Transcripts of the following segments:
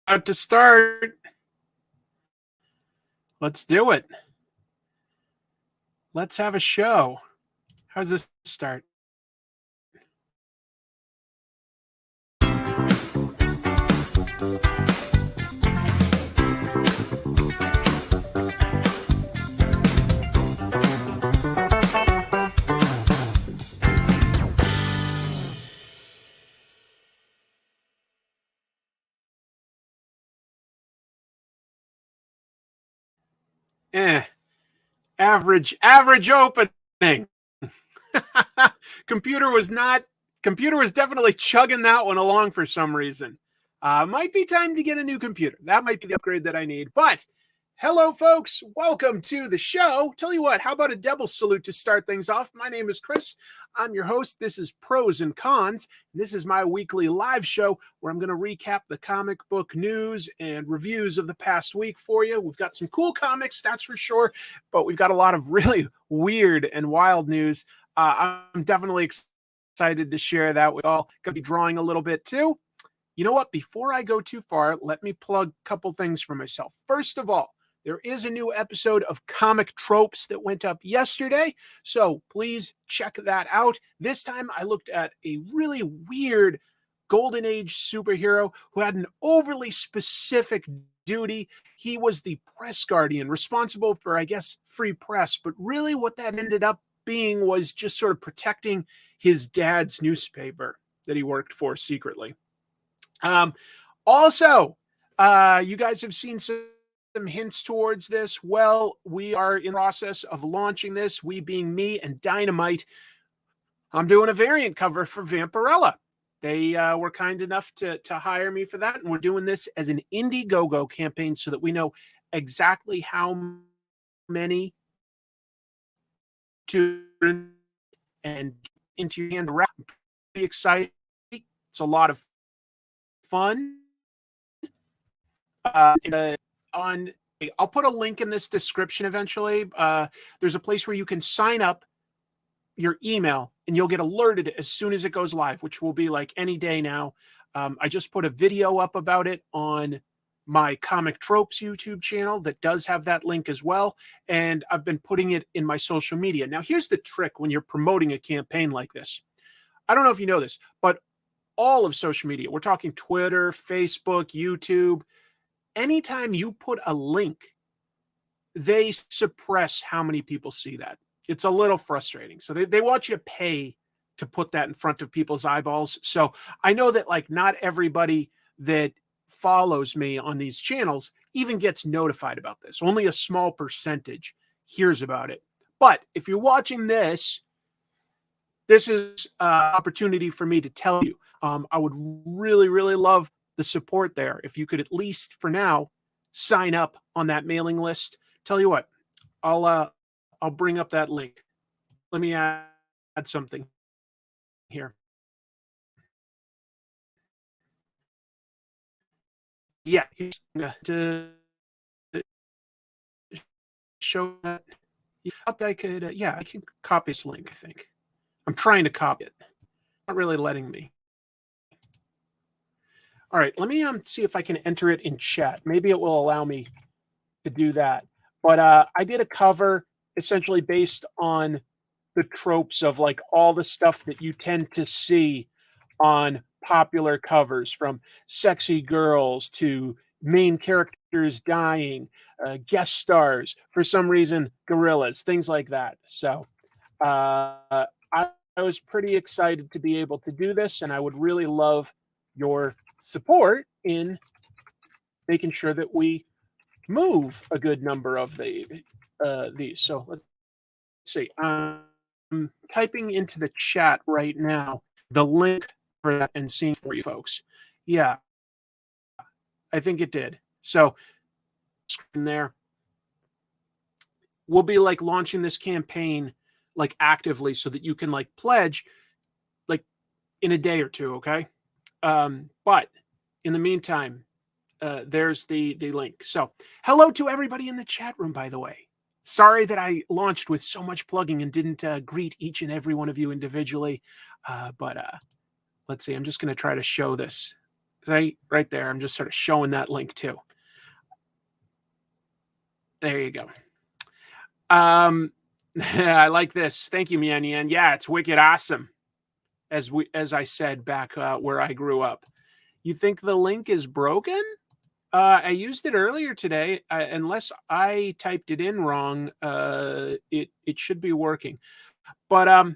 About to start. Let's do it. Let's have a show. How's this start? Average opening. Computer was definitely chugging that one along for some reason. Might be time to get a new computer. That might be the upgrade that I need. But hello, folks. Welcome to the show. Tell you what, how about a devil's salute to start things off? My name is Chris. I'm your host. This is Pros and Cons. This is my weekly live show where I'm going to recap the comic book news and reviews of the past week for you. We've got some cool comics, that's for sure, but we've got a lot of really weird and wild news. I'm definitely excited to share that with all. Going to be drawing a little bit too. You know what? Before I go too far, let me plug a couple things for myself. First of all, there is a new episode of Comic Tropes that went up yesterday, so please check that out. This time I looked at a really weird Golden Age superhero who had an overly specific duty. He was the press guardian, responsible for, I guess, free press, but really what that ended up being was just sort of protecting his dad's newspaper that he worked for secretly. Also, you guys have seen some hints towards this. Well, we are in the process of launching this, we being me and Dynamite. I'm doing a variant cover for Vampirella. They were kind enough to hire me for that, and we're doing this as an Indiegogo campaign so that we know exactly how many to and into your hand. Pretty excited. It's a lot of fun. I'll put a link in this description eventually. There's a place where you can sign up your email and you'll get alerted as soon as it goes live, which will be like any day now. I just put a video up about it on my Comic Tropes YouTube channel that does have that link as well. And I've been putting it in my social media. Now, here's the trick when you're promoting a campaign like this. I don't know if you know this, but all of social media, we're talking Twitter, Facebook, YouTube, anytime you put a link, they suppress how many people see that. It's a little frustrating. So they want you to pay to put that in front of people's eyeballs. So I know that like not everybody that follows me on these channels even gets notified about this. Only a small percentage hears about it. But if you're watching this, this is an opportunity for me to tell you. I would really, really love the support there. If you could at least for now sign up on that mailing list. Tell you what, I'll bring up that link. Let me add something here. Yeah, to show that I could, I can copy this link. I think I'm trying to copy it. Not really letting me. All right, let me see if I can enter it in chat. Maybe it will allow me to do that. But I did a cover essentially based on the tropes of like all the stuff that you tend to see on popular covers, from sexy girls to main characters dying, guest stars, for some reason, gorillas, things like that. So I was pretty excited to be able to do this, and I would really love your support in making sure that we move a good number of these. So let's see. I'm typing into the chat right now the link for that and seeing for you folks. Yeah, I think it did. So in there, we'll be like launching this campaign like actively so that you can like pledge like in a day or two. Okay. But in the meantime, there's the link. So hello to everybody in the chat room, by the way. Sorry that I launched with so much plugging and didn't greet each and every one of you individually. But let's see, I'm just going to try to show this Right there. I'm just sort of showing that link too. There you go. I like this. Thank you, Mian Yan. Yeah, it's wicked awesome. As I said back where I grew up. You think the link is broken? I used it earlier today. Unless I typed it in wrong, it should be working. But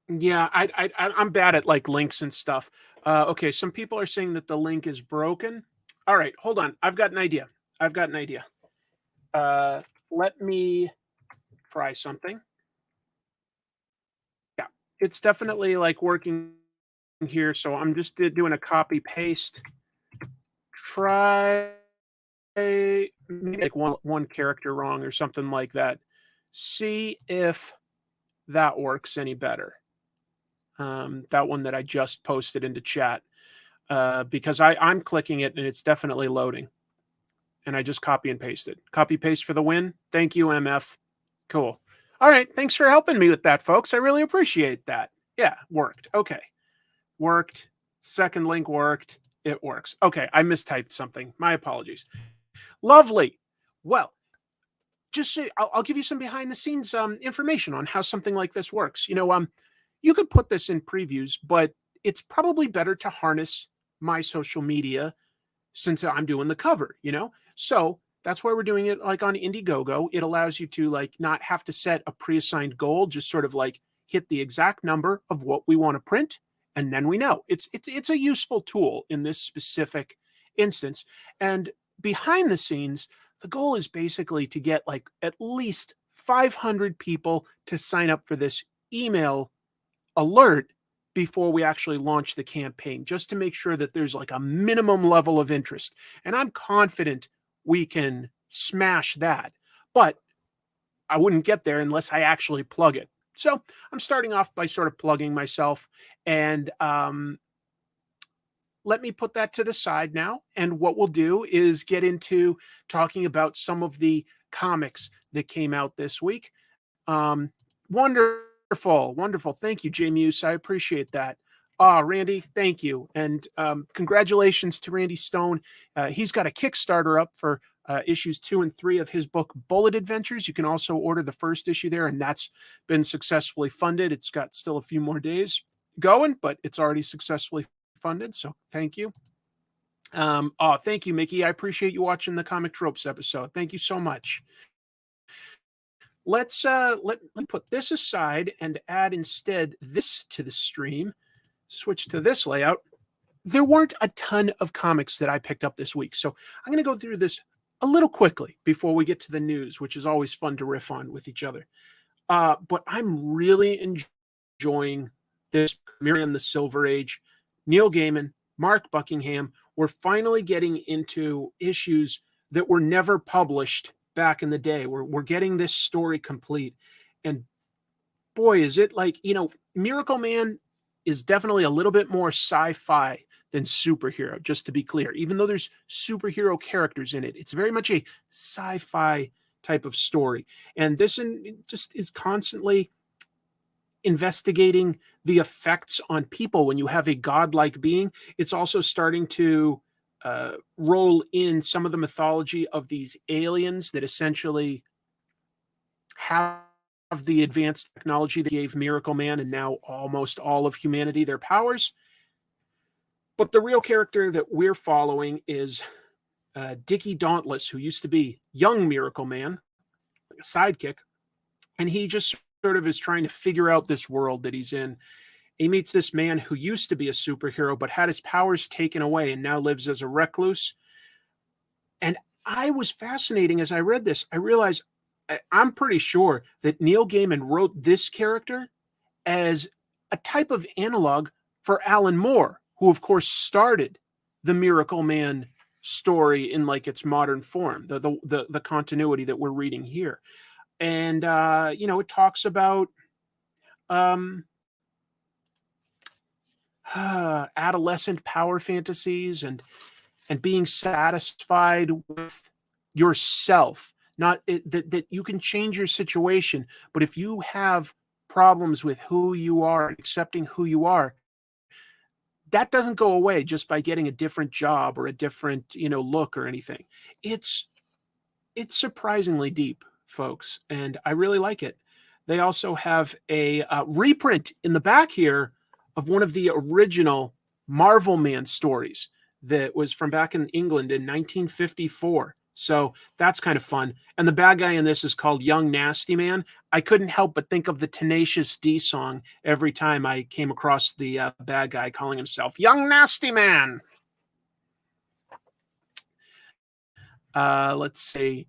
yeah, I'm bad at like links and stuff. Okay, some people are saying that the link is broken. All right, hold on. I've got an idea. Let me try something. Yeah, it's definitely like working here. So I'm just doing a copy paste. Try maybe like one character wrong or something like that. See if that works any better. That one that I just posted into chat. Because I'm clicking it and it's definitely loading. And I just copy and paste it. Copy paste for the win. Thank you, MF. Cool. All right. Thanks for helping me with that, folks. I really appreciate that. Yeah, worked. Okay. Worked. Second link worked. It works. Okay. I mistyped something. My apologies. Lovely. Well, just so I'll give you some behind the scenes information on how something like this works. You could put this in previews, but it's probably better to harness my social media since I'm doing the cover. So that's why we're doing it like on Indiegogo. It allows you to like not have to set a pre-assigned goal, just sort of like hit the exact number of what we want to print, and then we know. It's a useful tool in this specific instance. And behind the scenes, the goal is basically to get like at least 500 people to sign up for this email alert before we actually launch the campaign, just to make sure that there's like a minimum level of interest. And I'm confident we can smash that, but I wouldn't get there unless I actually plug it. So I'm starting off by sort of plugging myself, and let me put that to the side now. And what we'll do is get into talking about some of the comics that came out this week. Wonderful, wonderful. Thank you, J Muse. I appreciate that. Randy, thank you. And congratulations to Randy Stone. He's got a Kickstarter up for issues 2 and 3 of his book, Bullet Adventures. You can also order the first issue there, and that's been successfully funded. It's got still a few more days going, but it's already successfully funded. So thank you. Thank you, Mickey. I appreciate you watching the Comic Tropes episode. Thank you so much. Let me put this aside and add instead this to the stream. Switch to this layout. There weren't a ton of comics that I picked up this week, so I'm going to go through this a little quickly before we get to the news, which is always fun to riff on with each other. But I'm really enjoying this Miriam the Silver Age. Neil Gaiman, Mark Buckingham. We're finally getting into issues that were never published back in the day. We're getting this story complete. And boy, is it like, Miracleman is definitely a little bit more sci-fi than superhero, just to be clear. Even though there's superhero characters in it, it's very much a sci-fi type of story. And this just is constantly investigating the effects on people when you have a godlike being. It's also starting to roll in some of the mythology of these aliens that essentially have the advanced technology that gave Miracleman and now almost all of humanity their powers. But the real character that we're following is Dickie Dauntless, who used to be young Miracleman, like a sidekick, and he just sort of is trying to figure out this world that he's in. He meets this man who used to be a superhero but had his powers taken away and now lives as a recluse. And I was fascinating as I read this. I realized I'm pretty sure that Neil Gaiman wrote this character as a type of analog for Alan Moore, who of course started the Miracleman story in like its modern form, the continuity that we're reading here. And it talks about adolescent power fantasies and being satisfied with yourself. Not that you can change your situation, but if you have problems with who you are, accepting who you are, that doesn't go away just by getting a different job or a different, look or anything. It's surprisingly deep, folks, and I really like it. They also have a reprint in the back here of one of the original Marvel Man stories that was from back in England in 1954. So that's kind of fun. And the bad guy in this is called Young Nasty Man. I couldn't help but think of the Tenacious D song every time I came across the bad guy calling himself Young Nasty Man. Let's see.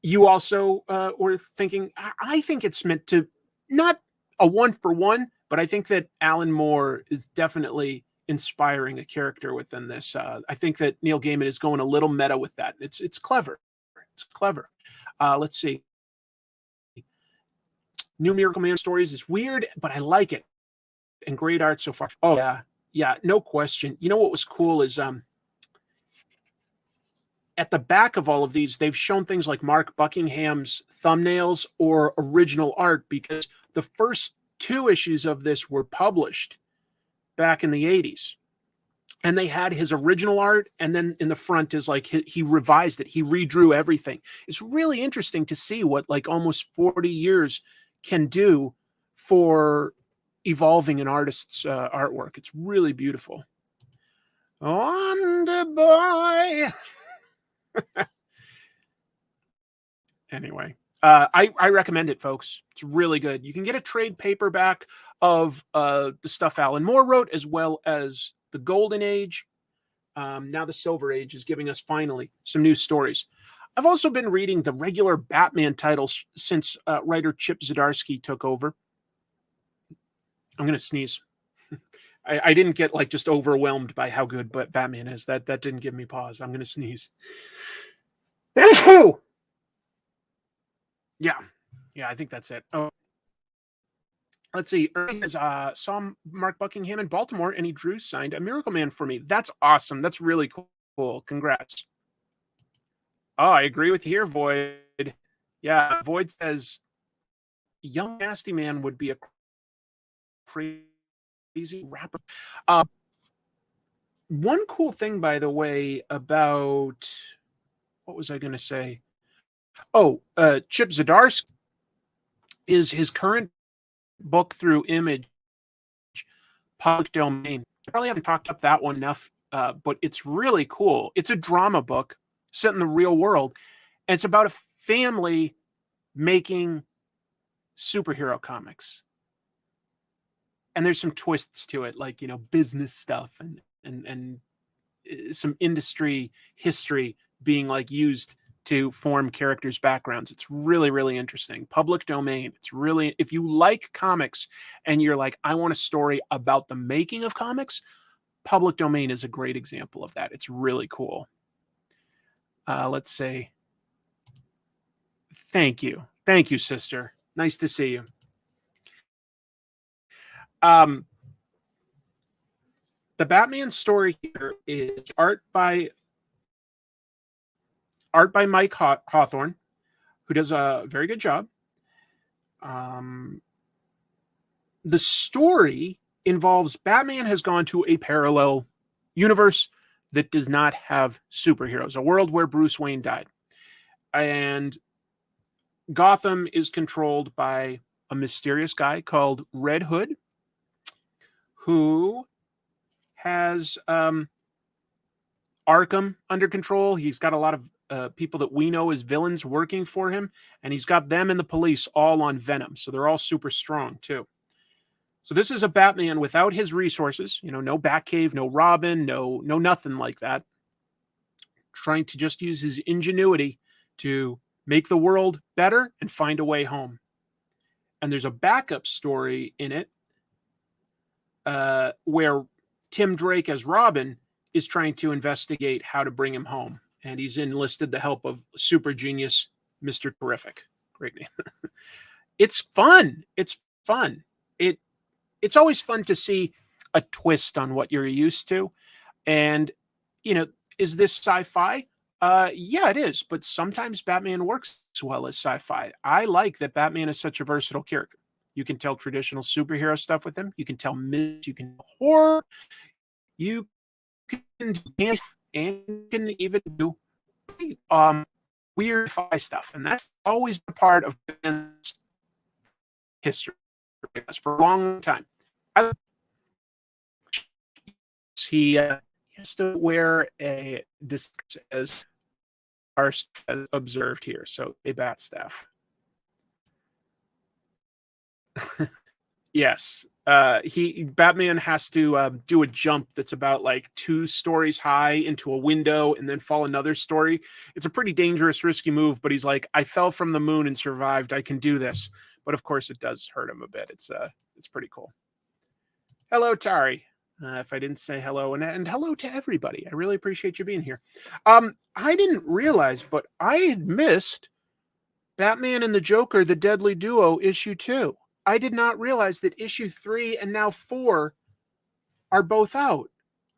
You also were thinking, I think it's meant to not a one for one, but I think that Alan Moore is definitely inspiring a character within this. I think that Neil Gaiman is going a little meta with that. It's clever. It's clever. Let's see. New Miracleman stories is weird, but I like it. And great art so far. Oh, yeah. Yeah, no question. You know what was cool is at the back of all of these, they've shown things like Mark Buckingham's thumbnails or original art, because the first 2 issues of this were published back in the 80s. And they had his original art, and then in the front is like he revised it. He redrew everything. It's really interesting to see what like almost 40 years can do for evolving an artist's artwork. It's really beautiful. Wonder Boy. Anyway, I recommend it, folks. It's really good. You can get a trade paperback of the stuff Alan Moore wrote, as well as the Golden Age. Now the Silver Age is giving us finally some new stories. I've also been reading the regular Batman titles since writer Chip Zdarsky took over. I'm going to sneeze. I didn't get like just overwhelmed by how good Batman is. That didn't give me pause. I'm going to sneeze. Yeah, I think that's it. Oh, let's see. Saw Mark Buckingham in Baltimore, and he signed a Miracleman for me. That's awesome. That's really cool. Congrats. Oh, I agree with you here, Void. Yeah, Void says Young Nasty Man would be a crazy rapper. One cool thing, by the way, about what was I going to say? Oh, Chip Zdarsky is his current book through Image, public domain. I probably haven't talked up that one enough, but it's really cool. It's a drama book set in the real world, and it's about a family making superhero comics. And there's some twists to it, like, business stuff and some industry history being like used to form characters' backgrounds. It's really, really interesting. Public domain. It's really, if you like comics and you're like, I want a story about the making of comics, public domain is a great example of that. It's really cool. Let's see. Thank you. Thank you, sister. Nice to see you. The Batman story here is art by Mike Hawthorne, who does a very good job. The story involves Batman has gone to a parallel universe that does not have superheroes, a world where Bruce Wayne died. And Gotham is controlled by a mysterious guy called Red Hood, who has Arkham under control. He's got a lot of people that we know as villains working for him, and he's got them and the police all on Venom, so they're all super strong too. So this is a Batman without his resources, no Batcave, no Robin, no nothing like that, trying to just use his ingenuity to make the world better and find a way home. And there's a backup story in it where Tim Drake as Robin is trying to investigate how to bring him home. And he's enlisted the help of super genius Mr. Terrific. Great name. It's fun. It's fun. It's always fun to see a twist on what you're used to. And, is this sci-fi? Yeah, it is. But sometimes Batman works as well as sci-fi. I like that Batman is such a versatile character. You can tell traditional superhero stuff with him. You can tell you can tell horror. You can do and you can even do weird stuff, and that's always a part of history for a long time. He has to wear a disc as are observed here, so a bat staff. Yes. Batman has to do a jump that's about like 2 stories high into a window and then fall another story. It's a pretty dangerous, risky move, but he's like, I fell from the moon and survived. I can do this. But of course, it does hurt him a bit. It's pretty cool. Hello, Tari. If I didn't say hello, and hello to everybody. I really appreciate you being here. I didn't realize, but I had missed Batman and the Joker, The Deadly Duo, issue 2. I did not realize that issue 3 and now 4 are both out.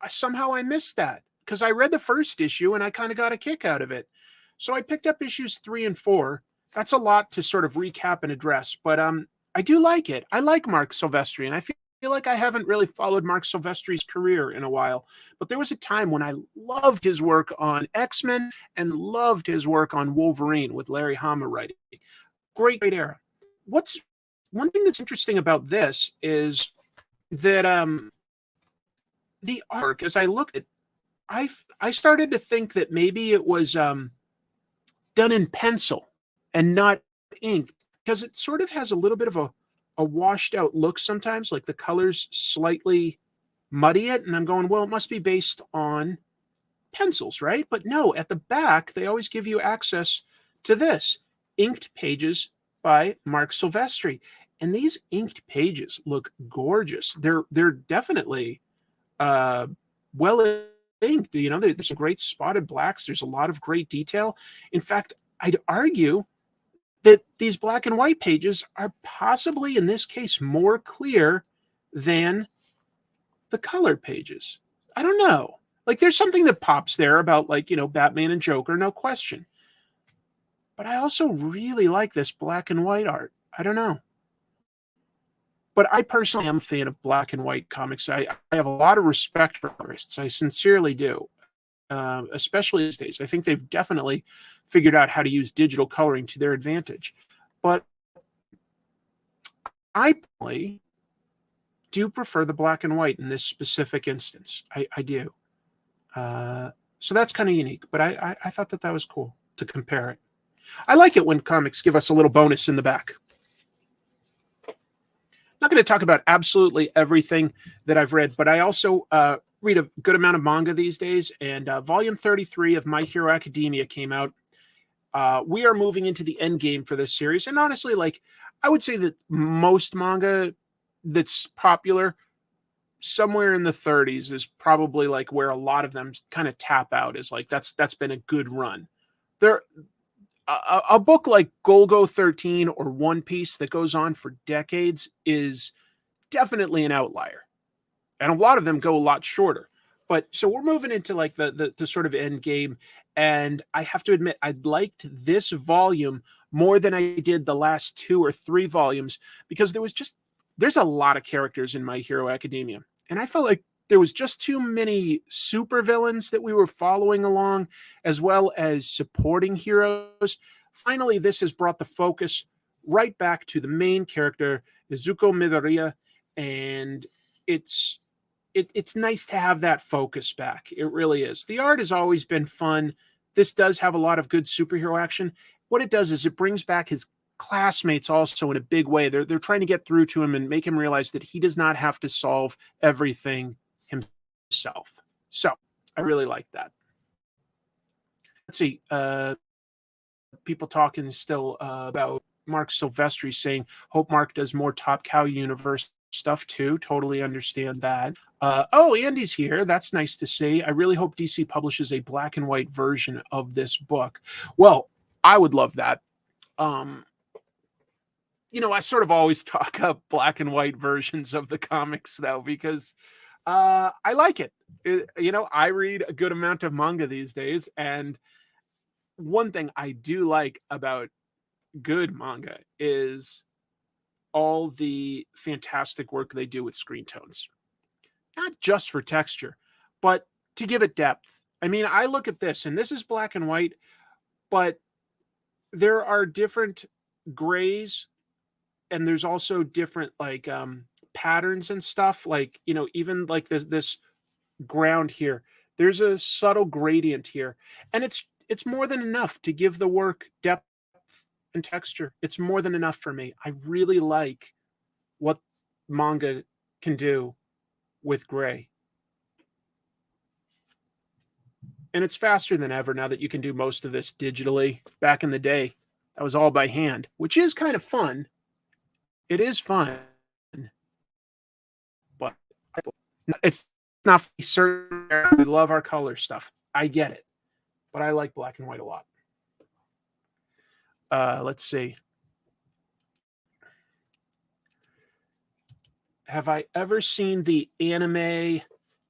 Somehow I missed that because I read the first issue and I kind of got a kick out of it. So I picked up issues 3 and 4. That's a lot to sort of recap and address, but I do like it. I like Mark Silvestri, and I feel like I haven't really followed Mark Silvestri's career in a while. But there was a time when I loved his work on X-Men and loved his work on Wolverine with Larry Hama writing. Great era. What's one thing that's interesting about this is that the arc, as I look at, I started to think that maybe it was done in pencil and not ink, because it sort of has a little bit of a washed out look sometimes, like the colors slightly muddy it, and I'm going, well, it must be based on pencils, right? But no, at the back they always give you access to this inked pages by Mark Silvestri. And these inked pages look gorgeous. They're definitely well inked. You know, there's some great spotted blacks. There's a lot of great detail. In fact, I'd argue that these black and white pages are possibly, in this case, more clear than the color pages. I don't know. Like, there's something that pops there about, like, you know, Batman and Joker, no question. But I also really like this black and white art. I don't know. But I personally am a fan of black and white comics. I have a lot of respect for artists. I sincerely do, especially these days. I think they've definitely figured out how to use digital coloring to their advantage. But I personally do prefer the black and white in this specific instance. I do. So that's kind of unique, but I thought that was cool to compare it. I like it when comics give us a little bonus in the back. Not going to talk about absolutely everything that I've read, but I also read a good amount of manga these days, and volume 33 of My Hero Academia came out. We are moving into the end game for this series, and honestly, like, I would say that most manga that's popular, somewhere in the 30s is probably like where a lot of them kind of tap out, is like that's been a good run. A book like Golgo 13 or One Piece that goes on for decades is definitely an outlier. And a lot of them go a lot shorter. But so we're moving into like the sort of end game. And I have to admit, I liked this volume more than I did the last 2 or 3 volumes, because there's a lot of characters in My Hero Academia. And I felt like there was just too many supervillains that we were following along, as well as supporting heroes. Finally, this has brought the focus right back to the main character, Izuku Midoriya, and it's nice to have that focus back. It really is. The art has always been fun. This does have a lot of good superhero action. What it does is it brings back his classmates also in a big way. They're trying to get through to him and make him realize that he does not have to solve everything himself. So I really like that. Let's see. People talking still about Mark Silvestri saying, hope Mark does more Top Cow universe stuff too. Totally understand that. Oh, Andy's here. That's nice to see. I really hope DC publishes a black and white version of this book. Well, I would love that. You know, I sort of always talk up black and white versions of the comics, though, because I like it. You know, I read a good amount of manga these days, and one thing I do like about good manga is all the fantastic work they do with screen tones. Not just for texture, but to give it depth. I mean, I look at this, and this is black and white, but there are different grays, and there's also different like patterns and stuff. Like, you know, even like this ground here, there's a subtle gradient here, and it's more than enough to give the work depth and texture. It's more than enough for me. I really like what manga can do with gray. And it's faster than ever now that you can do most of this digitally. Back in the day, that was all by hand, which is kind of fun. It is fun, but it's not certain. We love our color stuff. I get it, but I like black and white a lot. Let's see. Have I ever seen the anime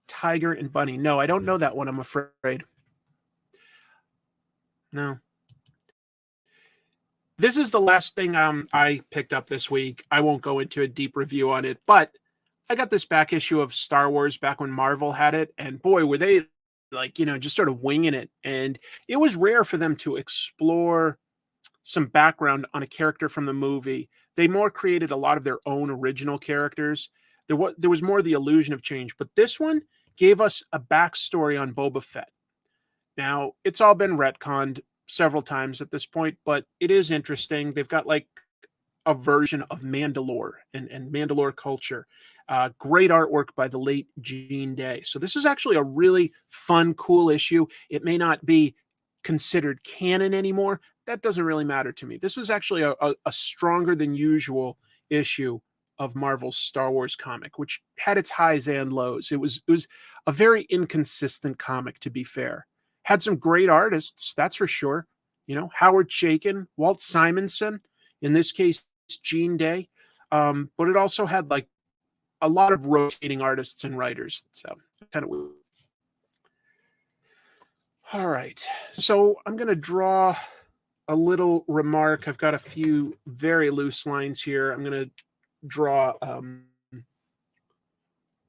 Tiger and Bunny? No, I don't know that one, I'm afraid. No. This is the last thing I picked up this week. I won't go into a deep review on it, but I got this back issue of Star Wars back when Marvel had it, and boy, were they like, you know, just sort of winging it. And it was rare for them to explore some background on a character from the movie. They more created a lot of their own original characters. There was more the illusion of change, but this one gave us a backstory on Boba Fett. Now, it's all been retconned several times at this point, but it is interesting. They've got like a version of Mandalore and Mandalore culture. Great artwork by the late Gene Day. So this is actually a really fun, cool issue. It may not be considered canon anymore. That doesn't really matter to me. This was actually a stronger than usual issue of Marvel's Star Wars comic, which had its highs and lows. It was a very inconsistent comic, to be fair. Had some great artists, that's for sure. You know, Howard Chaykin, Walt Simonson, in this case, Gene Day. But it also had like a lot of rotating artists and writers. So kind of weird. All right. So I'm going to draw a little remark. I've got a few very loose lines here. I'm going to draw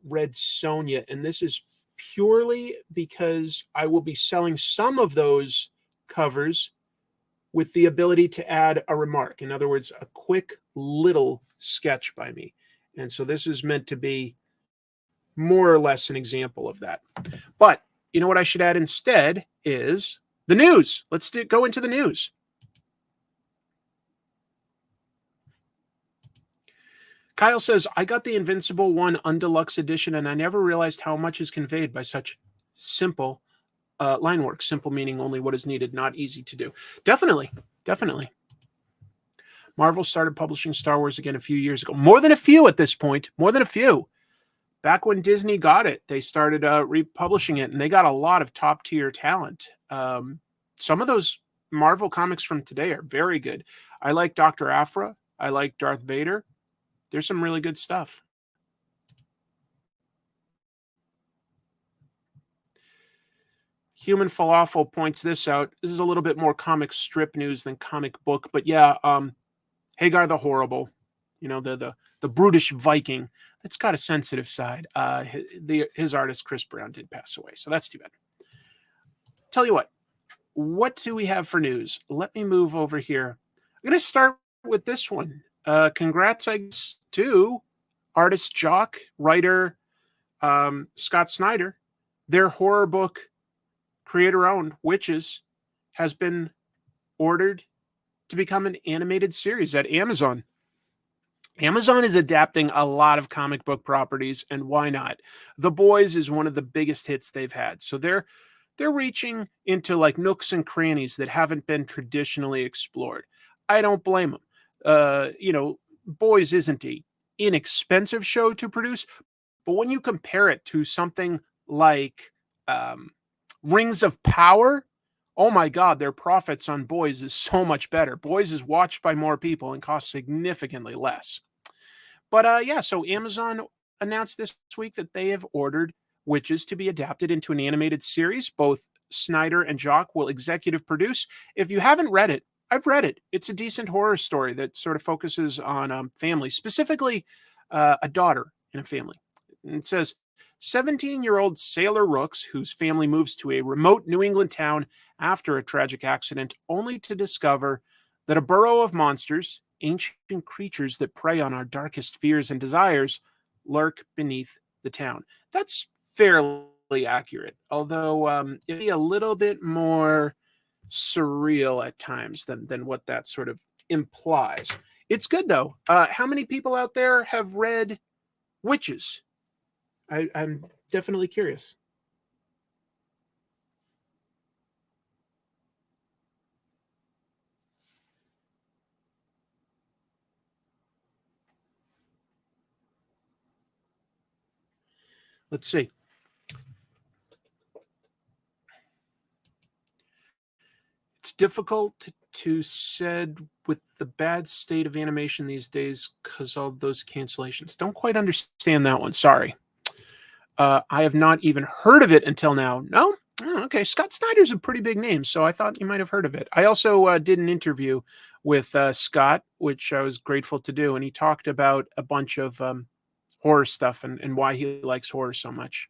Red Sonja, and this is purely because I will be selling some of those covers with the ability to add a remark. In other words, a quick little sketch by me. And so this is meant to be more or less an example of that. But you know what I should add instead is the news. Let's go into the news. Kyle says, I got the Invincible 1 Undeluxe edition, and I never realized how much is conveyed by such simple line work. Simple meaning only what is needed, not easy to do. Definitely. Marvel started publishing Star Wars again a few years ago. More than a few at this point. More than a few. Back when Disney got it, they started republishing it, and they got a lot of top-tier talent. Some of those Marvel comics from today are very good. I like Dr. Aphra. I like Darth Vader. There's some really good stuff. Human Falafel points this out. This is a little bit more comic strip news than comic book, but yeah, Hagar the Horrible, you know, the brutish Viking. That's got a sensitive side. His artist Chris Brown did pass away, so that's too bad. Tell you what do we have for news? Let me move over here. I'm going to start with this one. Congrats, I guess, to artist Jock, writer Scott Snyder. Their horror book, creator-owned, Wytches, has been ordered to become an animated series at Amazon. Amazon is adapting a lot of comic book properties, and why not? The Boys is one of the biggest hits they've had. So they're reaching into like nooks and crannies that haven't been traditionally explored. I don't blame them. You know, Boys isn't an inexpensive show to produce, but when you compare it to something like Rings of Power, oh my God, their profits on Boys is so much better. Boys is watched by more people and costs significantly less. But yeah, so Amazon announced this week that they have ordered Wytches to be adapted into an animated series. Both Snyder and Jock will executive produce. If you haven't read it, I've read it. It's a decent horror story that sort of focuses on family, specifically a daughter in a family. And it says, 17-year-old Sailor Rooks, whose family moves to a remote New England town after a tragic accident, only to discover that a burrow of monsters, ancient creatures that prey on our darkest fears and desires, lurk beneath the town. That's fairly accurate, although it'd be a little bit more surreal at times than what that sort of implies. It's good though. How many people out there have read Wytches? I'm definitely curious. Let's see. It's difficult to said with the bad state of animation these days because all those cancellations. Don't quite understand that one. Sorry. I have not even heard of it until now. No? Oh, okay. Scott Snyder's a pretty big name, so I thought you might have heard of it. I also did an interview with Scott, which I was grateful to do, and he talked about a bunch of horror stuff and why he likes horror so much.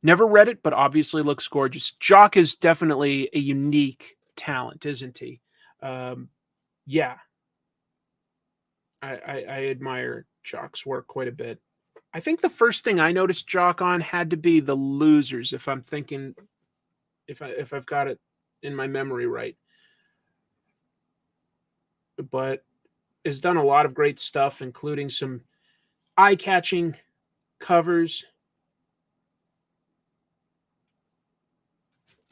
Never read it, but obviously looks gorgeous. Jock is definitely a unique talent, isn't he? Yeah, I admire Jock's work quite a bit. I think the first thing I noticed Jock on had to be The Losers, if I'm thinking, if I've got it in my memory right. But has done a lot of great stuff, including some eye-catching covers.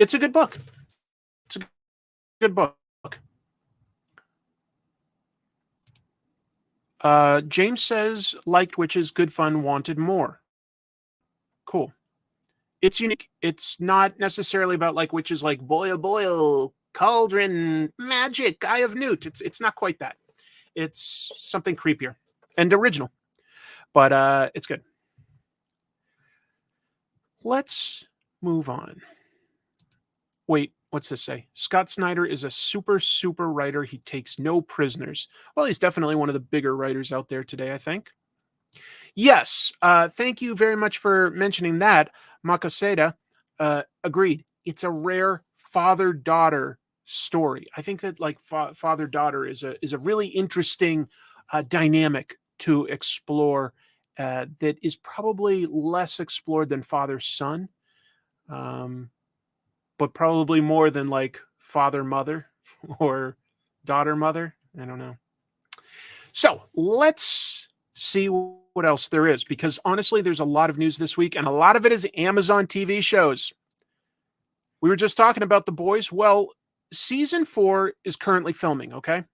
It's a good book. It's a good book. James says, liked Wytches, good fun, wanted more. Cool. It's unique. It's not necessarily about like Wytches like boil, boil, cauldron, magic, eye of newt. It's not quite that. It's something creepier and original. But it's good. Let's move on. Wait, what's this say? Scott Snyder is a super writer. He takes no prisoners. Well, he's definitely one of the bigger writers out there today, I think. Yes, thank you very much for mentioning that, Makoseda. Agreed. It's a rare father-daughter story. I think that like father-daughter is a really interesting dynamic to explore that is probably less explored than father-son, um, but probably more than like father-mother or daughter-mother. I don't know. So let's see what else there is, because honestly, there's a lot of news this week, and a lot of it is Amazon TV shows. We were just talking about The Boys. Well, season 4 is currently filming, okay?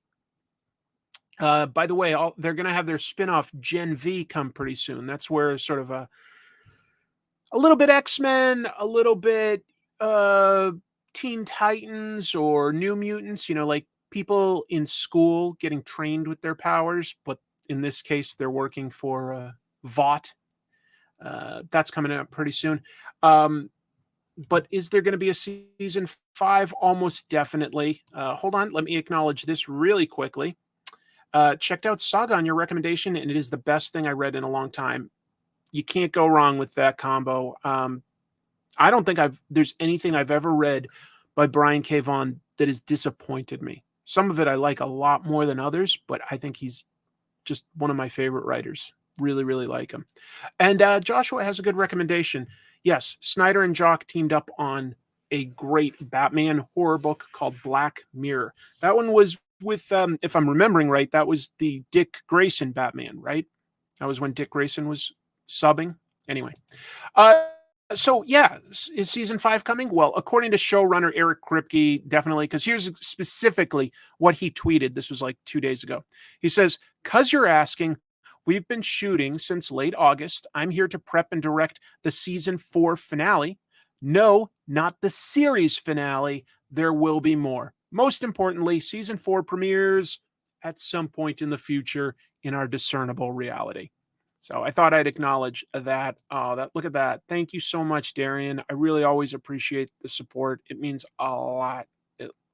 By the way, they're going to have their spinoff Gen V come pretty soon. That's where sort of a little bit X-Men, a little bit Teen Titans or New Mutants, like people in school getting trained with their powers, but in this case, they're working for Vought. That's coming up pretty soon. But is there going to be a season 5? Almost definitely. Hold on. Let me acknowledge this really quickly. Checked out Saga on your recommendation, and it is the best thing I read in a long time. You can't go wrong with that combo. I don't think there's anything I've ever read by Bryan K. Vaughan that has disappointed me. Some of it I like a lot more than others, but I think he's just one of my favorite writers. Really like him. And Joshua has a good recommendation. Yes, Snyder and Jock teamed up on a great Batman horror book called Black Mirror. That one was with, if I'm remembering right, that was the Dick Grayson Batman, right? That was when Dick Grayson was subbing. Anyway. So yeah, is season 5 coming? Well, according to showrunner Eric Kripke, definitely, because here's specifically what he tweeted. This was like 2 days ago. He says, "'Cause you're asking, we've been shooting since late August. I'm here to prep and direct the season 4 finale. No, not the series finale. There will be more. Most importantly, season 4 premieres at some point in the future in our discernible reality." So I thought I'd acknowledge that. Oh, look at that. Thank you so much, Darian. I really always appreciate the support. It means a lot.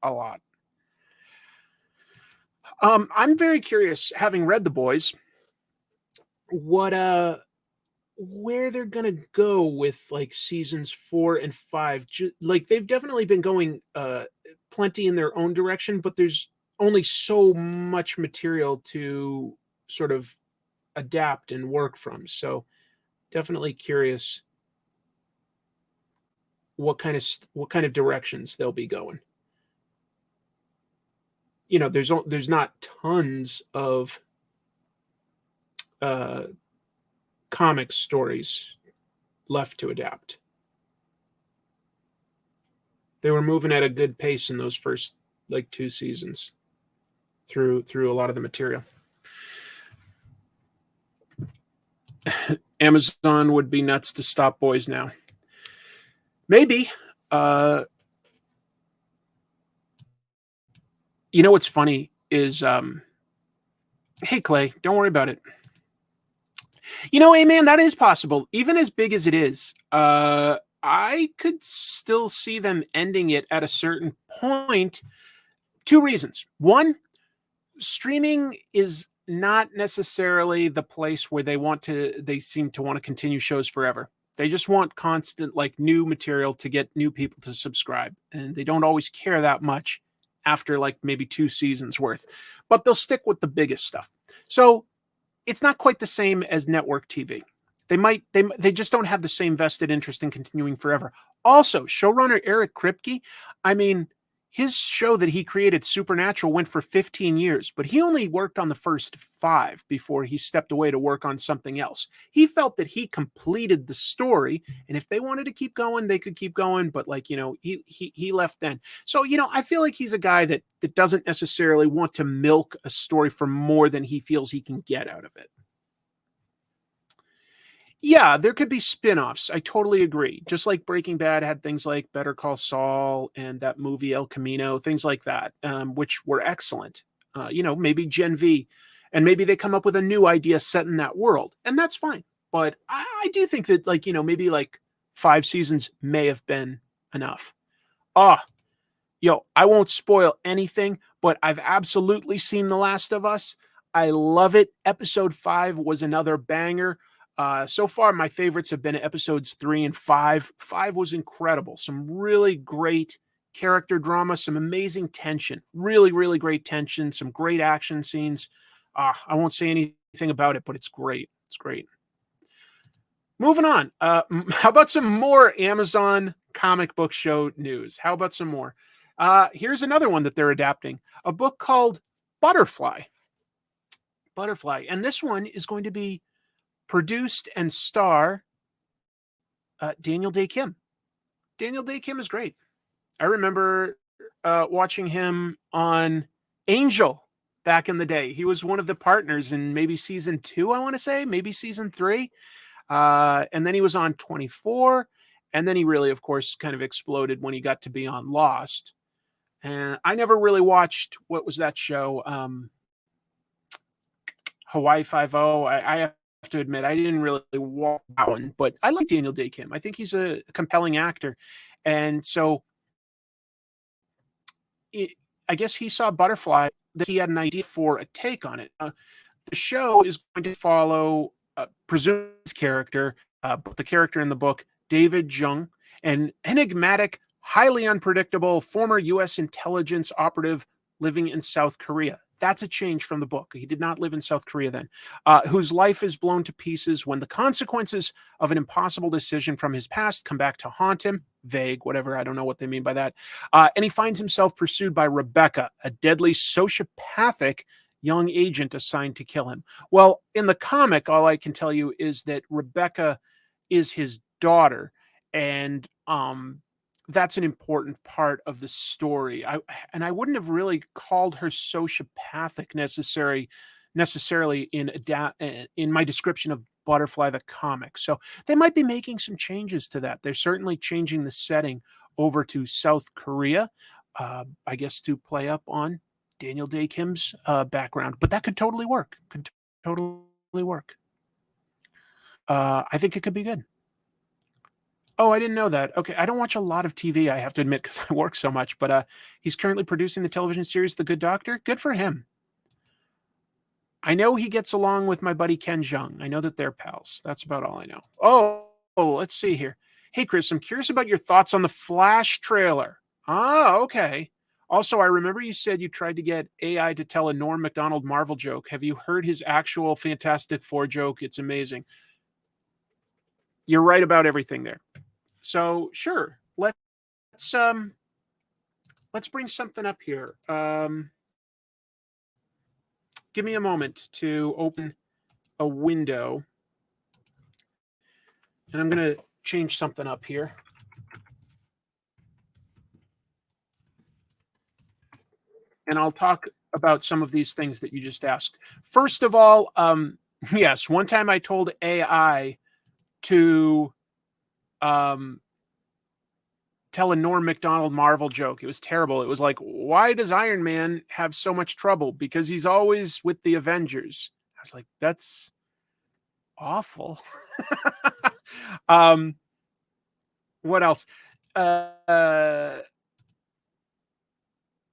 A lot. I'm very curious, having read The Boys, what where they're gonna go with like seasons 4 and 5. Like they've definitely been going plenty in their own direction, but there's only so much material to sort of adapt and work from. So definitely curious what kind of directions they'll be going. You know, there's not tons of comic stories left to adapt. They were moving at a good pace in those first like 2 seasons through a lot of the material. Amazon would be nuts to stop boys now. Maybe. You know what's funny is, hey Clay, don't worry about it. You know, hey man, that is possible. Even as big as it is, I could still see them ending it at a certain point. 2 reasons. One, streaming is not necessarily the place where they seem to want to continue shows forever. They just want constant, like, new material to get new people to subscribe. And they don't always care that much after like maybe 2 seasons worth, but they'll stick with the biggest stuff. So it's not quite the same as network TV. They just don't have the same vested interest in continuing forever. Also, showrunner Eric Kripke, I mean, his show that he created, Supernatural, went for 15 years, but he only worked on the first 5 before he stepped away to work on something else. He felt that he completed the story, and if they wanted to keep going, they could keep going, but like, you know, he left then. So, you know, I feel like he's a guy that doesn't necessarily want to milk a story for more than he feels he can get out of it. Yeah, there could be spin-offs. I totally agree. Just like Breaking Bad had things like Better Call Saul and that movie El Camino, things like that, which were excellent. You know, maybe Gen V, and maybe they come up with a new idea set in that world, and that's fine. But I do think that, like, you know, maybe like 5 seasons may have been enough. Ah, yo, I won't spoil anything, but I've absolutely seen The Last of Us. I love it. Episode 5 was another banger. So far, my favorites have been episodes 3 and 5. 5 was incredible. Some really great character drama, some amazing tension. Really, really great tension. Some great action scenes. I won't say anything about it, but it's great. It's great. Moving on. How about some more Amazon comic book show news? How about some more? Here's another one that they're adapting. A book called Butterfly. Butterfly. And this one is going to be produced and star Daniel Day Kim. Daniel Day Kim is great. I remember watching him on Angel back in the day. He was one of the partners in maybe season 2, I want to say, maybe season 3. And then he was on 24. And then he really, of course, kind of exploded when he got to be on Lost. And I never really watched, what was that show? Hawaii Five-0. I have to admit, I didn't really watch that one, but I like Daniel Day Kim. I think he's a compelling actor. And so I guess he saw Butterfly, that he had an idea for a take on it. The show is going to follow Presume's character, but the character in the book, David Jung, an enigmatic, highly unpredictable former U.S. intelligence operative living in South Korea. That's a change from the book. He did not live in South Korea then, whose life is blown to pieces when the consequences of an impossible decision from his past come back to haunt him. Vague, whatever. I don't know what they mean by that. And he finds himself pursued by Rebecca, a deadly sociopathic young agent assigned to kill him. Well, in the comic, all I can tell you is that Rebecca is his daughter, and that's an important part of the story. I wouldn't have really called her sociopathic necessarily in my description of Butterfly the comic. So they might be making some changes to that. They're certainly changing the setting over to South Korea, I guess to play up on Daniel Day Kim's background. But that could totally work. Could totally work. I think it could be good. Oh, I didn't know that. Okay, I don't watch a lot of TV, I have to admit, because I work so much. But he's currently producing the television series The Good Doctor. Good for him. I know he gets along with my buddy Ken Jeong. I know that they're pals. That's about all I know. Oh, let's see here. Hey, Chris, I'm curious about your thoughts on the Flash trailer. Ah, okay. Also, I remember you said you tried to get AI to tell a Norm Macdonald Marvel joke. Have you heard his actual Fantastic Four joke? It's amazing. You're right about everything there. So, sure. Let's bring something up here. Give me a moment to open a window. And I'm going to change something up here. And I'll talk about some of these things that you just asked. First of all, yes, one time I told AI to tell a Norm Macdonald Marvel joke. It was terrible. It was like, why does Iron Man have so much trouble? Because he's always with the Avengers. I was like, that's awful. What else?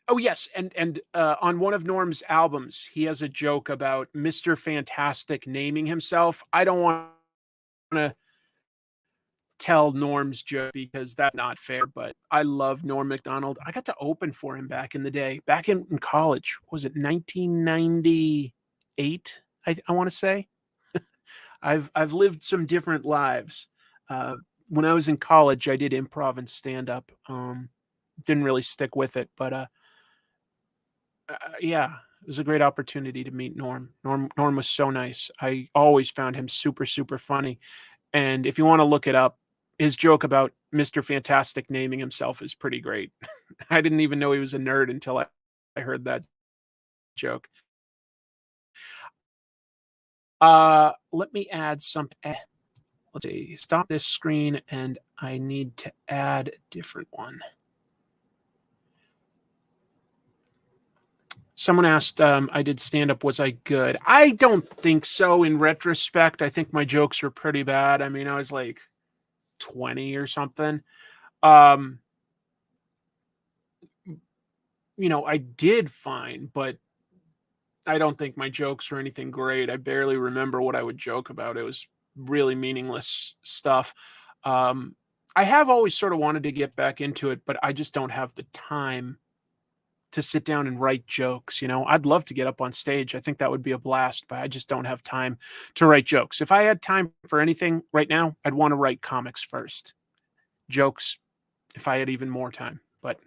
Oh yes, and on one of Norm's albums, he has a joke about Mr. Fantastic naming himself. I don't want to tell Norm's joke because that's not fair, but I love Norm Macdonald. I got to open for him back in the day, back in college. Was it 1998? I want to say. I've lived some different lives. When I was in college, I did improv and stand up. Didn't really stick with it, but yeah, it was a great opportunity to meet Norm. Norm was so nice. I always found him super, super funny. And if you want to look it up, his joke about Mr. Fantastic naming himself is pretty great. I didn't even know he was a nerd until I heard that joke. Let me add some. Let's see. Stop this screen, and I need to add a different one. Someone asked, I did stand up. Was I good? I don't think so. In retrospect, I think my jokes were pretty bad. I mean, I was like 20 or something. I did fine, but I don't think my jokes were anything great. I barely remember what I would joke about. It was really meaningless stuff. I have always sort of wanted to get back into it, but I just don't have the time to sit down and write jokes. I'd love to get up on stage. I think that would be a blast, but I just don't have time to write jokes. If I had time for anything right now, I'd want to write comics first. Jokes, if I had even more time, but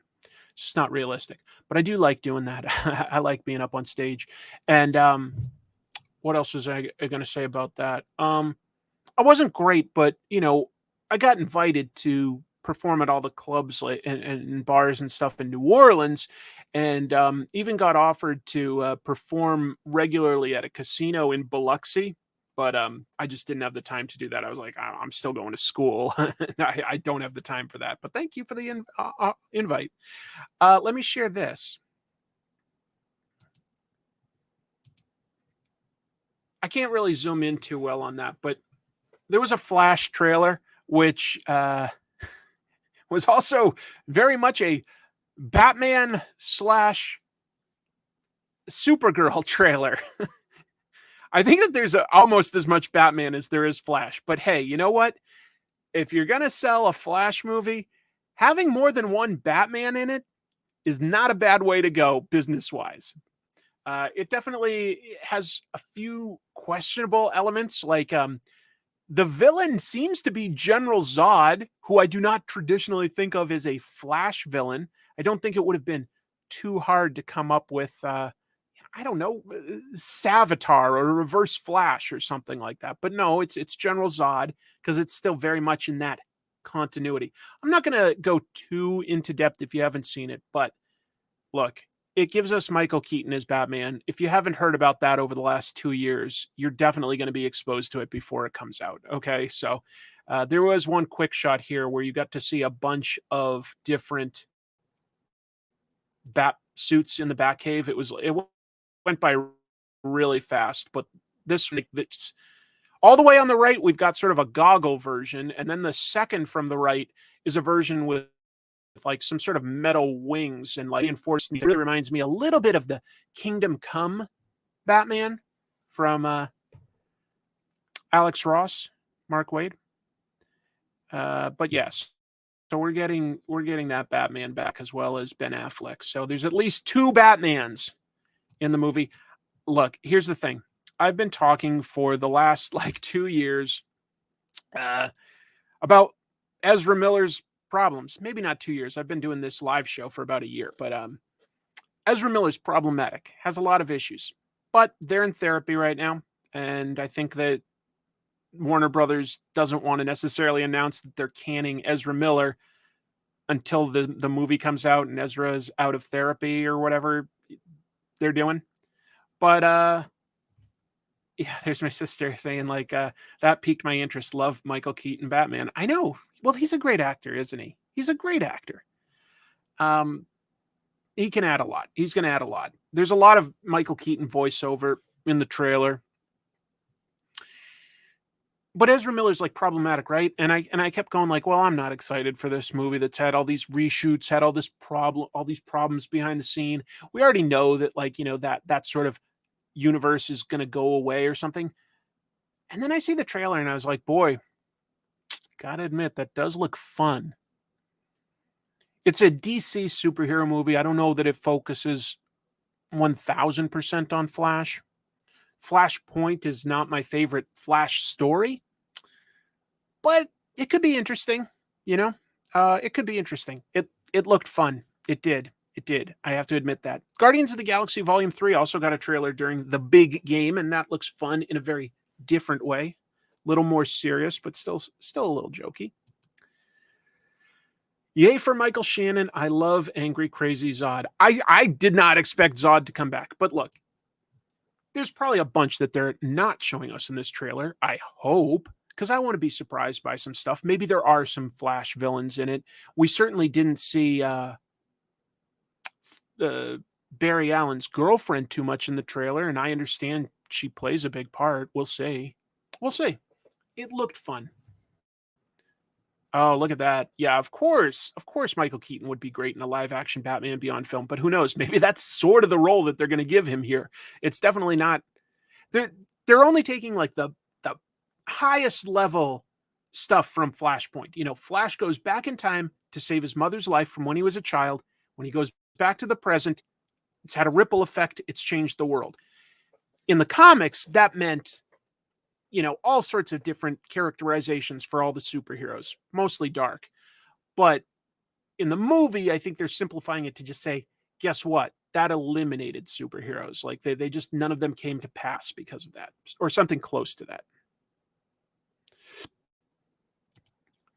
it's just not realistic. But I do like doing that. I like being up on stage. And what else was I going to say about that? I wasn't great, but I got invited to perform at all the clubs and bars and stuff in New Orleans, and even got offered to perform regularly at a casino in Biloxi. But I just didn't have the time to do that. I was like, I'm still going to school. I don't have the time for that. But thank you for the invite. Let me share this. I can't really zoom in too well on that, but there was a Flash trailer, which was also very much a Batman / Supergirl trailer. I think that there's almost as much Batman as there is Flash. But hey, you know what? If you're going to sell a Flash movie, having more than one Batman in it is not a bad way to go business-wise. It definitely has a few questionable elements, like the villain seems to be General Zod, who I do not traditionally think of as a Flash villain. I don't think it would have been too hard to come up with, I don't know, Savitar or Reverse Flash or something like that. But no, it's General Zod because it's still very much in that continuity. I'm not going to go too into depth if you haven't seen it, but look, it gives us Michael Keaton as Batman. If you haven't heard about that over the last 2 years, you're definitely going to be exposed to it before it comes out. Okay, so there was one quick shot here where you got to see a bunch of different bat suits in the Batcave. It went by really fast, but this all the way on the right, we've got sort of a goggle version, and then the second from the right is a version with like some sort of metal wings and like reinforced. It really reminds me a little bit of the Kingdom Come Batman. from Alex Ross, Mark Waid. But yes, so we're getting that Batman back as well as Ben Affleck. So there's at least 2 Batmans in the movie. Look, here's the thing. I've been talking for the last like 2 years about Ezra Miller's problems. Maybe not 2 years. I've been doing this live show for about a year, but Ezra Miller's problematic, has a lot of issues, but they're in therapy right now. And I think that Warner Brothers doesn't want to necessarily announce that they're canning Ezra Miller until the movie comes out and Ezra is out of therapy or whatever they're doing. But yeah, there's my sister saying like that piqued my interest. Love Michael Keaton Batman. I know. Well, he's a great actor, isn't he? He's a great actor. He can add a lot. He's going to add a lot. There's a lot of Michael Keaton voiceover in the trailer. But Ezra Miller's like problematic, right? And I kept going like, well, I'm not excited for this movie that's had all these reshoots, had all these problems behind the scene. We already know that, like, you know, that sort of universe is going to go away or something. And then I see the trailer and I was like, boy, gotta admit, that does look fun. It's a DC superhero movie. I don't know that it focuses 1000% on Flash. Flashpoint is not my favorite Flash story, but it could be interesting, you know? It could be interesting. It looked fun. It did. I have to admit that. Guardians of the Galaxy Volume 3 also got a trailer during the big game, and that looks fun in a very different way. A little more serious, but still a little jokey. Yay for Michael Shannon. I love Angry Crazy Zod. I did not expect Zod to come back, but look, there's probably a bunch that they're not showing us in this trailer. I hope, because I want to be surprised by some stuff. Maybe there are some Flash villains in it. We certainly didn't see Barry Allen's girlfriend too much in the trailer, and I understand she plays a big part. We'll see. It looked fun. Oh, look at that. Yeah, of course. Michael Keaton would be great in a live-action Batman Beyond film, but who knows? Maybe that's sort of the role that they're going to give him here. It's definitely not... They're only taking, like, the highest level stuff from Flashpoint. You know, Flash goes back in time to save his mother's life from when he was a child. When he goes back to the present, it's had a ripple effect. It's changed the world. In the comics, that meant, you know, all sorts of different characterizations for all the superheroes, mostly dark. But in the movie, I think they're simplifying it to just say, guess what? That eliminated superheroes. Like they just, none of them came to pass because of that, or something close to that.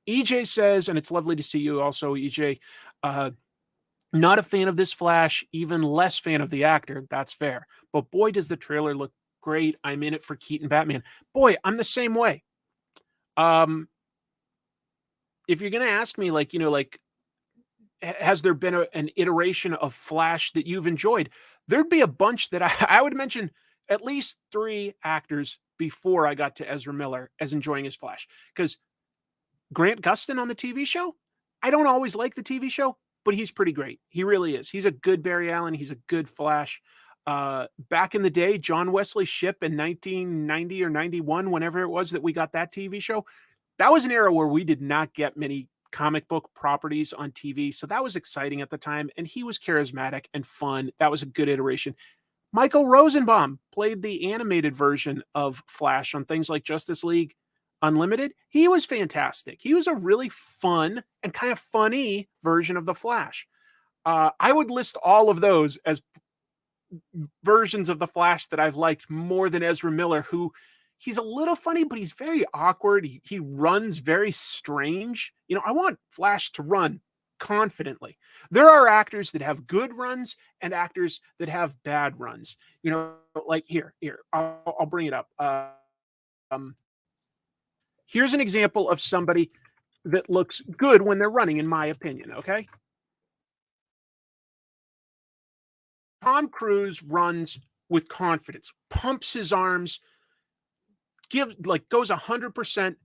EJ says, and it's lovely to see you also, EJ, not a fan of this Flash, even less fan of the actor. That's fair. But boy, does the trailer look great. I'm in it for Keaton Batman. Boy, I'm the same way. If you're going to ask me, like, you know, like, has there been an iteration of Flash that you've enjoyed? There'd be a bunch that I would mention at least 3 actors before I got to Ezra Miller as enjoying his Flash. Because Grant Gustin on the TV show, I don't always like the TV show, but he's pretty great. He really is. He's a good Barry Allen. He's a good Flash. Back in the day, John Wesley Shipp in 1990 or 91, whenever it was that we got that TV show, that was an era where we did not get many comic book properties on TV. So that was exciting at the time. And he was charismatic and fun. That was a good iteration. Michael Rosenbaum played the animated version of Flash on things like Justice League Unlimited. He was fantastic. He was a really fun and kind of funny version of the Flash. I would list all of those as versions of the Flash that I've liked more than Ezra Miller, who he's a little funny, but he's very awkward. He runs very strange. You know, I want Flash to run confidently. There are actors that have good runs and actors that have bad runs. You know, like here, I'll bring it up. Here's an example of somebody that looks good when they're running, in my opinion, okay? Tom Cruise runs with confidence, pumps his arms, goes 100%,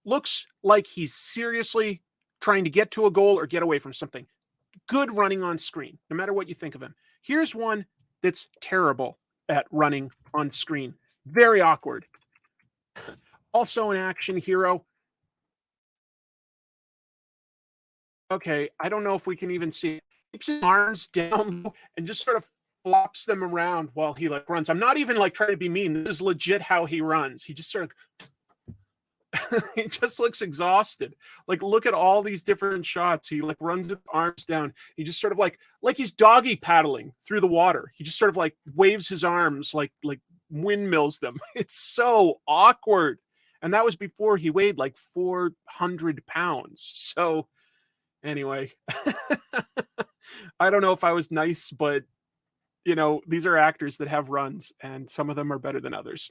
looks like he's seriously trying to get to a goal or get away from something. Good running on screen, no matter what you think of him. Here's one that's terrible at running on screen. Very awkward. Also an action hero. Okay, I don't know if we can even see it. Keeps his arms down and just sort of flops them around while he like runs. I'm not even like trying to be mean. This is legit how he runs. He just sort of he just looks exhausted. Like, look at all these different shots. He like runs with arms down. He just sort of like he's doggy paddling through the water. He just sort of like waves his arms like windmills them. It's so awkward. And that was before he weighed like 400 pounds. So anyway, I don't know if I was nice, but you know, these are actors that have runs and some of them are better than others.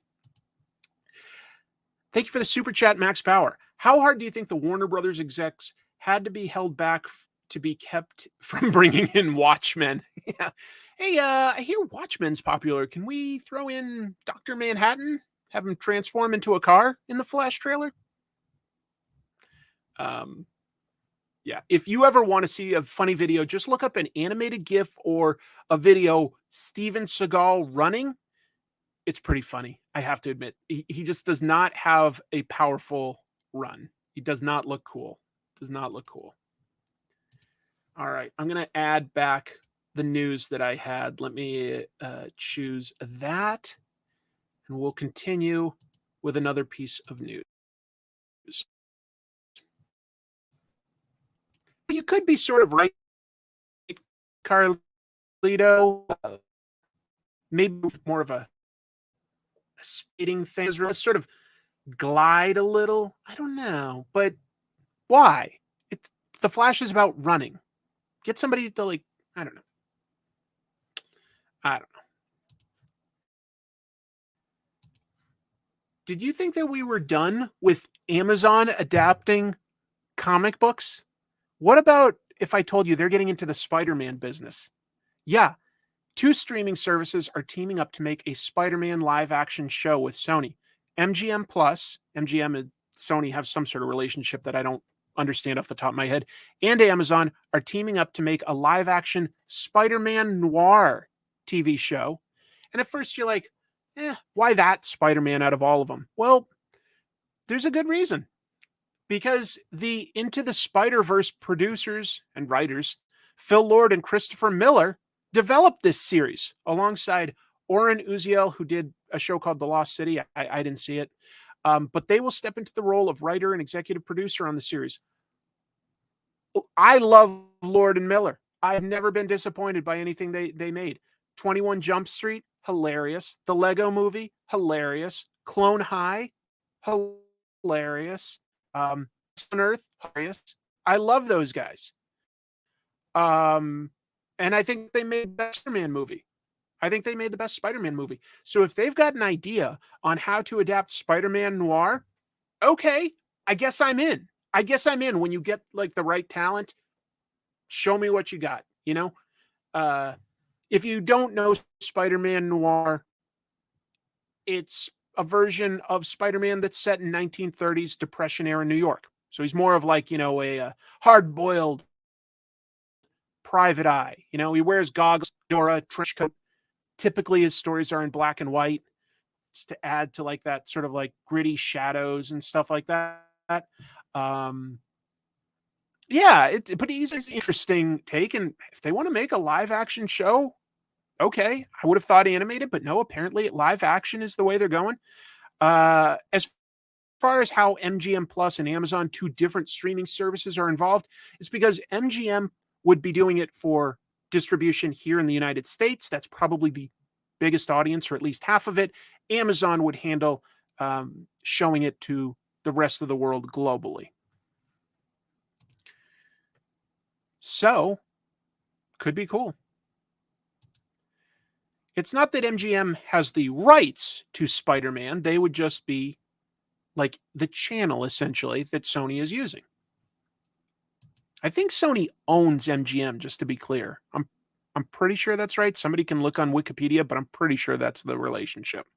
Thank you for the super chat, Max Power. How hard do you think the Warner Brothers execs had to be held back to be kept from bringing in Watchmen? Yeah. Hey, I hear Watchmen's popular. Can we throw in Dr. Manhattan? Have him transform into a car in the Flash trailer? Yeah. If you ever want to see a funny video, just look up an animated GIF or a video Steven Seagal running. It's pretty funny. I have to admit, he just does not have a powerful run. He does not look cool. Does not look cool. All right. I'm going to add back the news that I had. Let me choose that. And we'll continue with another piece of news. You could be sort of right, Carlito. Maybe more of a speeding thing. Let's sort of glide a little. I don't know, but why? It's the Flash is about running. Get somebody to like, I don't know. Did you think that we were done with Amazon adapting comic books? What about if I told you they're getting into the Spider-Man business? Yeah, 2 streaming services are teaming up to make a Spider-Man live-action show with Sony. MGM Plus, MGM and Sony have some sort of relationship that I don't understand off the top of my head, and Amazon are teaming up to make a live-action Spider-Man Noir TV show. And at first you're like, why that Spider-Man out of all of them? Well, there's a good reason. Because the Into the Spider-Verse producers and writers, Phil Lord and Christopher Miller, developed this series alongside Oren Uziel, who did a show called The Lost City. I didn't see it. But they will step into the role of writer and executive producer on the series. I love Lord and Miller. I've never been disappointed by anything they made. 21 Jump Street, hilarious. The Lego Movie, hilarious. Clone High, hilarious. On Earth, hilarious. I love those guys. And I think they made the best Spider-Man movie. I think they made the best Spider-Man movie. So if they've got an idea on how to adapt Spider-Man Noir, okay, I guess I'm in. I guess I'm in. When you get like the right talent, show me what you got, you know? If you don't know Spider-Man Noir, it's a version of Spider-Man that's set in 1930s Depression era New York. So he's more of like, you know, a hard-boiled private eye. You know, he wears goggles, Dora, trench coat. Typically his stories are in black and white, just to add to like that sort of like gritty shadows and stuff like that. Yeah, but he's an interesting take. And if they want to make a live action show, okay, I would have thought animated, but no, apparently live action is the way they're going. As far as how MGM Plus and Amazon, 2 different streaming services, are involved, it's because MGM would be doing it for distribution here in the United States. That's probably the biggest audience, or at least half of it. Amazon would handle showing it to the rest of the world globally. So, could be cool. It's not that MGM has the rights to Spider-Man. They would just be like the channel, essentially, that Sony is using. I think Sony owns MGM, just to be clear. I'm pretty sure that's right. Somebody can look on Wikipedia, but I'm pretty sure that's the relationship.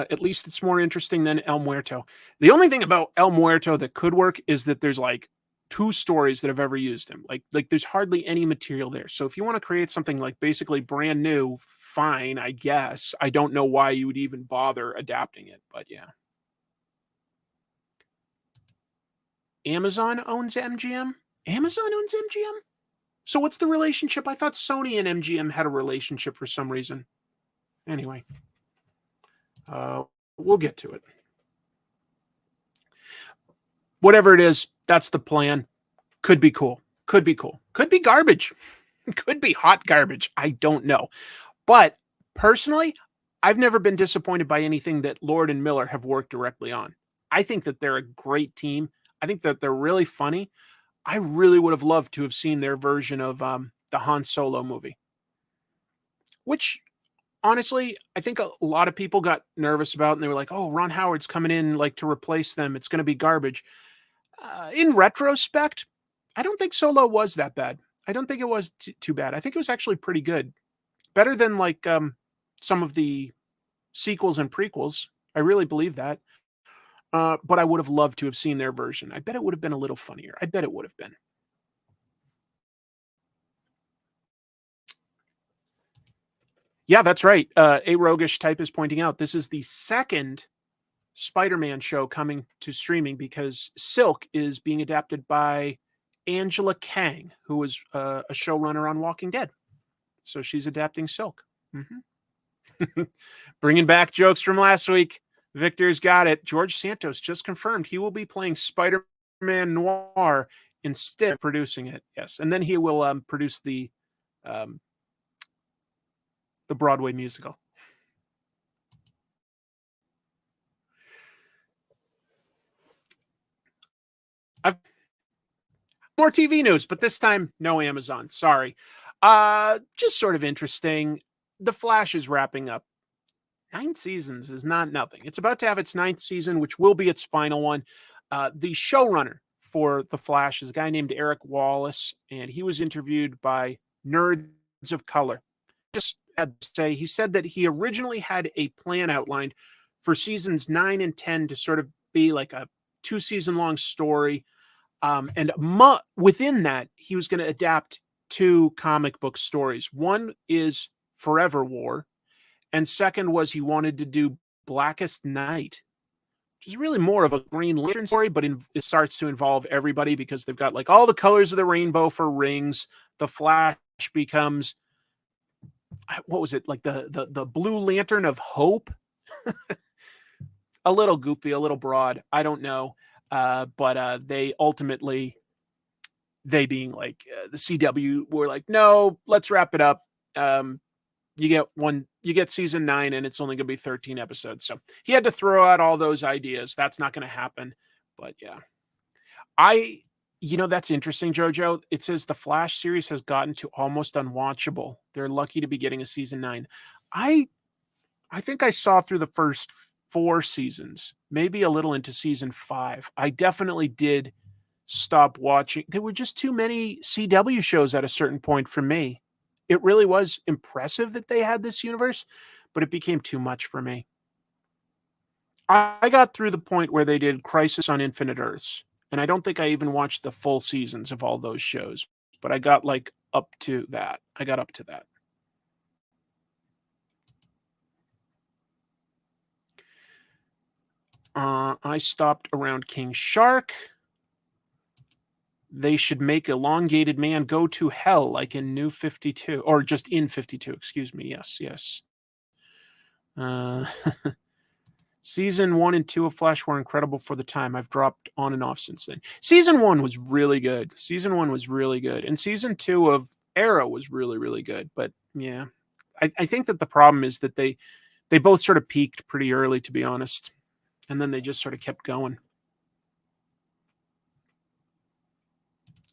At least it's more interesting than El Muerto. The only thing about El Muerto that could work is that there's like 2 stories that have ever used him. Like there's hardly any material there. So if you want to create something like basically brand new, fine, I guess. I don't know why you would even bother adapting it, but yeah. Amazon owns MGM? Amazon owns MGM? So what's the relationship? I thought Sony and MGM had a relationship for some reason. Anyway, we'll get to it. Whatever it is, that's the plan. Could be cool. Could be cool. Could be garbage. Could be hot garbage. I don't know. But personally, I've never been disappointed by anything that Lord and Miller have worked directly on. I think that they're a great team. I think that they're really funny. I really would have loved to have seen their version of the Han Solo movie, which honestly, I think a lot of people got nervous about, and they were like, "Oh, Ron Howard's coming in like to replace them. It's going to be garbage." In retrospect, I don't think Solo was that bad. I don't think it was too bad. I think it was actually pretty good, better than like some of the sequels and prequels. I really believe that. But I would have loved to have seen their version. I bet it would have been a little funnier. I bet it would have been. Yeah, that's right. A roguish type is pointing out this is the second Spider-Man show coming to streaming because Silk is being adapted by Angela Kang, who was a showrunner on Walking Dead. So she's adapting Silk. Mm-hmm. Bringing back jokes from last week. Victor's got it. George Santos just confirmed he will be playing Spider-Man Noir instead of producing it. Yes, and then he will produce the Broadway musical. I've more TV news, but this time no Amazon. Sorry. Just sort of interesting. The Flash is wrapping up. 9 seasons is not nothing. It's about to have its 9th season, which will be its final one. The showrunner for The Flash is a guy named Eric Wallace, and he was interviewed by Nerds of Color. Just had to say, he said that he originally had a plan outlined for seasons 9 and 10 to sort of be like a 2-season long story. And within that, he was going to adapt 2 comic book stories. One is Forever War, and second was he wanted to do Blackest Night, which is really more of a Green Lantern story, but it starts to involve everybody because they've got like all the colors of the rainbow for rings. The Flash becomes, what was it, like the Blue Lantern of Hope? A little goofy, a little broad. I don't know. But they ultimately, they being like the CW, were like, no, let's wrap it up. You get season 9 and it's only going to be 13 episodes. So he had to throw out all those ideas. That's not going to happen. But yeah, that's interesting, Jojo. It says the Flash series has gotten to almost unwatchable. They're lucky to be getting a season 9. I think I saw through the first 4 seasons, maybe a little into season 5. I definitely did stop watching. There were just too many CW shows at a certain point for me. It really was impressive that they had this universe, but it became too much for me. I got through the point where they did Crisis on Infinite Earths, and I don't think I even watched the full seasons of all those shows, but I got like up to that. I got up to that. I stopped around King Shark. They should make Elongated Man go to hell like in New 52, or just in 52, excuse me. Yes. Season 1 and 2 of Flash were incredible for the time. I've dropped on and off since then. Season 1 was really good. And season 2 of Arrow was really, really good. But yeah, I think that the problem is that they both sort of peaked pretty early, to be honest. And then they just sort of kept going.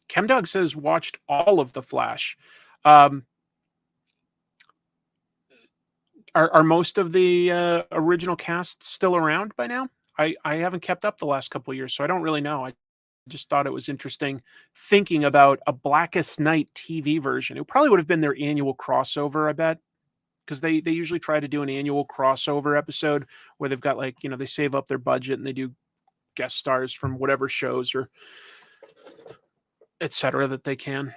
Chemdog says watched all of The Flash. Are most of the original cast still around by now? I haven't kept up the last couple of years, so I don't really know. I just thought it was interesting thinking about a Blackest Night TV version. It probably would have been their annual crossover, I bet, because they usually try to do an annual crossover episode where they've got like, they save up their budget and they do guest stars from whatever shows or etc. that they can.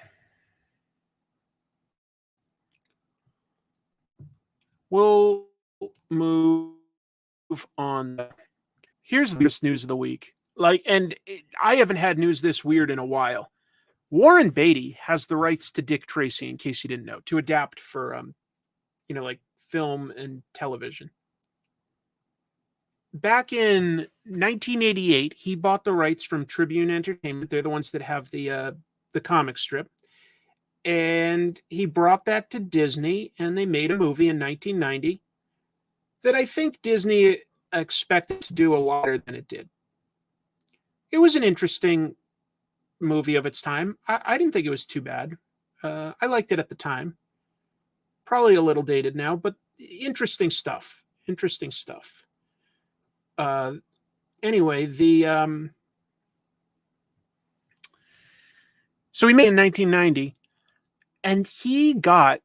We'll move on. Here's the biggest news of the week. I haven't had news this weird in a while. Warren Beatty has the rights to Dick Tracy, in case you didn't know, to adapt for like film and television. Back in 1988, he bought the rights from Tribune Entertainment. They're the ones that have the comic strip. And he brought that to Disney, and they made a movie in 1990 that I think Disney expected to do a lot better than it did. It was an interesting movie of its time. I didn't think it was too bad. I liked it at the time. Probably a little dated now, but interesting stuff. Interesting stuff. Anyway, so he made it in 1990, and he got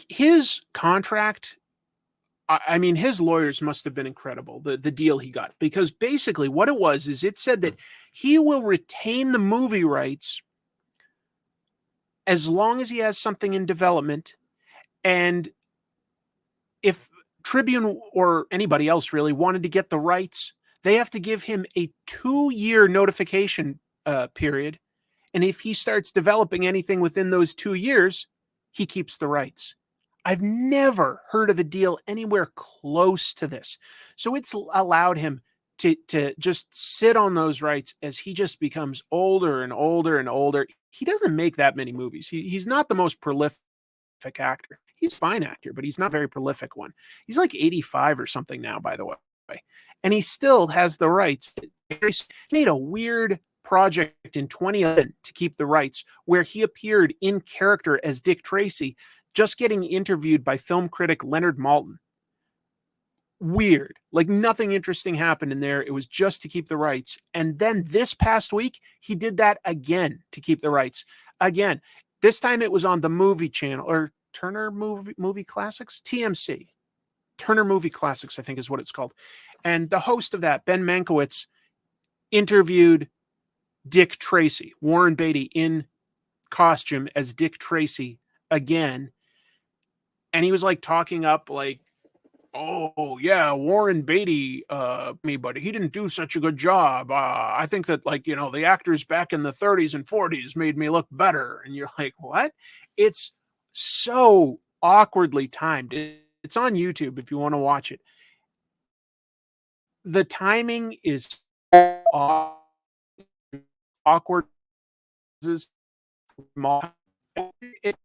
his contract. I mean, his lawyers must have been incredible, the deal he got, because basically what it was is it said that he will retain the movie rights as long as he has something in development. And if Tribune or anybody else really wanted to get the rights, they have to give him a 2-year notification period. And if he starts developing anything within those 2 years, he keeps the rights. I've never heard of a deal anywhere close to this. So it's allowed him to just sit on those rights as he just becomes older and older and older. He doesn't make that many movies. He's not the most prolific actor. He's a fine actor, but he's not a very prolific one. He's like 85 or something now, by the way. And he still has the rights. He made a weird project in 2011 to keep the rights where he appeared in character as Dick Tracy, just getting interviewed by film critic Leonard Maltin. Weird. Like nothing interesting happened in there. It was just to keep the rights. And then this past week, he did that again to keep the rights. Again, this time it was on the movie channel, or Turner Movie Classics? TMC. Turner Movie Classics, I think is what it's called. And the host of that, Ben Mankiewicz, interviewed Dick Tracy, Warren Beatty in costume as Dick Tracy again. And he was like talking up like, oh yeah, Warren Beatty, but he didn't do such a good job. I think that the actors back in the 30s and 40s made me look better. And you're like, what? It's so awkwardly timed. It's on YouTube if you want to watch it. The timing is awkward. It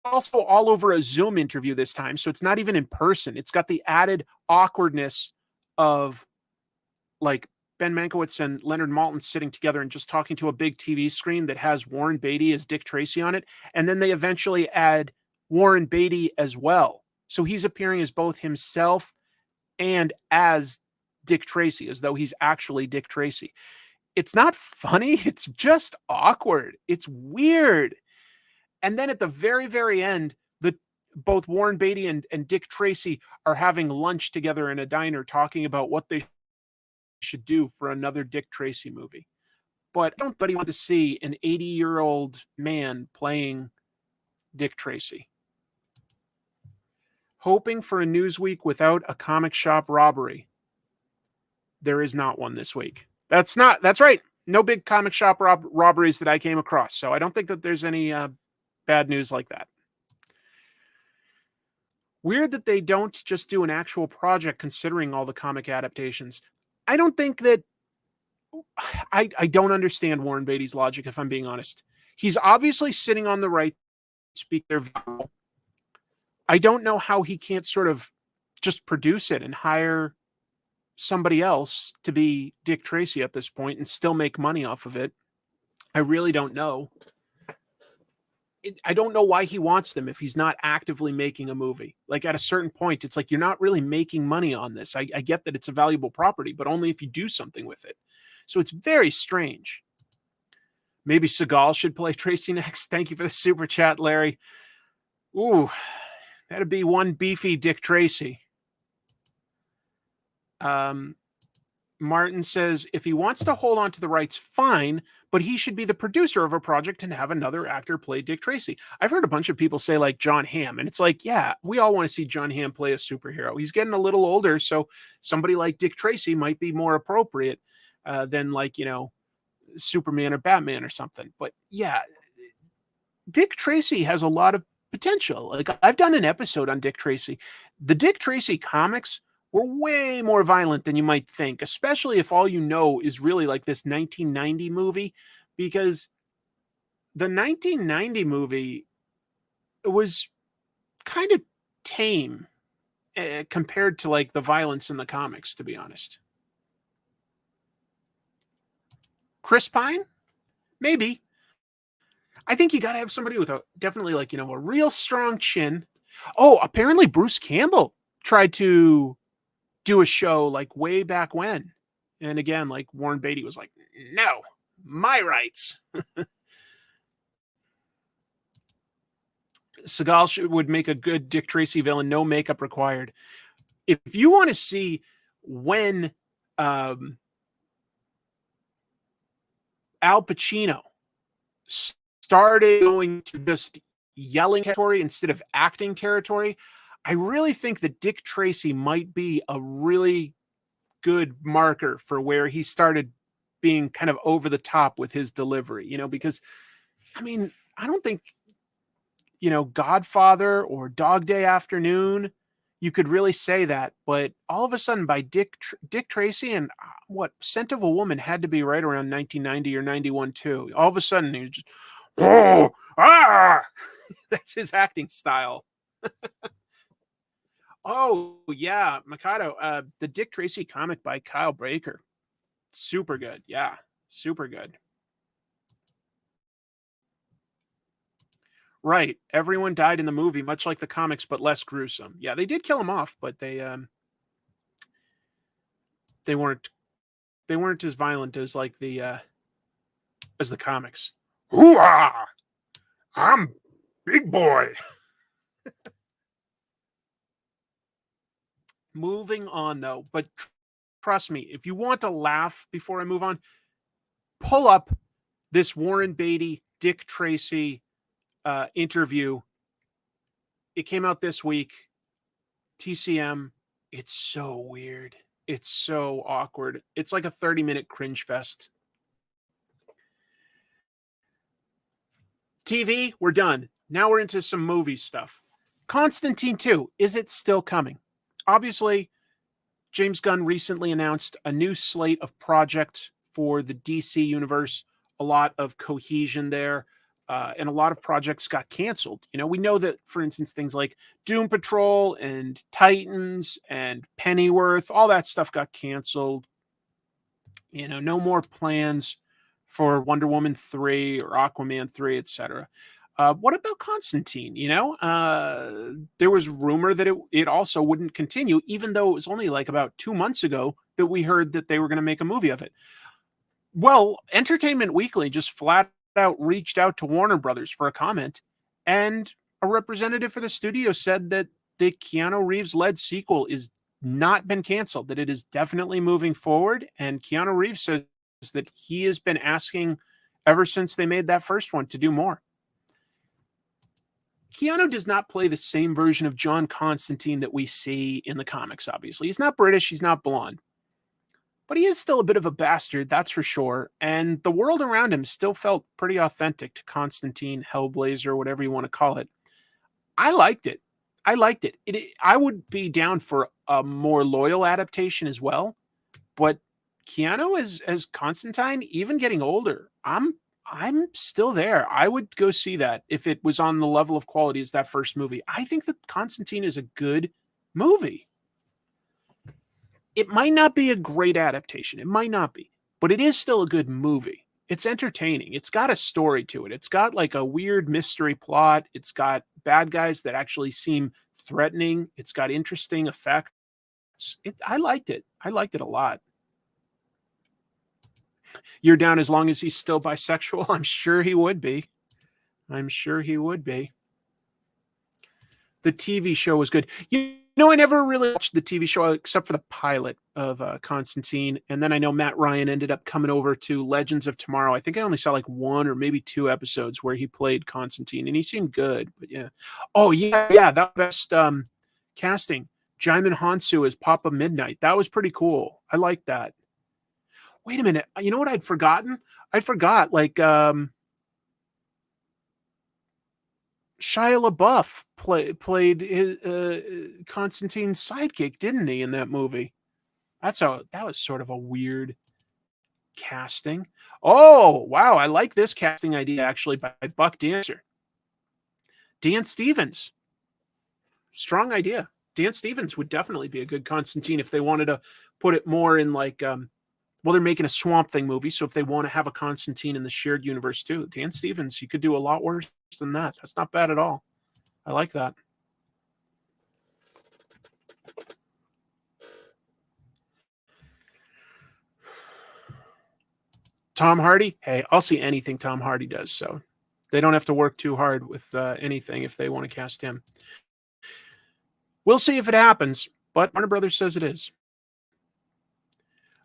also all over a Zoom interview this time, so it's not even in person. It's got the added awkwardness of like Ben Mankiewicz and Leonard Maltin sitting together and just talking to a big TV screen that has Warren Beatty as Dick Tracy on it, and then they eventually add Warren Beatty as well. So he's appearing as both himself and as Dick Tracy, as though he's actually Dick Tracy. It's not funny. It's just awkward. It's weird. And then at the very, very end, both Warren Beatty and Dick Tracy are having lunch together in a diner talking about what they should do for another Dick Tracy movie. But nobody wants to see an 80-year-old man playing Dick Tracy. Hoping for a news week without a comic shop robbery. There is not one this week. That's right. No big comic shop robberies that I came across. So I don't think that there's any bad news like that. Weird that they don't just do an actual project considering all the comic adaptations. I don't think that... I don't understand Warren Beatty's logic, if I'm being honest. He's obviously sitting on the right to speak their view. I don't know how he can't sort of just produce it and hire somebody else to be Dick Tracy at this point and still make money off of it. I really don't know. I don't know why he wants them if he's not actively making a movie. Like at a certain point, it's like, you're not really making money on this. I get that it's a valuable property, but only if you do something with it. So it's very strange. Maybe Seagal should play Tracy next. Thank you for the super chat, Larry. Ooh, that'd be one beefy Dick Tracy. Martin says if he wants to hold on to the rights, fine, but he should be the producer of a project and have another actor play Dick Tracy. I've heard a bunch of people say like John Hamm, and it's like, yeah, we all want to see John Hamm play a superhero. He's getting a little older, so somebody like Dick Tracy might be more appropriate than like, Superman or Batman or something. But yeah, Dick Tracy has a lot of potential. Like I've done an episode on Dick Tracy. The Dick Tracy comics were way more violent than you might think, especially if all you know is really like this 1990 movie, because the 1990 movie was kind of tame compared to like the violence in the comics, to be honest. Chris Pine? Maybe. I think you got to have somebody with a definitely like, a real strong chin. Oh, apparently Bruce Campbell tried to do a show like way back when. And again, like Warren Beatty was like, no, my rights. Seagal would make a good Dick Tracy villain, no makeup required. If you want to see when Al Pacino started going to just yelling territory instead of acting territory, I really think that Dick Tracy might be a really good marker for where he started being kind of over the top with his delivery, because I mean, I don't think, Godfather or Dog Day Afternoon, you could really say that, but all of a sudden by Dick Tracy and what Scent of a Woman had to be right around 1990 or 91 too. All of a sudden he was just, oh, that's his acting style. Oh yeah, Mikado, the Dick Tracy comic by Kyle Breaker. Super good. Yeah, super good. Right. Everyone died in the movie, much like the comics, but less gruesome. Yeah, they did kill him off, but they weren't as violent as like the comics. Hoo-ah! I'm big boy. Moving on though, but trust me, if you want to laugh before I move on, pull up this Warren Beatty, Dick Tracy interview. It came out this week. TCM. It's so weird. It's so awkward. It's like a 30-minute cringe fest. TV, we're done. Now we're into some movie stuff. Constantine 2, is it still coming? Obviously, James Gunn recently announced a new slate of projects for the DC universe, a lot of cohesion there, and a lot of projects got canceled. We know that, for instance, things like Doom Patrol and Titans and Pennyworth, all that stuff got canceled. No more plans for Wonder Woman 3 or Aquaman 3, etc. What about Constantine? There was rumor that it also wouldn't continue, even though it was only like about 2 months ago that we heard that they were going to make a movie of it. Well, Entertainment Weekly just flat out reached out to Warner Brothers for a comment, and a representative for the studio said that the Keanu Reeves-led sequel is not been canceled, that it is definitely moving forward, and Keanu Reeves says that he has been asking ever since they made that first one to do more. Keanu does not play the same version of John Constantine that we see in the comics, obviously. He's not British, he's not blonde. But he is still a bit of a bastard, that's for sure. And the world around him still felt pretty authentic to Constantine, Hellblazer, whatever you want to call it. I liked it. I would be down for a more loyal adaptation as well. But Keanu as Constantine, even getting older, I'm still there. I would go see that if it was on the level of quality as that first movie. I think that Constantine is a good movie. It might not be a great adaptation. It might not be, but it is still a good movie. It's entertaining. It's got a story to it. It's got like a weird mystery plot. It's got bad guys that actually seem threatening. It's got interesting effects. I liked it. I liked it a lot. You're down as long as he's still bisexual? I'm sure he would be. The TV show was good. No, I never really watched the TV show except for the pilot of Constantine, and then I know Matt Ryan ended up coming over to Legends of Tomorrow. I think I only saw like one or maybe two episodes where he played Constantine, and he seemed good. But yeah, oh yeah, that best casting. Jaimin Hansu as Papa Midnight. That was pretty cool. I like that. Wait a minute. You know what I'd forgotten? I forgot like Shia LaBeouf played his, Constantine's sidekick, didn't he, in that movie? That was sort of a weird casting. Oh, wow. I like this casting idea actually by Buck Dancer. Dan Stevens. Strong idea. Dan Stevens would definitely be a good Constantine if they wanted to put it more in like well, they're making a Swamp Thing movie, so if they want to have a Constantine in the shared universe too, Dan Stevens, you could do a lot worse than that. That's not bad at all. I like that. Tom Hardy, hey, I'll see anything Tom Hardy does, so they don't have to work too hard with anything if they want to cast him. We'll see if it happens, but Warner Brothers says it is.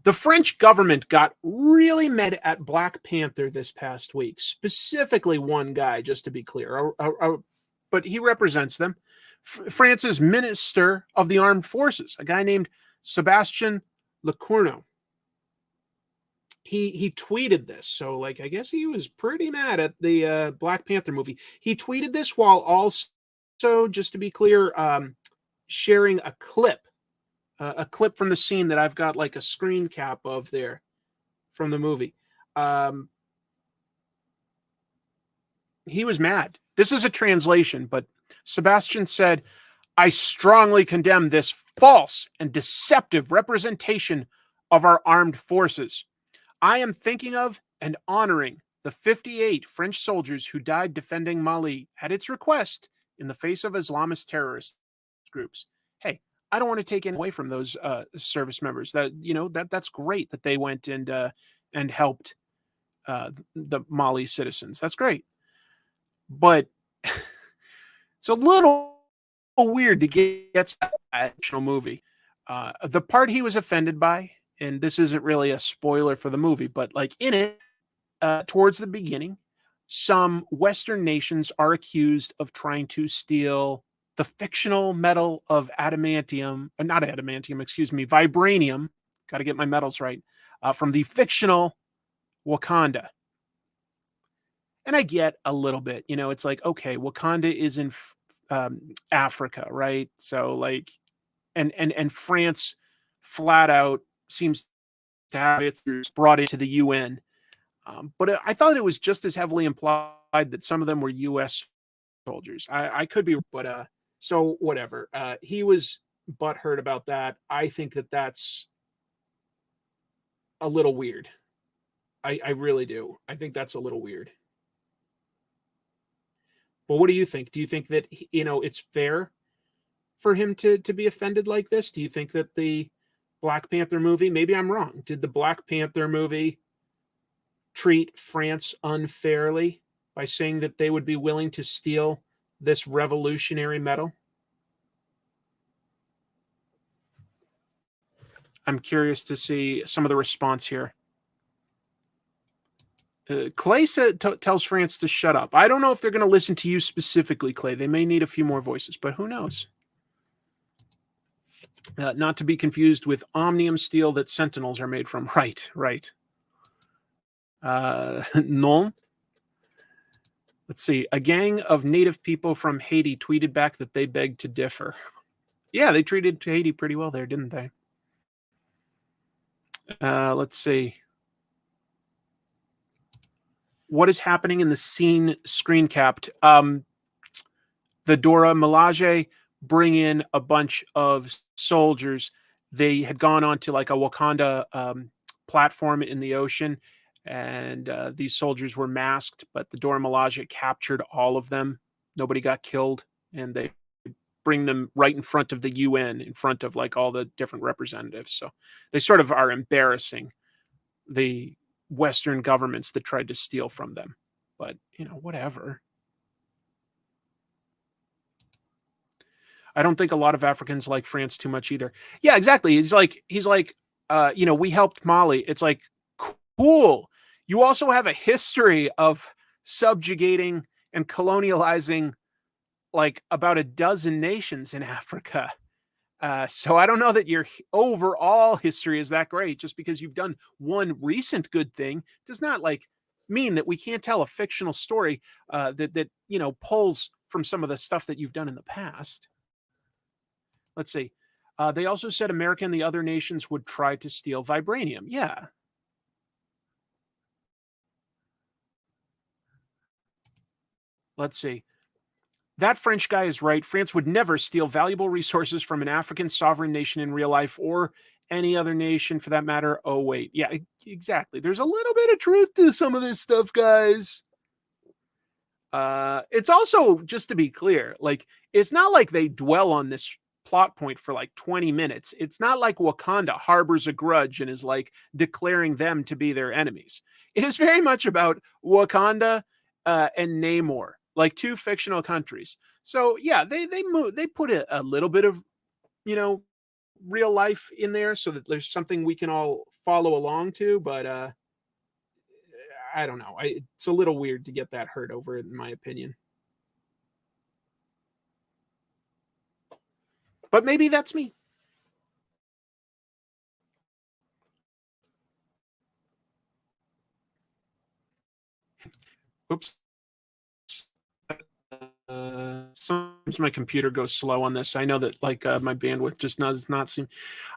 The French government got really mad at Black Panther this past week, specifically one guy, just to be clear, but he represents them. France's Minister of the Armed Forces, a guy named Sébastien Lecornu. He tweeted this, so like I guess he was pretty mad at the Black Panther movie. He tweeted this while also, just to be clear, sharing a clip from the scene that I've got like a screen cap of there from the movie. He was mad. This is a translation, but Sebastian said, "I strongly condemn this false and deceptive representation of our armed forces. I am thinking of and honoring the 58 French soldiers who died defending Mali at its request in the face of Islamist terrorist groups." Hey, I don't want to take it away from those service members. That's great that they went and helped the Mali citizens. That's great, but it's a little weird to get an actual movie. The part he was offended by, and this isn't really a spoiler for the movie, but like in it, towards the beginning, some Western nations are accused of trying to steal the fictional metal of adamantium, not adamantium, excuse me, vibranium. Got to get my metals right. From the fictional Wakanda. And I get a little bit, it's like, okay, Wakanda is in Africa, right? So like, and France flat out seems to have it brought into the UN. But I thought it was just as heavily implied that some of them were U.S. soldiers. I could be, but so whatever. He was butthurt about that. I think that that's a little weird. I really do. I think that's a little weird. But what do you think? Do you think that it's fair for him to be offended like this? Do you think that the Black Panther movie, maybe I'm wrong, did the Black Panther movie treat France unfairly by saying that they would be willing to steal this revolutionary metal? I'm curious to see some of the response here. Clay tells France to shut up. I don't know if they're going to listen to you specifically, Clay. They may need a few more voices, but who knows? Not to be confused with omnium steel that sentinels are made from. Right. Non. Let's see. A gang of native people from Haiti tweeted back that they begged to differ. Yeah, they treated Haiti pretty well there, didn't they? Let's see. What is happening in the scene screen capped? The Dora Milaje bring in a bunch of soldiers. They had gone on to like a Wakanda platform in the ocean, and these soldiers were masked, but the Dora Milaje captured all of them. Nobody got killed, and they bring them right in front of the UN, in front of like all the different representatives. So they sort of are embarrassing the Western governments that tried to steal from them. But, whatever. I don't think a lot of Africans like France too much either. Yeah, exactly. He's like, we helped Mali. It's like, cool. You also have a history of subjugating and colonializing like about a dozen nations in Africa. So I don't know that your overall history is that great. Just because you've done one recent good thing does not like mean that we can't tell a fictional story that pulls from some of the stuff that you've done in the past. Let's see. They also said America and the other nations would try to steal vibranium. Yeah. Let's see. That French guy is right. France would never steal valuable resources from an African sovereign nation in real life or any other nation for that matter. Oh, wait. Yeah, exactly. There's a little bit of truth to some of this stuff, guys. It's also, just to be clear, like, it's not like they dwell on this plot point for like 20 minutes. It's not like Wakanda harbors a grudge and is like declaring them to be their enemies. It is very much about Wakanda and Namor, like two fictional countries. So yeah, they put a little bit of you know real life in there so that there's something we can all follow along to. But I don't know. It's a little weird to get that hurt over it, in my opinion. But maybe that's me. Oops. Sometimes my computer goes slow on this. I know that like my bandwidth just does not seem.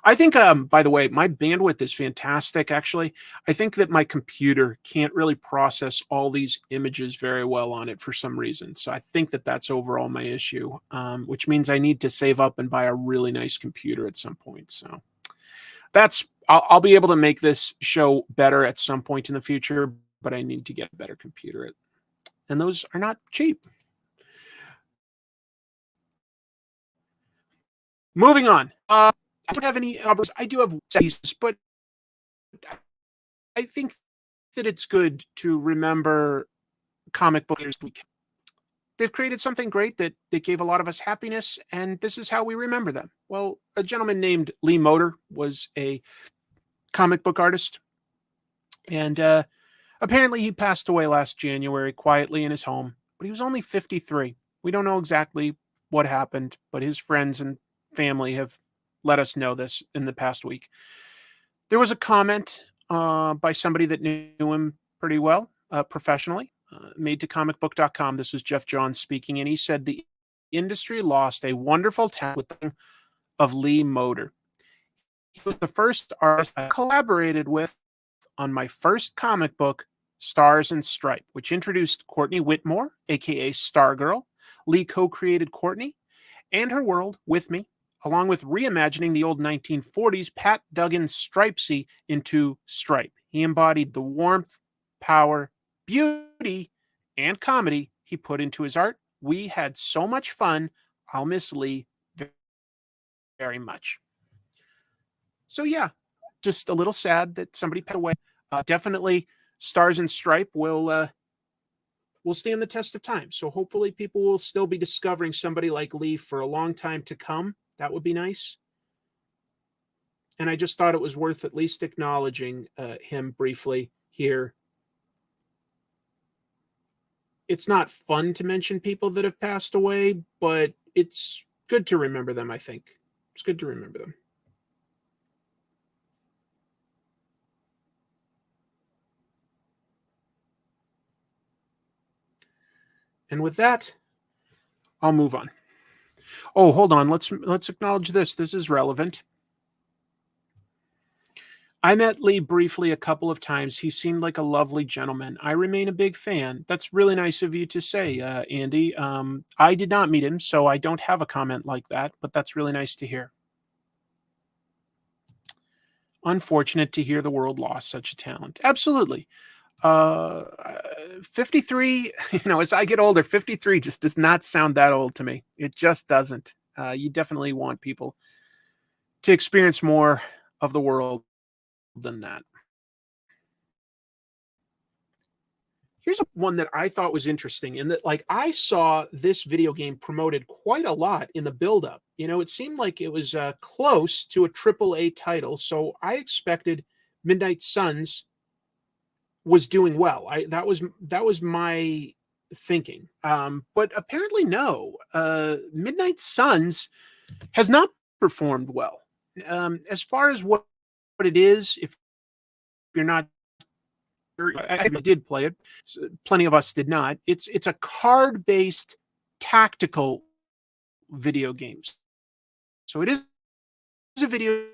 I think, by the way, my bandwidth is fantastic. Actually, I think that my computer can't really process all these images very well on it for some reason. So I think that that's overall my issue, which means I need to save up and buy a really nice computer at some point. So that's I'll be able to make this show better at some point in the future, but I need to get a better computer. And those are not cheap. Moving on. I don't have any numbers. I do have pieces, but I think that it's good to remember comic book week. They've created something great that gave a lot of us happiness, and this is how we remember them. Well, a gentleman named Lee Moder was a comic book artist, and apparently he passed away last January quietly in his home, but he was only 53. We don't know exactly what happened, but his friends and family have let us know this in the past week. There was a comment by somebody that knew him pretty well professionally, made to comicbook.com. This was Jeff Johns speaking, and he said the industry lost a wonderful talent of Lee Moder. He was the first artist I collaborated with on my first comic book, Stars and Stripe, which introduced Courtney Whitmore, aka Stargirl. Lee co-created Courtney and her world with me, along with reimagining the old 1940s Pat Dugan Stripesy into Stripe. He embodied the warmth, power, beauty, and comedy he put into his art. We had so much fun. I'll miss Lee very much. So yeah, just a little sad that somebody passed away. Definitely, Stars and Stripe will stand the test of time. So hopefully, people will still be discovering somebody like Lee for a long time to come. That would be nice. And I just thought it was worth at least acknowledging him briefly here. It's not fun to mention people that have passed away, but it's good to remember them, I think. It's good to remember them. And with that, I'll move on. Oh, hold on. Let's acknowledge this. This is relevant. I met Lee briefly a couple of times. He seemed like a lovely gentleman. I remain a big fan. That's really nice of you to say, Andy. I did not meet him, so I don't have a comment like that, but that's really nice to hear. Unfortunate to hear the world lost such a talent. Absolutely. 53, as I get older, 53 just does not sound that old to me. It just doesn't. You definitely want people to experience more of the world than that. Here's one that I thought was interesting, and that like I saw this video game promoted quite a lot in the build-up. You know, it seemed like it was close to a AAA title, so I expected Midnight Suns was doing well. That was my thinking. But apparently no. Midnight Suns has not performed well. As far as what it is, if you're not, I did play it. Plenty of us did not. It's a card-based tactical video games. So it is a video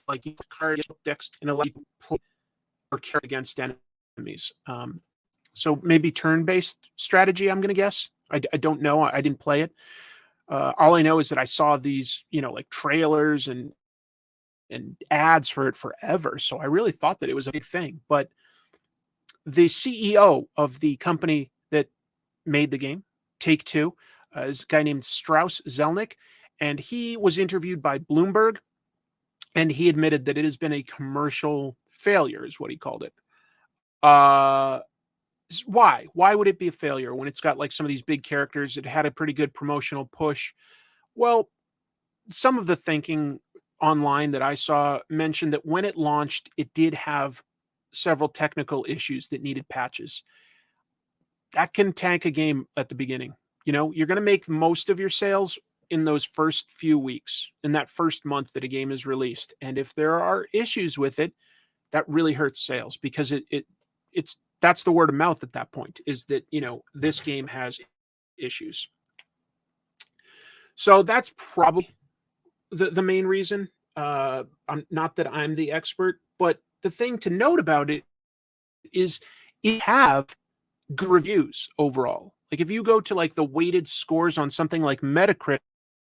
like you card decks and allow you to play or carry against enemies. So maybe turn-based strategy, I'm going to guess. I don't know. I didn't play it. All I know is that I saw these, like trailers and ads for it forever. So I really thought that it was a big thing. But the CEO of the company that made the game, Take-Two, is a guy named Strauss Zelnick, and he was interviewed by Bloomberg, and he admitted that it has been a commercial failure, is what he called it. Why? Why would it be a failure when it's got like some of these big characters? It had a pretty good promotional push. Well, some of the thinking online that I saw mentioned that when it launched, it did have several technical issues that needed patches. That can tank a game at the beginning. You're going to make most of your sales in those first few weeks, in that first month that a game is released. And if there are issues with it, that really hurts sales, because that's the word of mouth at that point, is that, this game has issues. So that's probably the main reason. Not that I'm the expert, but the thing to note about it is it have good reviews overall. Like if you go to like the weighted scores on something like Metacritic,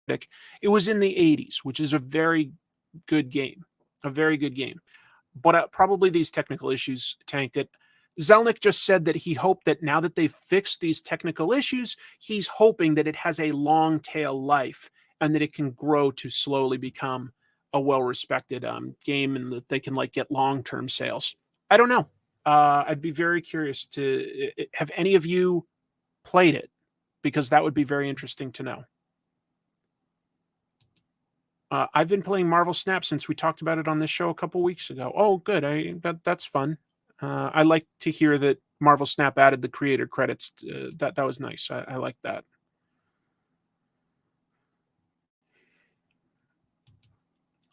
it was in the 80s, which is a very good game. But probably these technical issues tanked it. Zelnick just said that he hoped that now that they've fixed these technical issues, he's hoping that it has a long tail life and that it can grow to slowly become a well-respected game, and that they can like get long-term sales. I don't know. I'd be very curious to have any of you played it, because that would be very interesting to know. I've been playing Marvel Snap since we talked about it on this show a couple weeks ago. Oh, good. That's fun. I like to hear that Marvel Snap added the creator credits. That was nice. I like that.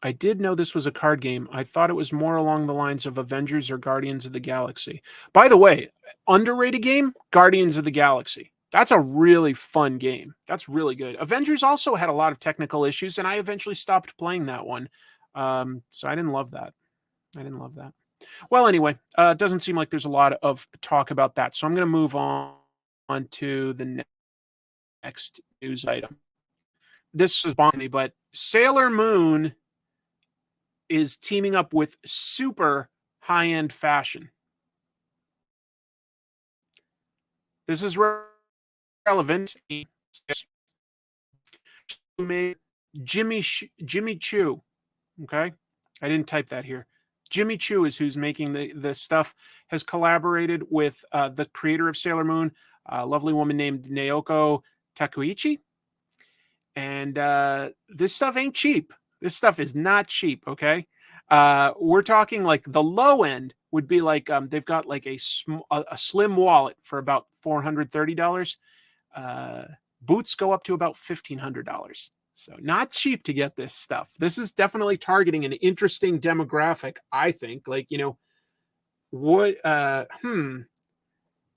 I did know this was a card game. I thought it was more along the lines of Avengers or Guardians of the Galaxy. By the way, underrated game, Guardians of the Galaxy. That's a really fun game. That's really good. Avengers also had a lot of technical issues, and I eventually stopped playing that one. So I didn't love that. Well, anyway, it doesn't seem like there's a lot of talk about that. So I'm going to move on to the next news item. This is bombing me, but Sailor Moon is teaming up with super high-end fashion. This is relevant. Jimmy Choo. Okay, I didn't type that here. Jimmy Choo is who's making the stuff. Has collaborated with the creator of Sailor Moon, a lovely woman named Naoko Takeuchi. And this stuff ain't cheap. This stuff is not cheap, okay? We're talking like the low end would be like they've got like a slim wallet for about $430. Boots go up to about $1,500. So not cheap to get this stuff. This is definitely targeting an interesting demographic, I think. Like, what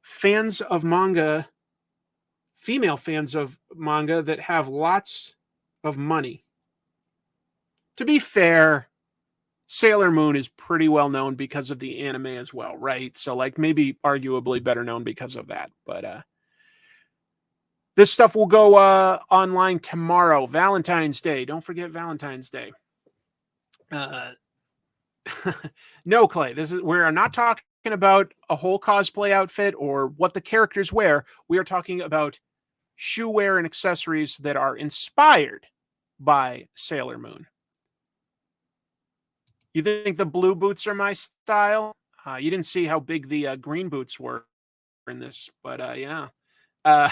fans of manga, female fans of manga that have lots of money. To be fair, Sailor Moon is pretty well known because of the anime as well, right? So like maybe arguably better known because of that. But this stuff will go online tomorrow, Valentine's Day. Don't forget Valentine's Day. No, Clay, we are not talking about a whole cosplay outfit or what the characters wear. We are talking about shoe wear and accessories that are inspired by Sailor Moon. You think the blue boots are my style? You didn't see how big the green boots were. in this, but yeah. Uh,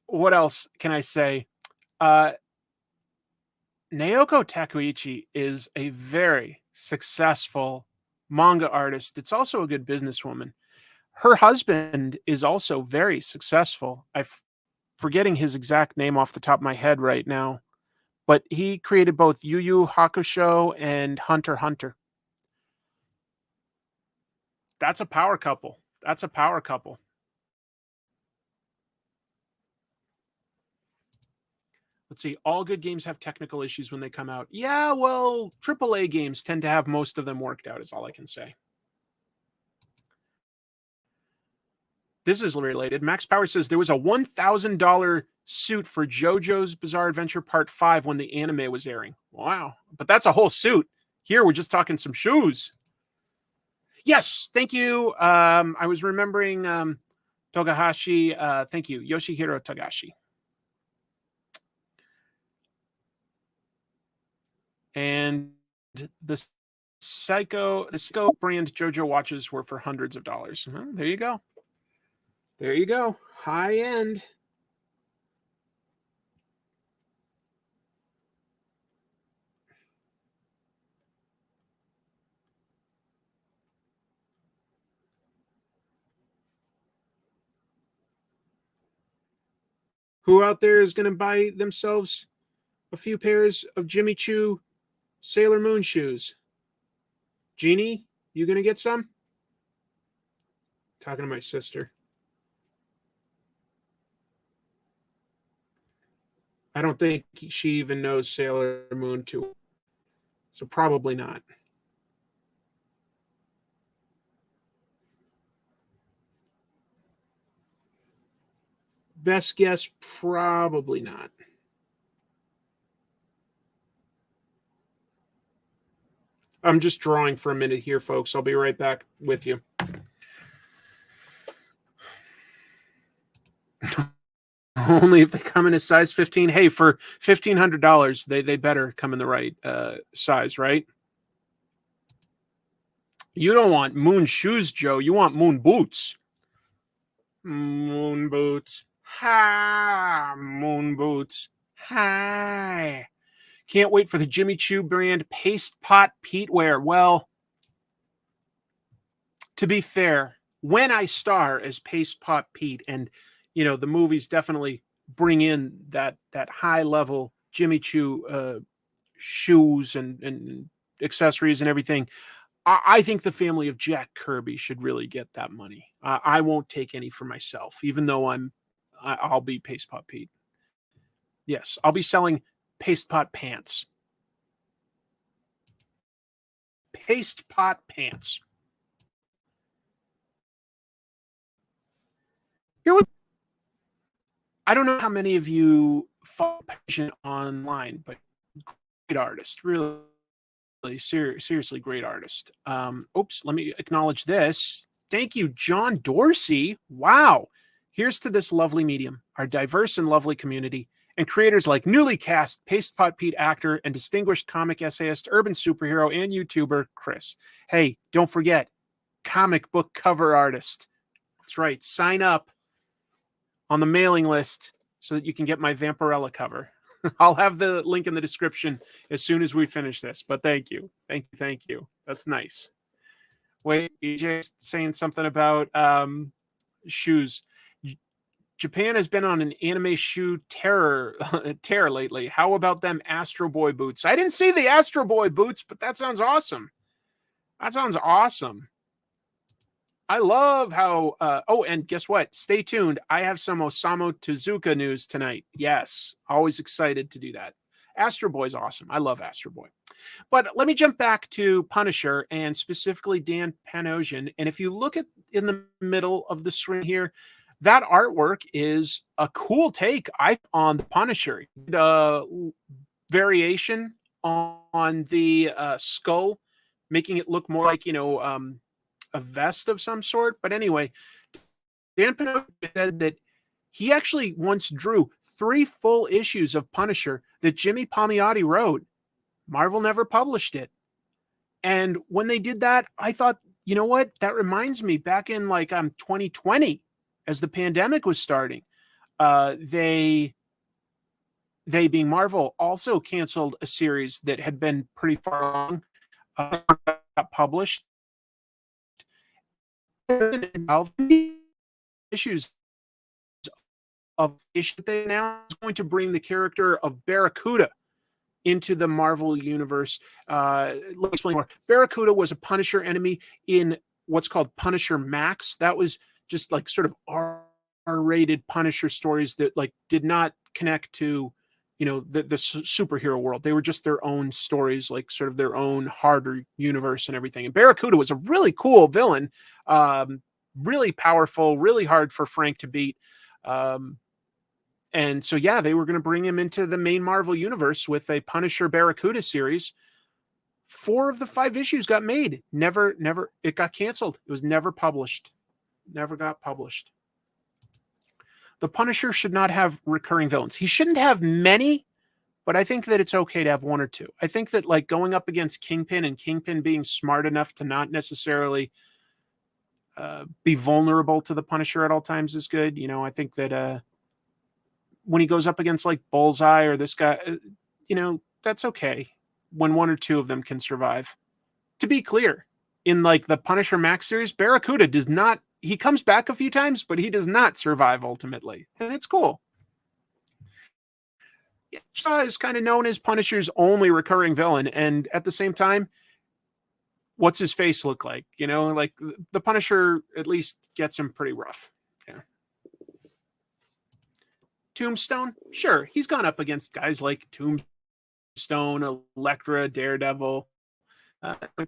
what else can I say? Uh, Naoko Takeuchi is a very successful manga artist. It's also a good businesswoman. Her husband is also very successful. I'm forgetting his exact name off the top of my head right now, but he created both Yu Yu Hakusho and Hunter x Hunter. That's a power couple. That's a power couple. Let's see. All good games have technical issues when they come out. Yeah, well, AAA games tend to have most of them worked out, is all I can say. This is related. Max Power says there was a $1,000 suit for JoJo's Bizarre Adventure Part 5 when the anime was airing. Wow. But that's a whole suit. Here, we're just talking some shoes. Yes, thank you. I was remembering Togahashi. Thank you, Yoshihiro Togashi. And the Psycho brand JoJo watches were for hundreds of dollars. Well, there you go. There you go. High end. Who out there is going to buy themselves a few pairs of Jimmy Choo Sailor Moon shoes? Jeannie, you going to get some? Talking to my sister. I don't think she even knows Sailor Moon too well. So probably not. Best guess, probably not. I'm just drawing for a minute here, folks. I'll be right back with you. Only if they come in a size 15. Hey, for $1,500, they better come in the right size, right? You don't want moon shoes, Joe. You want moon boots. Moon boots. Ha! Moon boots. Hi. Can't wait for the Jimmy Choo brand Paste Pot Pete wear. Well, to be fair, when I star as Paste Pot Pete, and you know the movies definitely bring in that high level Jimmy Choo shoes and accessories and everything, I think the family of Jack Kirby should really get that money. I won't take any for myself, even though I'll be Paste Pot Pete. Yes, I'll be selling Paste Pot pants. Paste Pot pants. I don't know how many of you follow Patient online, but great artist, really seriously great artist. Oops, let me acknowledge this. Thank you, John Dorsey. Wow. Here's to this lovely medium, our diverse and lovely community, and creators like newly cast Paste Pot Pete actor and distinguished comic essayist, urban superhero, and YouTuber Chris. Hey, don't forget, comic book cover artist. That's right. Sign up on the mailing list so that you can get my Vampirella cover. I'll have the link in the description as soon as we finish this, but thank you. Thank you. That's nice. Wait, EJ saying something about shoes. Japan has been on an anime shoe tear lately. How about them Astro Boy boots? I didn't see the Astro Boy boots, but that sounds awesome. That sounds awesome. I love how, oh, and guess what? Stay tuned. I have some Osamu Tezuka news tonight. Yes, always excited to do that. Astro Boy's awesome. I love Astro Boy. But let me jump back to Punisher and specifically Dan Panosian. And if you look at in the middle of the screen here, that artwork is a cool take on the Punisher. Variation on the skull, making it look more like, a vest of some sort. But anyway, Dan Pinocchio said that he actually once drew 3 full issues of Punisher that Jimmy Palmiotti wrote. Marvel never published it. And when they did that, I thought you know what? That reminds me, back in like 2020, as the pandemic was starting, they being Marvel also canceled a series that had been pretty far along, got published. Issues of issue they now is going to bring the character of Barracuda into the Marvel universe. Let me explain more. Barracuda was a Punisher enemy in what's called Punisher Max. That was just like sort of R-rated Punisher stories that like did not connect to, you know, the superhero world. They were just their own stories, like sort of their own harder universe and everything. And Barracuda was a really cool villain, really powerful, really hard for Frank to beat. And so, yeah, they were going to bring him into the main Marvel universe with a Punisher Barracuda series. 4 of the 5 issues got made. Never, it got canceled. It was never published. Never got published. The Punisher should not have recurring villains. He shouldn't have many, but I think that it's okay to have 1 or 2. I think that like going up against Kingpin and Kingpin being smart enough to not necessarily be vulnerable to the Punisher at all times is good. You know, I think that when he goes up against like Bullseye or this guy, you know, that's okay when 1 or 2 of them can survive. To be clear, in like the Punisher Max series, Barracuda does not, he comes back a few times, but he does not survive ultimately. And it's cool. Shaw is kind of known as Punisher's only recurring villain. And at the same time, what's his face look like? You know, like the Punisher at least gets him pretty rough. Yeah. Tombstone, sure, he's gone up against guys like Tombstone, Elektra, Daredevil.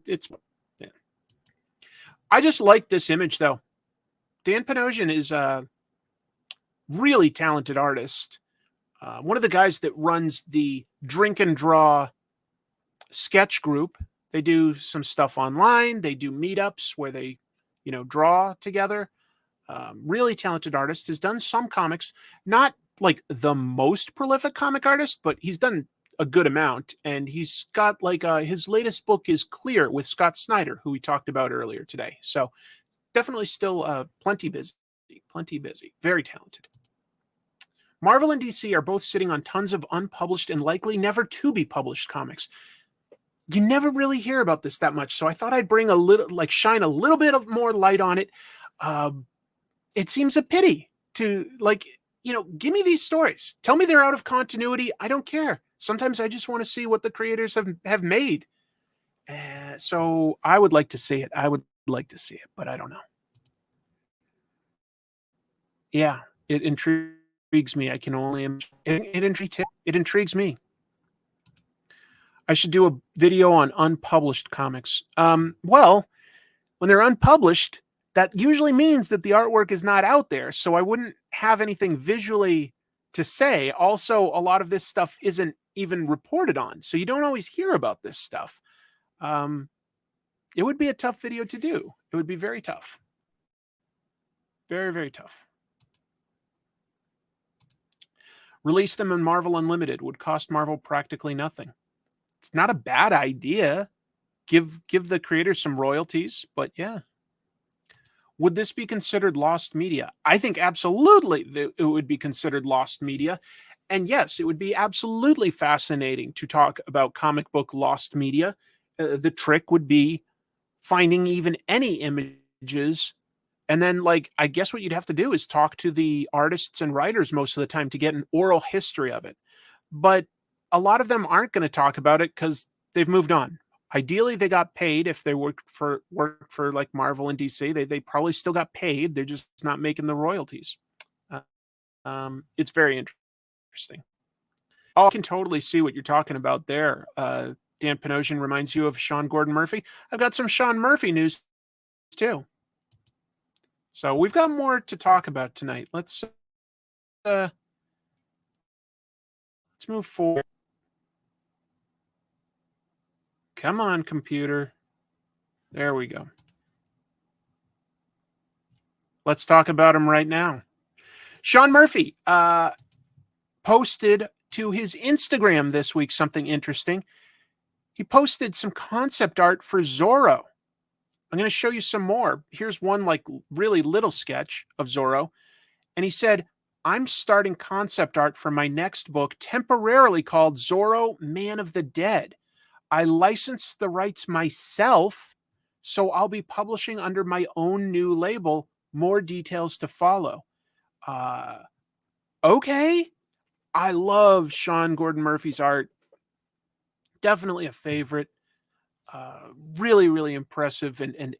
It's yeah. I just like this image though. Dan Panosian is a really talented artist. One of the guys that runs the Drink and Draw sketch group. They do some stuff online. They do meetups where they, you know, draw together. Really talented artist. Has done some comics. Not like the most prolific comic artist, but he's done a good amount. And he's got like his latest book is Clear with Scott Snyder, who we talked about earlier today. So definitely still plenty busy. Very talented. Marvel and DC are both sitting on tons of unpublished and likely never to be published comics. You never really hear about this that much, so I thought I'd bring a little, like, shine a little bit of more light on it. It seems a pity to, like, you know, give me these stories. Tell me they're out of continuity. I don't care. Sometimes I just want to see what the creators have made. So I would like to see it. But I don't know. Yeah, it intrigues me. I can only it intrigues me. I should do a video on unpublished comics. Well, when they're unpublished, that usually means that the artwork is not out there. So I wouldn't have anything visually to say. Also, a lot of this stuff isn't even reported on. So you don't always hear about this stuff. It would be a tough video to do. It would be very tough. Very, very tough. Release them in Marvel Unlimited would cost Marvel practically nothing. It's not a bad idea. Give the creators some royalties, but yeah. Would this be considered lost media? I think absolutely it would be considered lost media. And yes, it would be absolutely fascinating to talk about comic book lost media. The trick would be finding even any images. And then, like, I guess what you'd have to do is talk to the artists and writers most of the time to get an oral history of it. But a lot of them aren't going to talk about it because they've moved on. Ideally, they got paid if they worked for like Marvel and DC. They probably still got paid. They're just not making the royalties. It's very interesting. Oh, I can totally see what you're talking about there. Dan Panosian reminds you of Sean Gordon Murphy. I've got some Sean Murphy news too. So we've got more to talk about tonight. Let's move forward. Come on, computer. There we go. Let's talk about him right now. Sean Murphy posted to his Instagram this week something interesting. He posted some concept art for Zorro. I'm going to show you some more. Here's one like really little sketch of Zorro. And he said, I'm starting concept art for my next book, temporarily called Zorro, Man of the Dead. I licensed the rights myself, so I'll be publishing under my own new label. More details to follow. Okay. I love Sean Gordon Murphy's art. Definitely a favorite. Really, really impressive, and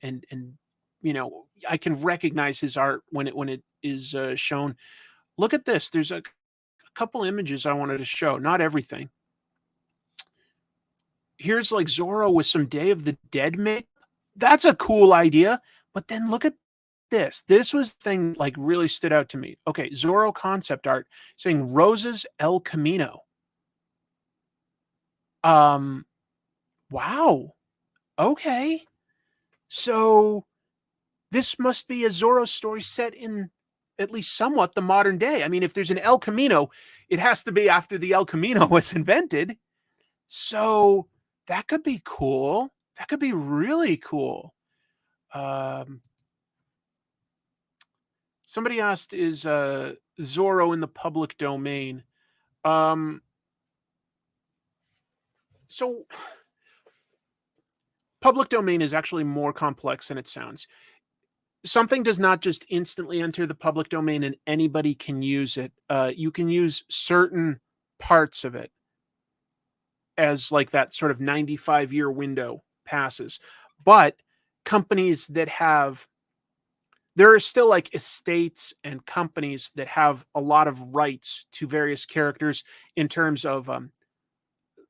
you know, I can recognize his art when it is shown. Look at this. There's a couple images I wanted to show. Not everything. Here's like Zorro with some Day of the Dead makeup. That's a cool idea. But then look at this. This was the thing like really stood out to me. Okay, Zorro concept art saying Roses El Camino. Wow. Okay. So this must be a Zorro story set in at least somewhat the modern day. I mean, if there's an El Camino, it has to be after the El Camino was invented. So that could be cool. That could be really cool. Somebody asked, is Zorro in the public domain? So public domain is actually more complex than it sounds. Something does not just instantly enter the public domain and anybody can use it. You can use certain parts of it as like that sort of 95-year window passes. But companies that have, there are still like estates and companies that have a lot of rights to various characters in terms of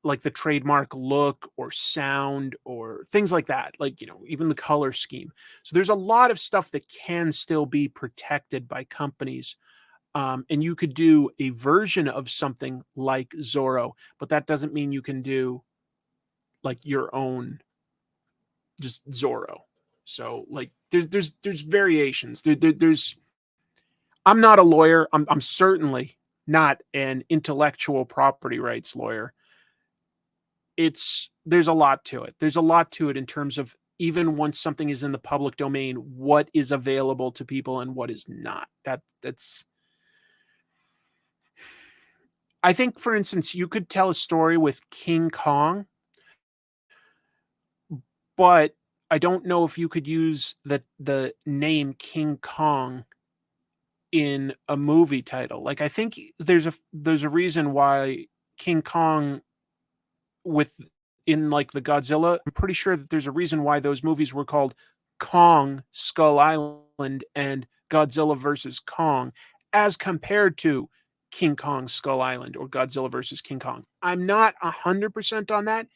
like the trademark look or sound or things like that, like, you know, even the color scheme. So there's a lot of stuff that can still be protected by companies. And you could do a version of something like Zorro, but that doesn't mean you can do like your own just Zorro. So like there's variations. There's I'm not a lawyer. I'm certainly not an intellectual property rights lawyer. There's a lot to it. There's a lot to it in terms of even once something is in the public domain, what is available to people and what is not. That's I think, for instance, you could tell a story with King Kong, but I don't know if you could use the name King Kong in a movie title. Like I think there's a reason why King Kong with in like the Godzilla, I'm pretty sure that there's a reason why those movies were called Kong Skull Island and Godzilla versus Kong as compared to King Kong Skull Island or Godzilla versus King Kong. I'm not 100% on that,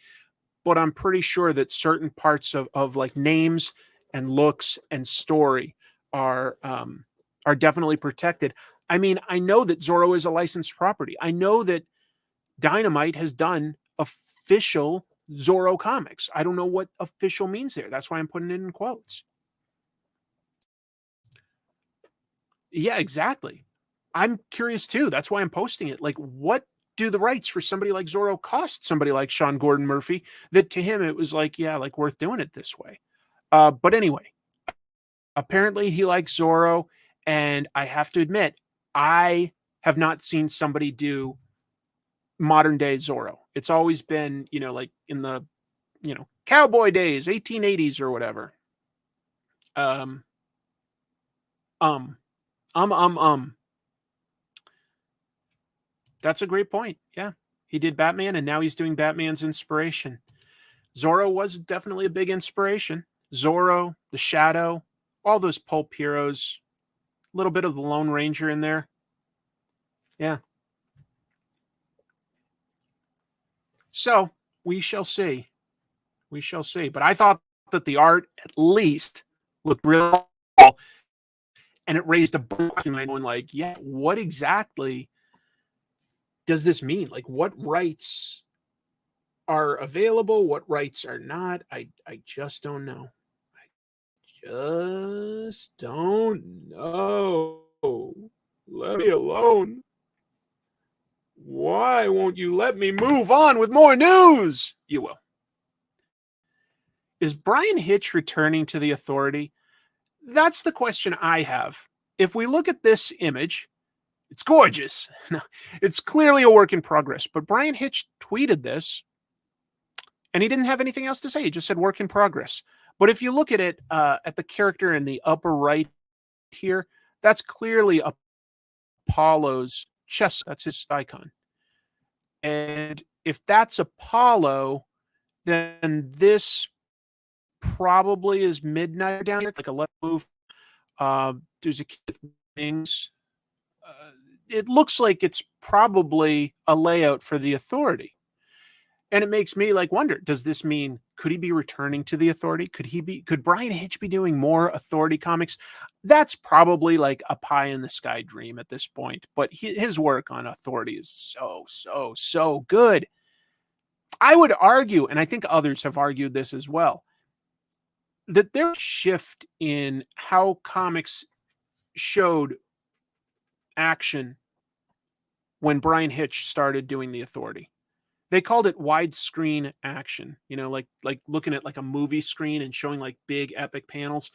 but I'm pretty sure that certain parts of like names and looks and story are definitely protected. I mean, I know that Zorro is a licensed property. I know that Dynamite has done official Zorro comics. I don't know what official means there. That's why I'm putting it in quotes. Yeah, exactly. I'm curious too. That's why I'm posting it. Like, what do the rights for somebody like Zorro cost somebody like Sean Gordon Murphy that to him it was like, yeah, like worth doing it this way. But anyway, apparently he likes Zorro, and I have to admit, I have not seen somebody do modern day Zorro. It's always been, you know, like in the, you know, cowboy days, 1880s or whatever. Um, um, That's a great point. Yeah. He did Batman and now he's doing Batman's inspiration. Zorro was definitely a big inspiration. Zorro, The Shadow, all those pulp heroes, a little bit of the Lone Ranger in there. Yeah. So we shall see. We shall see. But I thought that the art at least looked real cool, and it raised a question in my mind like, yeah, what exactly does this mean? Like, what rights are available? What rights are not? I just don't know. I just don't know. Let me alone. Why won't you let me move on with more news? You will. Is Bryan Hitch returning to the Authority? That's the question I have. If we look at this image, it's gorgeous. It's clearly a work in progress, but Bryan Hitch tweeted this and he didn't have anything else to say. He just said work in progress. But if you look at it, at the character in the upper right here, that's clearly Apollo's chest. That's his icon. And if that's Apollo, then this probably is Midnight down here, like a left move. There's a kid with wings. It looks like it's probably a layout for the Authority. And it makes me like wonder, does this mean, could he be returning to the Authority? Could Bryan Hitch be doing more Authority comics? That's probably like a pie in the sky dream at this point. But his work on Authority is so good. I would argue, and I think others have argued this as well, that there's a shift in how comics showed action when Bryan Hitch started doing the Authority. They called it widescreen action, like looking at like a movie screen and showing like big epic panels.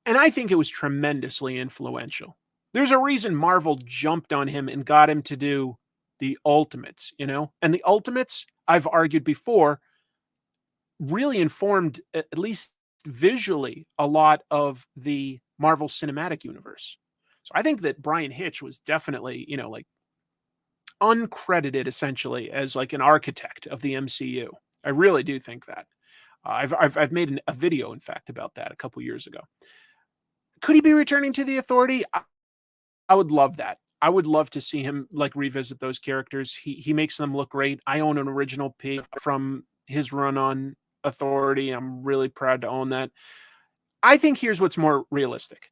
And I think it was tremendously influential. There's a reason Marvel jumped on him and got him to do the Ultimates, and the Ultimates, I've argued before, really informed, at least visually, a lot of the Marvel Cinematic Universe. So I think that Bryan Hitch was definitely, like uncredited essentially as like an architect of the MCU. I really do think that. I've made a video, in fact, about that a couple years ago. Could he be returning to the Authority? I would love that. I would love to see him like revisit those characters. He makes them look great. I own an original piece from his run on Authority. I'm really proud to own that. I think here's what's more realistic.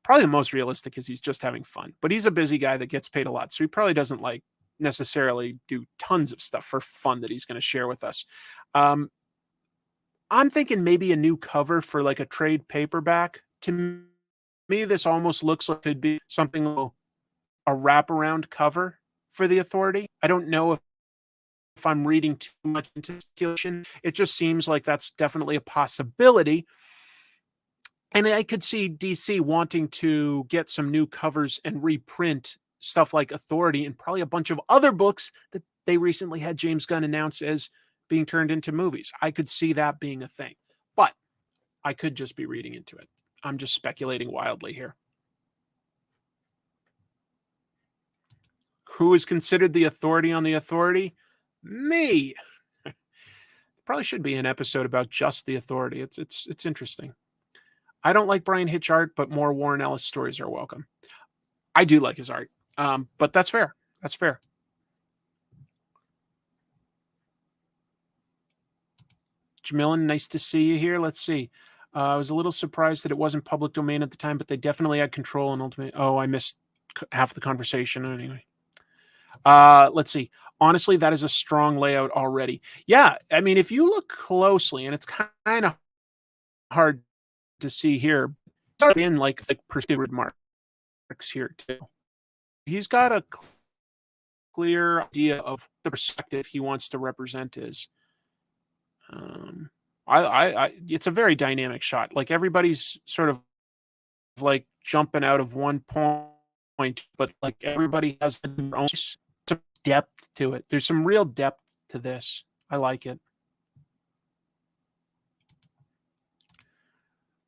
Probably the most realistic is he's just having fun, but he's a busy guy that gets paid a lot. So he probably doesn't like necessarily do tons of stuff for fun that he's going to share with us. I'm thinking maybe a new cover for like a trade paperback. To me, this almost looks like it could be something, a wraparound cover for the Authority. I don't know if I'm reading too much into speculation. It just seems like that's definitely a possibility. And I could see DC wanting to get some new covers and reprint stuff like Authority and probably a bunch of other books that they recently had James Gunn announce as being turned into movies. I could see that being a thing, but I could just be reading into it. I'm just speculating wildly here. Who is considered the Authority on the Authority? Me. Probably should be an episode about just the Authority. It's interesting. I don't like Bryan Hitch art, but more Warren Ellis stories are welcome. I do like his art, but that's fair. That's fair. Jamillan, nice to see you here. Let's see. I was a little surprised that it wasn't public domain at the time, but they definitely had control and ultimate. Oh, I missed half the conversation anyway. Let's see. Honestly, that is a strong layout already. Yeah, I mean, if you look closely, and it's kind of hard to see here, in like perspective marks here too. He's got a clear idea of the perspective he wants to represent is. It's a very dynamic shot. Like everybody's sort of like jumping out of one point, but like everybody has their own depth to it. There's some real depth to this. I like it.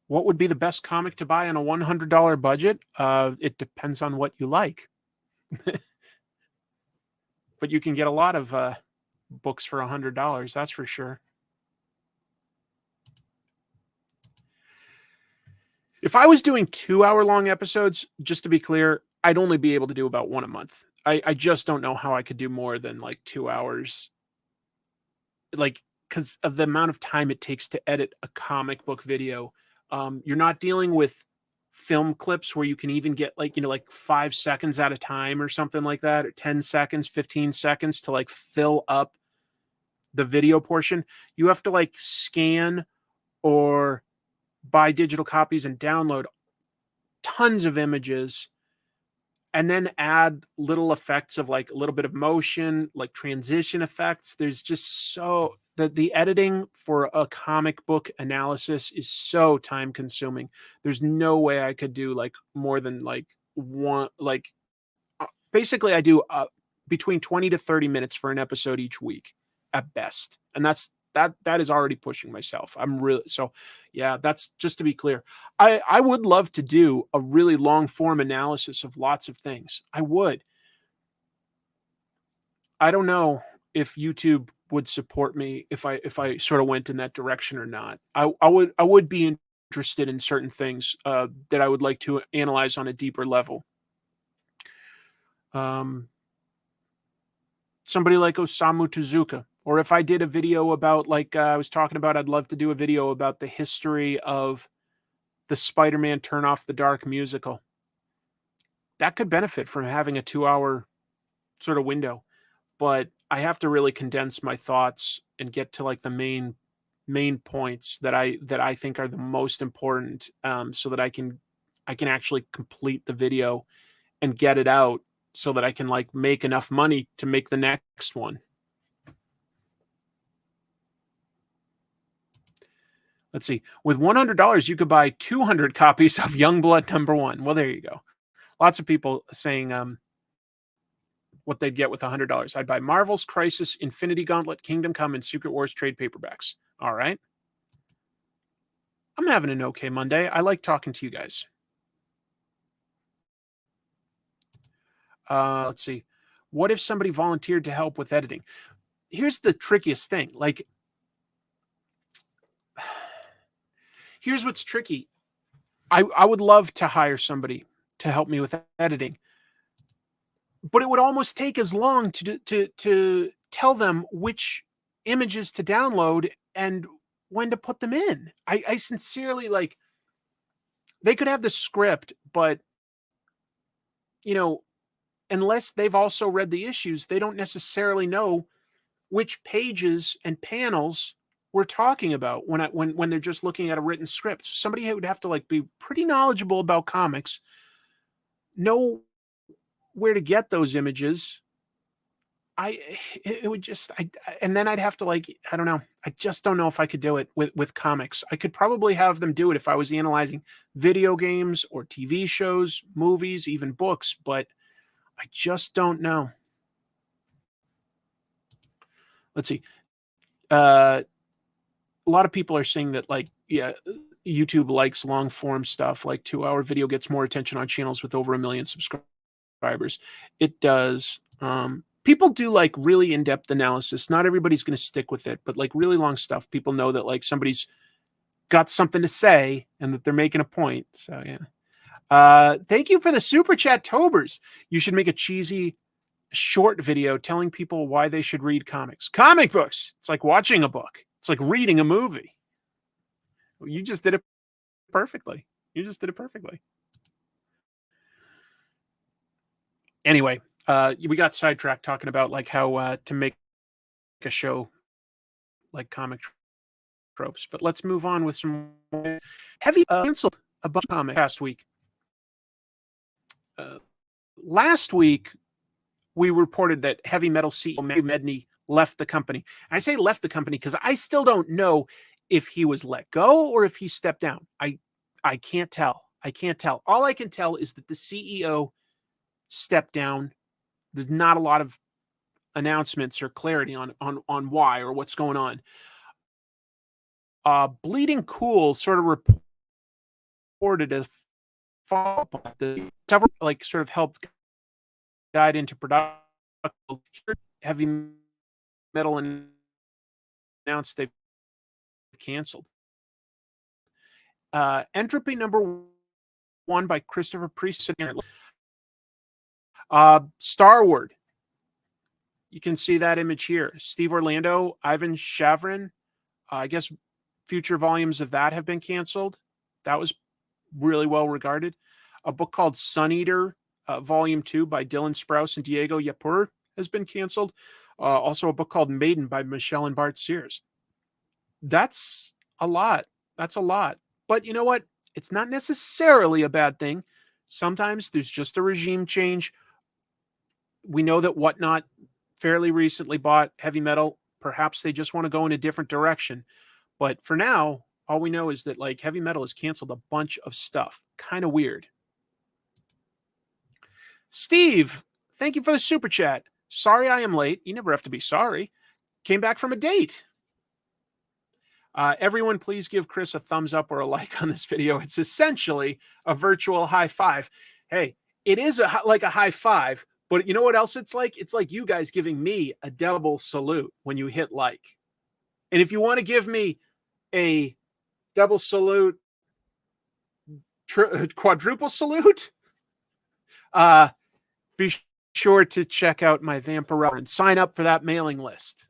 What would be the best comic to buy on a $100 budget? It depends on what you like. But you can get a lot of books for $100, that's for sure. If I was doing 2-hour-long episodes, just to be clear, I'd only be able to do about one a month. I just don't know how I could do more than like 2 hours. Like, because of the amount of time it takes to edit a comic book video. You're not dealing with film clips where you can even get like 5 seconds at a time or something like that, or 10 seconds, 15 seconds to like fill up the video portion. You have to like scan or buy digital copies and download tons of images and then add little effects of like a little bit of motion, like transition effects. There's just the editing for a comic book analysis is so time consuming. There's no way I could do like more than like one like basically I do between 20 to 30 minutes for an episode each week at best. And that is already pushing myself. I'm really so yeah, that's just to be clear. I would love to do a really long form analysis of lots of things. I would. I don't know if YouTube would support me if I sort of went in that direction or not. I would be interested in certain things that I would like to analyze on a deeper level. Um, Somebody like Osamu Tezuka, or if I did a video about like I was talking about, I'd love to do a video about the history of the Spider-Man Turn Off the Dark musical. That could benefit from having a 2 hour sort of window, but I have to really condense my thoughts and get to like the main points that I think are the most important, so that I can actually complete the video and get it out so that I can like make enough money to make the next one. Let's see. With $100, you could buy 200 copies of Youngblood #1. Well, there you go. Lots of people saying what they'd get with $100. I'd buy Marvel's Crisis, Infinity Gauntlet, Kingdom Come, and Secret Wars trade paperbacks. All right. I'm having an okay Monday. I like talking to you guys. Let's see. What if somebody volunteered to help with editing? Here's the trickiest thing. Like, here's what's tricky. I would love to hire somebody to help me with editing, but it would almost take as long to tell them which images to download and when to put them in. I sincerely like. They could have the script, but you know, unless they've also read the issues, they don't necessarily know which pages and panels we're talking about when they're just looking at a written script. Somebody who would have to like be pretty knowledgeable about comics, know where to get those images. It would just and then I'd have to like I don't know. I just don't know if I could do it with comics. I could probably have them do it if I was analyzing video games or TV shows, movies, even books, but I just don't know. Let's see. A lot of people are saying that like yeah, YouTube likes long form stuff. Like 2 hour video gets more attention on channels with over 1 million subscribers. It does. People do like really in-depth analysis. Not everybody's going to stick with it, but like really long stuff. People know that like somebody's got something to say and that they're making a point. So yeah. Thank you for the super chat, Tobers. You should make a cheesy short video telling people why they should read comics. Comic books. It's like watching a book. It's like reading a movie. You just did it perfectly. You just did it perfectly. Anyway, we got sidetracked talking about like how to make a show like comic tropes, but let's move on with some heavy canceled a bunch of comics past week. Last week, we reported that heavy metal CEO Matthew Medney left the company. I say left the company because I still don't know if he was let go or if he stepped down. I can't tell. I can't tell. All I can tell is that the CEO stepped down. There's not a lot of announcements or clarity on why or what's going on. Bleeding Cool sort of reported a follow-up the like sort of helped guide into production. Heavy metal announced they've canceled. Entropy #1 by Christopher Priest. Starward. You can see that image here. Steve Orlando, Ivan Shavrin. I guess future volumes of that have been canceled. That was really well regarded. A book called Sun Eater, Volume 2 by Dylan Sprouse and Diego Yapur has been canceled. Also a book called Maiden by Michelle and Bart Sears. That's a lot. That's a lot. But you know what? It's not necessarily a bad thing. Sometimes there's just a regime change. We know that Whatnot fairly recently bought heavy metal. perhaps they just want to go in a different direction. But for now, all we know is that like heavy metal has canceled a bunch of stuff. Kind of weird. Steve, thank you for the super chat. Sorry I am late. You never have to be sorry. Came back from a date. Everyone, please give Chris a thumbs up or a like on this video. It's essentially a virtual high five. Hey, it is like a high five, but you know what else it's like? It's like you guys giving me a double salute when you hit like. And if you want to give me a double salute, quadruple salute, be sure to check out my Vampirella and sign up for that mailing list.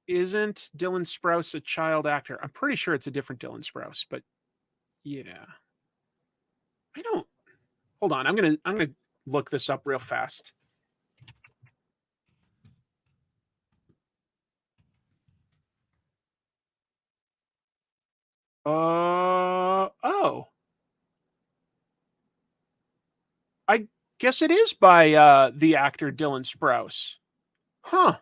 Isn't Dylan Sprouse a child actor? I'm pretty sure it's a different Dylan Sprouse, but yeah. I don't. Hold on. I'm gonna look this up real fast. Oh. I guess it is by the actor Dylan Sprouse. Huh.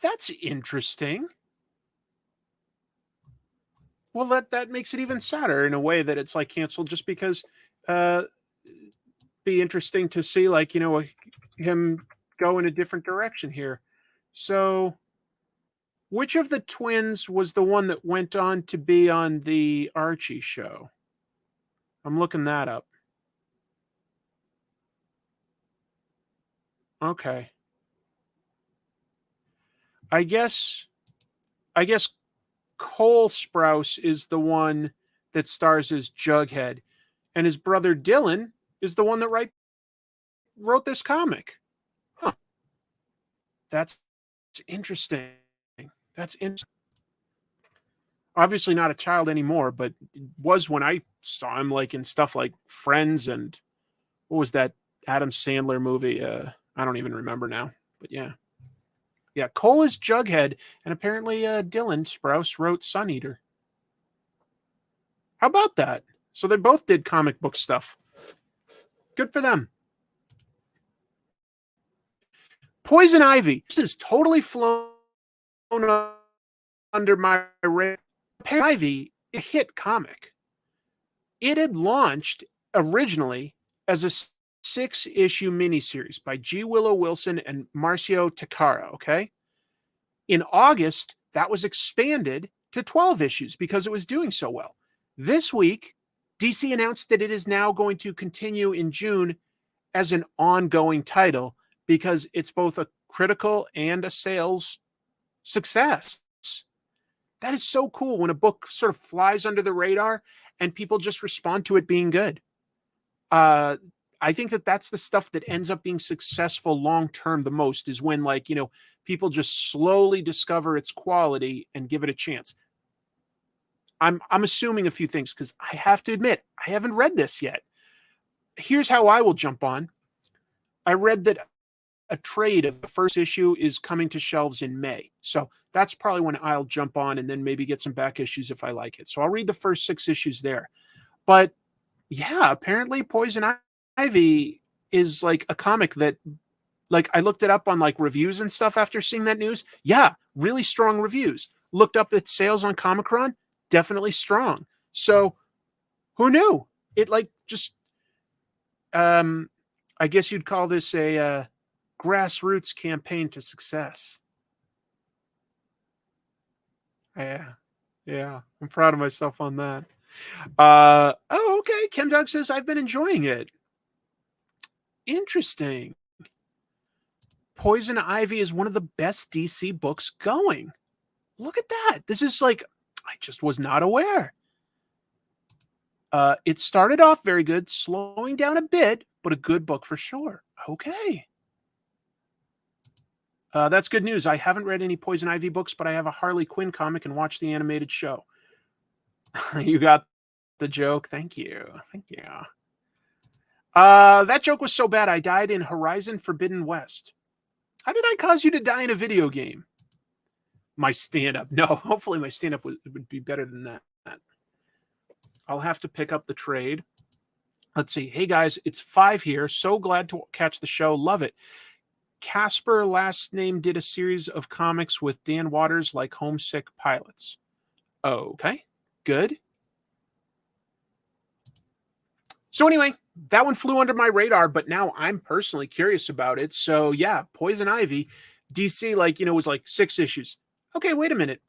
That's interesting. Well, that makes it even sadder in a way that it's like canceled just because be interesting to see like, you know, him go in a different direction here. So which of the twins was the one that went on to be on the Archie show? I'm looking that up. Okay. I guess Cole Sprouse is the one that stars as Jughead, and his brother Dylan is the one that wrote this comic. Huh. That's interesting. That's interesting. Obviously not a child anymore, but was when I saw him like in stuff like Friends and what was that Adam Sandler movie? I don't even remember now, but yeah. Yeah, Cole is Jughead, and apparently Dylan Sprouse wrote Sun Eater. How about that? So they both did comic book stuff. Good for them. Poison Ivy. This is totally flown under my radar. Poison Ivy, a hit comic. It had launched originally as a 6-issue miniseries by G. Willow Wilson and Marcio Takara, okay? In August, that was expanded to 12 issues because it was doing so well. This week, DC announced that it is now going to continue in June as an ongoing title because it's both a critical and a sales success. That is so cool when a book sort of flies under the radar and people just respond to it being good. I think that that's the stuff that ends up being successful long-term the most is when, like, you know, people just slowly discover its quality and give it a chance. I'm assuming a few things because I have to admit, I haven't read this yet. Here's how I will jump on. I read that a trade of the first issue is coming to shelves in May. So that's probably when I'll jump on and then maybe get some back issues if I like it. So I'll read the first 6 issues there. But yeah, apparently Poison Ivy is like a comic that, like, I looked it up on like reviews and stuff after seeing that news. Yeah, really strong reviews. Looked up its sales on Comic-Con, definitely strong. So who knew? It like just, I guess you'd call this a grassroots campaign to success. Yeah, I'm proud of myself on that. Oh, okay. Kim Doug says, I've been enjoying it. Interesting. Poison Ivy is one of the best DC books going. Look at that. This is like, I just was not aware. It started off very good, slowing down a bit, but a good book for sure. Okay. That's good news. I haven't read any Poison Ivy books, but I have a Harley Quinn comic and watched the animated show. You got the joke. Thank you. Thank you. That joke was so bad, I died in Horizon Forbidden West. How did I cause you to die in a video game? My stand-up. No, hopefully my stand-up would be better than that. I'll have to pick up the trade. Let's see. Hey guys, it's 5 here. So glad to catch the show. Love it. Casper, last name, did a series of comics with Dan Waters like Homesick Pilots. Okay, good. So anyway, that one flew under my radar, but now I'm personally curious about it. So yeah, Poison Ivy, DC, like, was like 6 issues. Okay, wait a minute.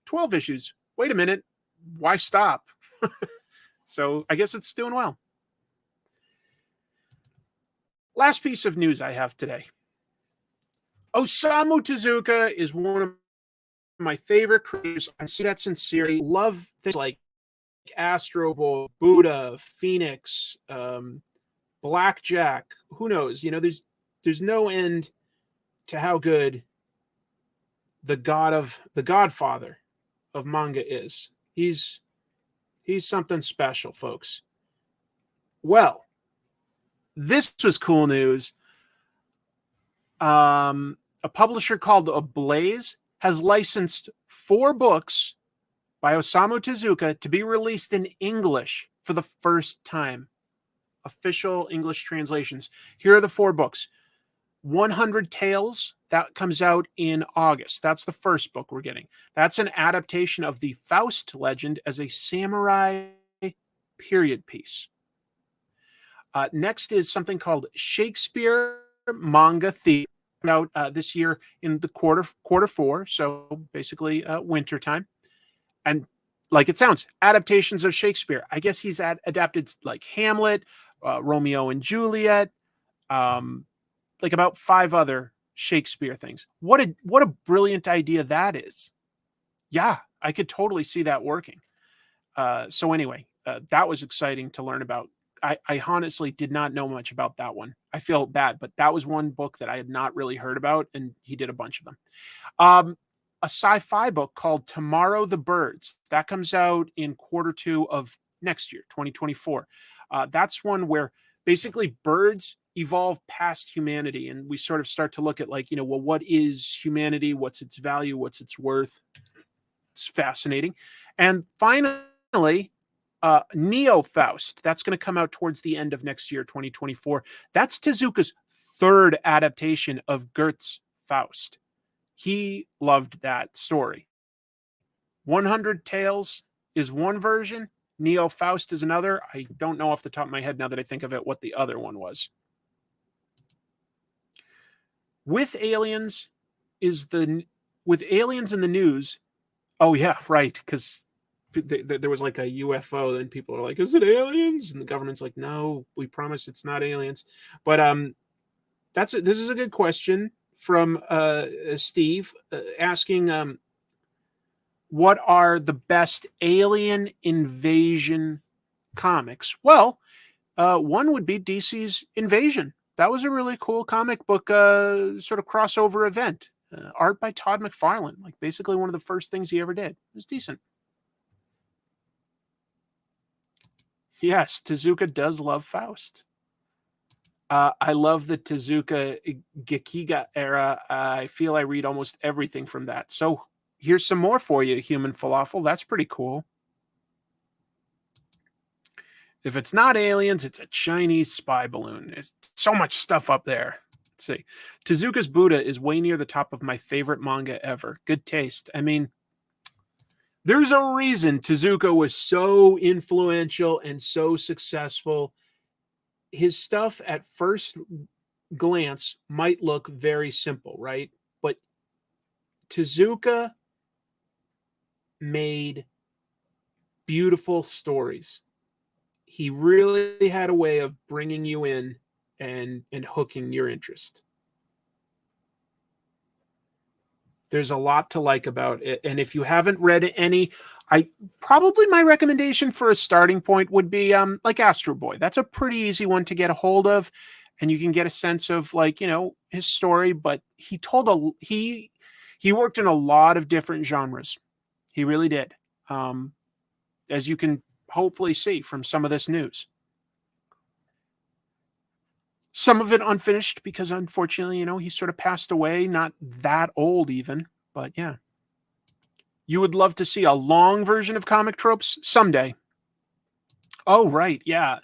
12 issues. Wait a minute. Why stop? So I guess it's doing well. Last piece of news I have today. Osamu Tezuka is one of my favorite creators. I say that sincerely. Love things like Astro Boy, Buddha, Phoenix, Blackjack. Who knows? There's no end to how good the Godfather of manga is. He's something special, folks. Well, this was cool news. A publisher called Ablaze has licensed 4 books by Osamu Tezuka to be released in English for the first time. Official English translations. Here are the 4 books. 100 Tales, that comes out in August. That's the first book we're getting. That's an adaptation of the Faust legend as a samurai period piece. Next is something called Shakespeare Manga Theme, out this year in the quarter 4, so basically winter time. And like it sounds, adaptations of Shakespeare. I guess he's adapted like Hamlet, Romeo and Juliet, like about 5 other Shakespeare things. What a brilliant idea that is. Yeah, I could totally see that working. So anyway, that was exciting to learn about. I honestly did not know much about that one. I feel bad, but that was one book that I had not really heard about, and he did a bunch of them. A sci-fi book called Tomorrow the Birds. That comes out in quarter 2 of next year, 2024. That's one where basically birds evolve past humanity, and we sort of start to look at like, well, what is humanity? What's its value? What's its worth? It's fascinating. And finally, Neo Faust. That's going to come out towards the end of next year, 2024. That's Tezuka's 3rd adaptation of Goethe's Faust. He loved that story. 100 Tales is one version. Neo Faust is another. I don't know off the top of my head now that I think of it what the other one was. With aliens in the news. Oh yeah, right. Because there was like a UFO, and people are like, "Is it aliens?" And the government's like, "No, we promise it's not aliens." But this is a good question from Steve asking, what are the best alien invasion comics? Well, one would be DC's Invasion. That was a really cool comic book sort of crossover event. Art by Todd McFarlane, like basically one of the first things he ever did. It was decent. Yes, Tezuka does love Faust. I love the Tezuka Gekiga era. I feel I read almost everything from that. So here's some more for you, Human Falafel. That's pretty cool. If it's not aliens, it's a Chinese spy balloon. There's so much stuff up there. Let's see. Tezuka's Buddha is way near the top of my favorite manga ever. Good taste. I mean, there's a reason Tezuka was so influential and so successful. His stuff at first glance might look very simple, right? But Tezuka made beautiful stories. He really had a way of bringing you in and hooking your interest. There's a lot to like about it. And if you haven't read any, my recommendation for a starting point would be like Astro Boy. That's a pretty easy one to get a hold of, and you can get a sense of like, his story, but he worked in a lot of different genres. He really did. As you can hopefully see from some of this news. Some of it unfinished because unfortunately, he sort of passed away, not that old even, but yeah. You would love to see a long version of Comic Tropes someday. Oh, right. Yeah.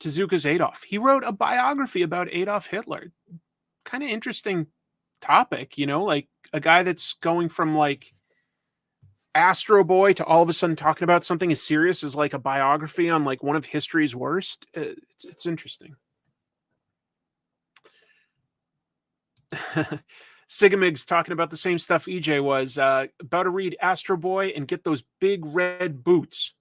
Tezuka's Adolf. He wrote a biography about Adolf Hitler. Kind of interesting topic, you know, like a guy that's going from like Astro Boy to all of a sudden talking about something as serious as like a biography on like one of history's worst. It's interesting. Sigamig's talking about the same stuff EJ was about to read Astro Boy and get those big red boots.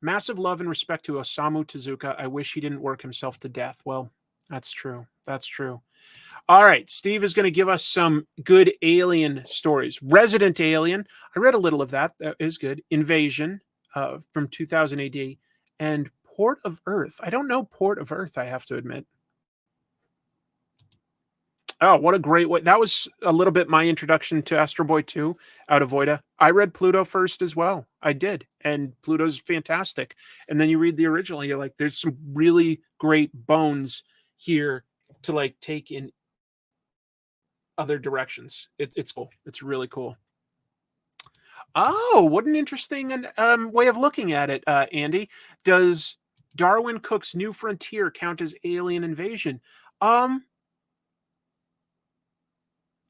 Massive love and respect to Osamu Tezuka. I wish he didn't work himself to death. Well, that's true. That's true. All right. Steve is going to give us some good alien stories. Resident Alien. I read a little of that. That is good. Invasion from 2000 AD. And Port of Earth. I don't know Port of Earth, I have to admit. Oh, what a great way. That was a little bit my introduction to Astro Boy 2 out of Voida. I read Pluto first as well. I did. And Pluto's fantastic. And then you read the original, you're like, there's some really great bones here to like take in other directions. It's cool. It's really cool. Oh, what an interesting way of looking at it, Andy. Does Darwin Cook's New Frontier count as alien invasion?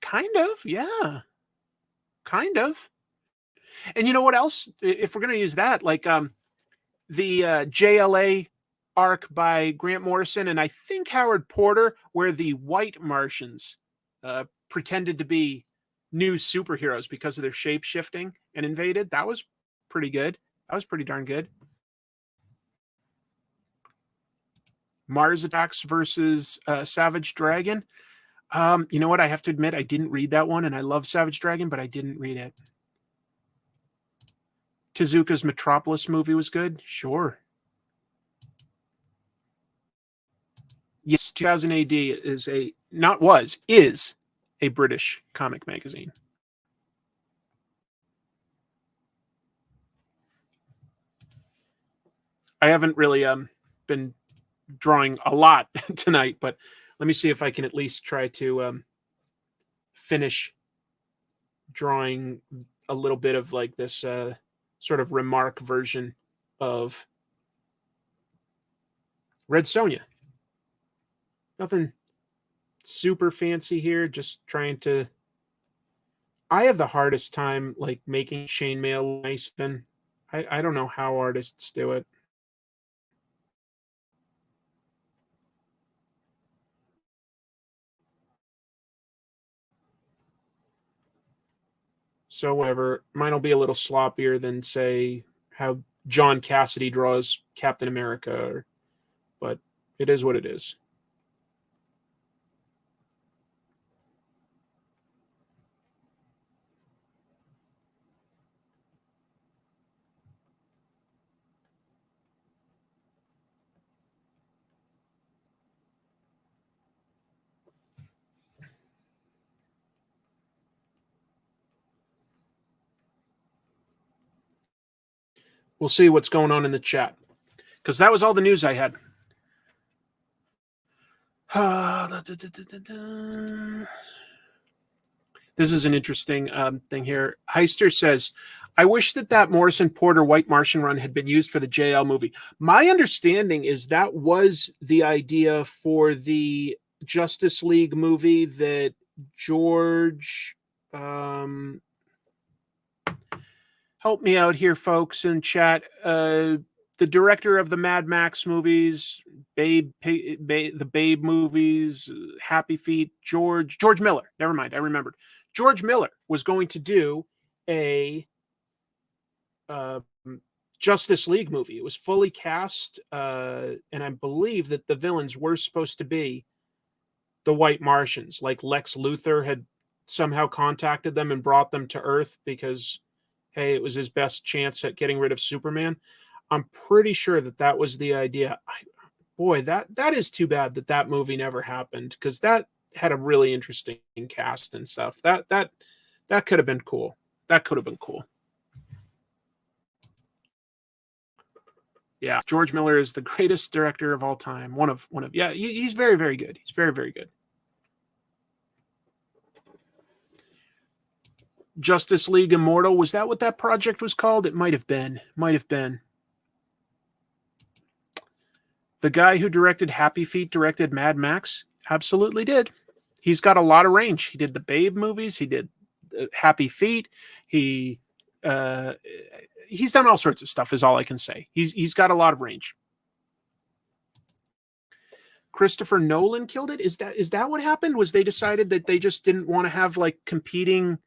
Kind of, yeah. Kind of. And you know what else? If we're going to use that, like the JLA arc by Grant Morrison and I think Howard Porter, where the white Martians pretended to be new superheroes because of their shape shifting and invaded. That was pretty good. That was pretty darn good. Mars Attacks versus Savage Dragon. You know what? I have to admit, I didn't read that one, and I love Savage Dragon, but I didn't read it. Tezuka's Metropolis movie was good? Sure. Yes, 2000 AD is is a British comic magazine. I haven't really been drawing a lot tonight, but let me see if I can at least try to finish drawing a little bit of like this sort of remark version of Red Sonja. Nothing super fancy here, just trying to... I have the hardest time like making chainmail nice. I don't know how artists do it. So whatever, mine will be a little sloppier than say how John Cassidy draws Captain America, but it is what it is. We'll see what's going on in the chat, because that was all the news I had. This is an interesting thing here. Heister says, I wish that Morrison Porter White Martian run had been used for the JL movie. My understanding is that was the idea for the Justice League movie that George... help me out here, folks, in chat. The director of the Mad Max movies, the Babe movies, Happy Feet, George Miller. Never mind, I remembered. George Miller was going to do a Justice League movie. It was fully cast, and I believe that the villains were supposed to be the White Martians. Like Lex Luthor had somehow contacted them and brought them to Earth because, hey, it was his best chance at getting rid of Superman. I'm pretty sure that was the idea. Boy, that is too bad that movie never happened, because that had a really interesting cast and stuff. That could have been cool. That could have been cool. Yeah, George Miller is the greatest director of all time. One of yeah, he's very, very good. He's very, very good. Justice League Immortal, was that what that project was called? It might have been. The guy who directed Happy Feet directed Mad Max? Absolutely did. He's got a lot of range. He did the Babe movies. He did Happy Feet. He he's done all sorts of stuff. Is all I can say. He's got a lot of range. Christopher Nolan killed it. Is that what happened? Was they decided that they just didn't want to have like competing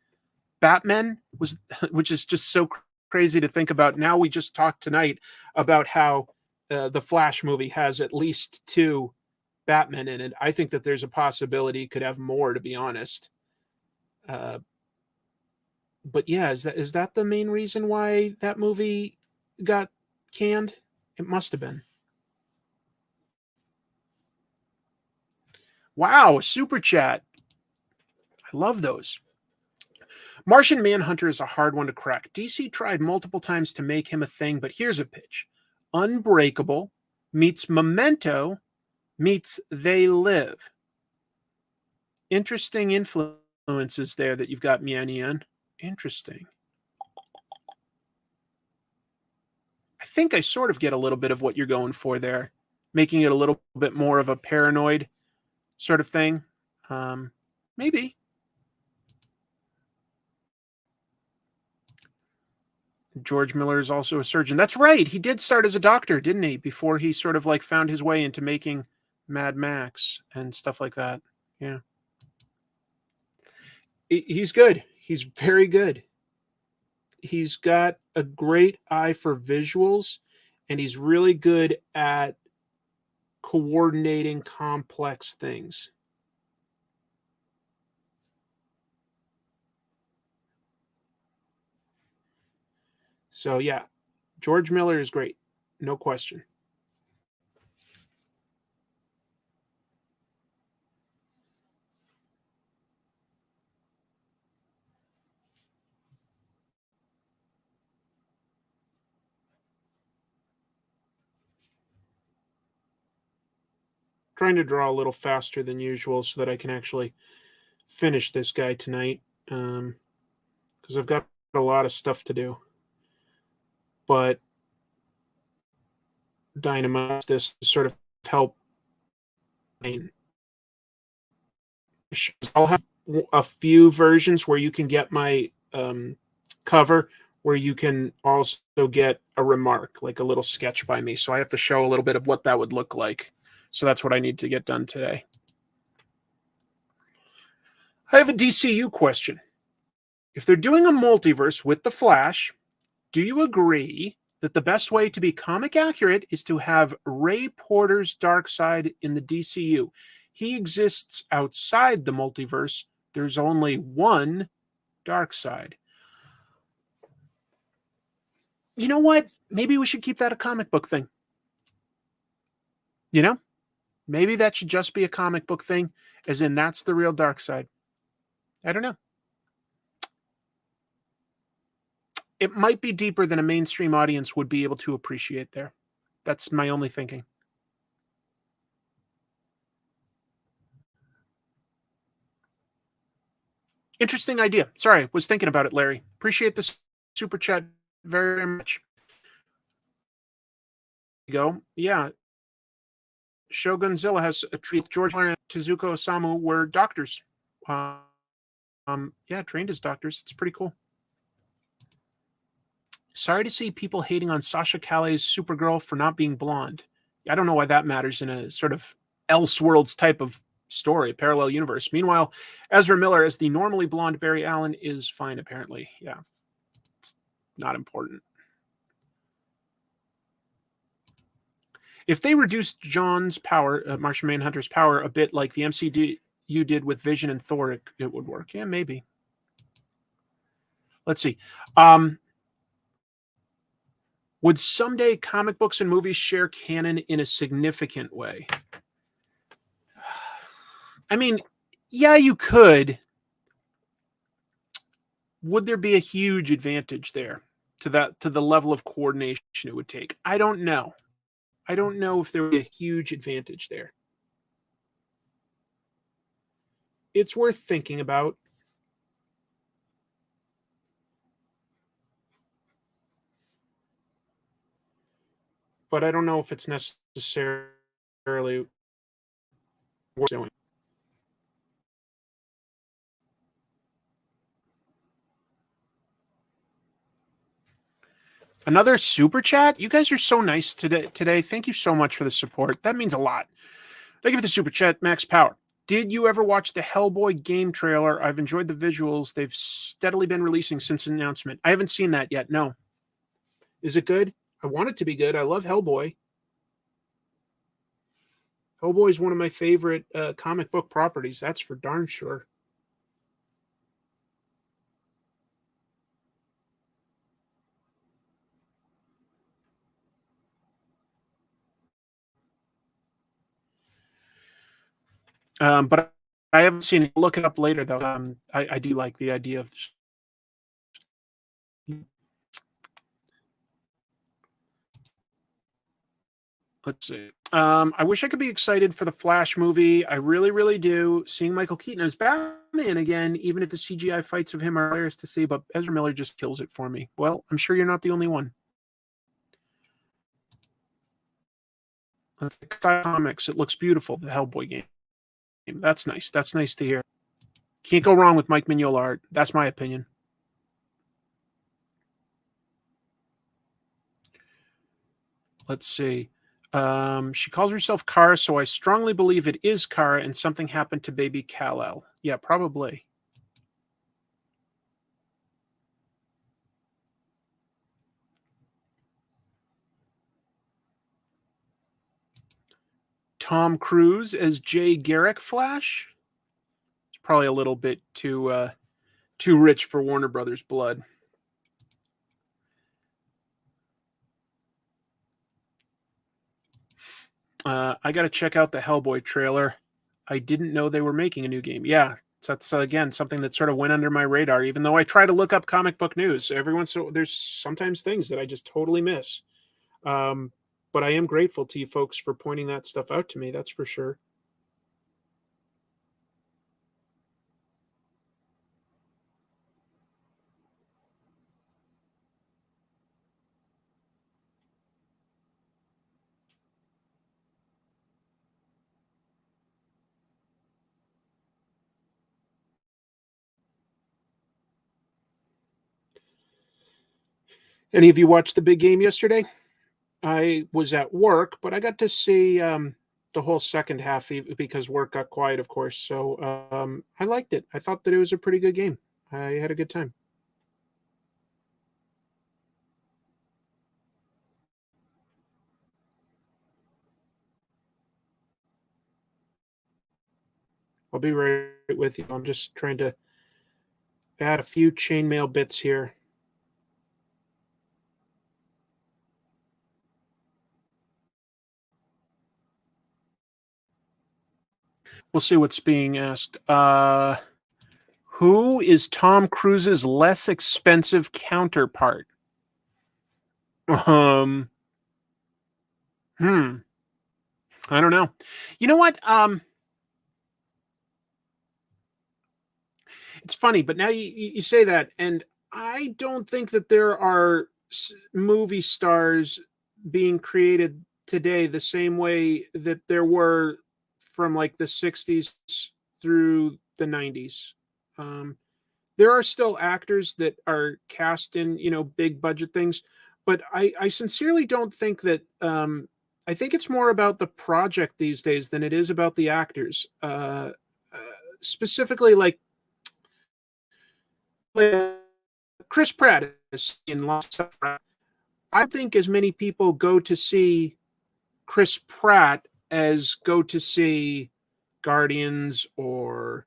Batmen? Which is just so crazy to think about. Now we just talked tonight about how the Flash movie has at least 2 Batman in it. I think that there's a possibility it could have more, to be honest. But yeah, is that the main reason why that movie got canned? It must have been. Wow, super chat. I love those. Martian Manhunter is a hard one to crack. DC tried multiple times to make him a thing, but here's a pitch. Unbreakable meets Memento meets They Live. Interesting influences there that you've got, Mian. Interesting. I think I sort of get a little bit of what you're going for there, making it a little bit more of a paranoid sort of thing. Maybe. George Miller is also a surgeon. That's right. He did start as a doctor, didn't he? Before he sort of like found his way into making Mad Max and stuff like that. Yeah. He's good. He's very good. He's got a great eye for visuals, and he's really good at coordinating complex things. So yeah, George Miller is great. No question. Trying to draw a little faster than usual so that I can actually finish this guy tonight. Because I've got a lot of stuff to do. But Dynamite this to sort of help. I'll have a few versions where you can get my cover, where you can also get a remark, like a little sketch by me. So I have to show a little bit of what that would look like. So that's what I need to get done today. I have a DCU question. If they're doing a multiverse with the Flash, do you agree that the best way to be comic accurate is to have Ray Porter's Darkseid in the DCU? He exists outside the multiverse. There's only one Darkseid. You know what? Maybe we should keep that a comic book thing. You know? Maybe that should just be a comic book thing, as in that's the real Darkseid. I don't know. It might be deeper than a mainstream audience would be able to appreciate there. That's my only thinking. Interesting idea. Sorry, was thinking about it, Larry. Appreciate the super chat very much. Go. Yeah. Shogunzilla has a treat. George and Tezuka Osamu were doctors. Yeah, trained as doctors. It's pretty cool. Sorry to see people hating on Sasha Calle's Supergirl for not being blonde. I don't know why that matters in a sort of Elseworlds type of story, parallel universe. Meanwhile, Ezra Miller as the normally blonde Barry Allen is fine, apparently. Yeah, it's not important. If they reduced John's power, Martian Manhunter's power, a bit like the MCU did with Vision and Thor, it would work. Yeah, maybe. Let's see. Would someday comic books and movies share canon in a significant way? I mean, yeah, you could. Would there be a huge advantage there to the level of coordination it would take? I don't know. I don't know if there would be a huge advantage there. It's worth thinking about. But I don't know if it's necessarily necessarily worth doing. Another super chat. You guys are so nice today. Thank you so much for the support. That means a lot. Thank you for the super chat, Max Power. Did you ever watch the Hellboy game trailer? I've enjoyed the visuals. They've steadily been releasing since the announcement. I haven't seen that yet. No. Is it good? I want it to be good. I love Hellboy. Hellboy is one of my favorite comic book properties. That's for darn sure. But I haven't seen it. Look it up later, though. I do like the idea of. Let's see. I wish I could be excited for the Flash movie. I really, really do. Seeing Michael Keaton as Batman again, even if the CGI fights of him are hilarious to see, but Ezra Miller just kills it for me. Well, I'm sure you're not the only one. Comics, it looks beautiful. The Hellboy game. That's nice. That's nice to hear. Can't go wrong with Mike Mignola art. That's my opinion. Let's see. She calls herself Kara, so I strongly believe it is Kara and something happened to baby Kal-El. Yeah, probably. Tom Cruise as Jay Garrick Flash. It's probably a little bit too rich for Warner Brothers blood. I got to check out the Hellboy trailer. I didn't know they were making a new game. Yeah, that's again something that sort of went under my radar. Even though I try to look up comic book news, there's sometimes things that I just totally miss. But I am grateful to you folks for pointing that stuff out to me. That's for sure. Any of you watched the big game yesterday? I was at work, but I got to see the whole second half because work got quiet, of course. So I liked it. I thought that it was a pretty good game. I had a good time. I'll be right with you. I'm just trying to add a few chainmail bits here. We'll see what's being asked. Who is Tom Cruise's less expensive counterpart? Um, hmm. I don't know. You know what? It's funny, but now you say that, and I don't think that there are movie stars being created today the same way that there were from like the 60s through the 90s. Um, there are still actors that are cast in, big budget things, but I sincerely don't think that. I think it's more about the project these days than it is about the actors. Uh, Specifically, like Chris Pratt is in Lost. I think as many people go to see Chris Pratt as go to see Guardians or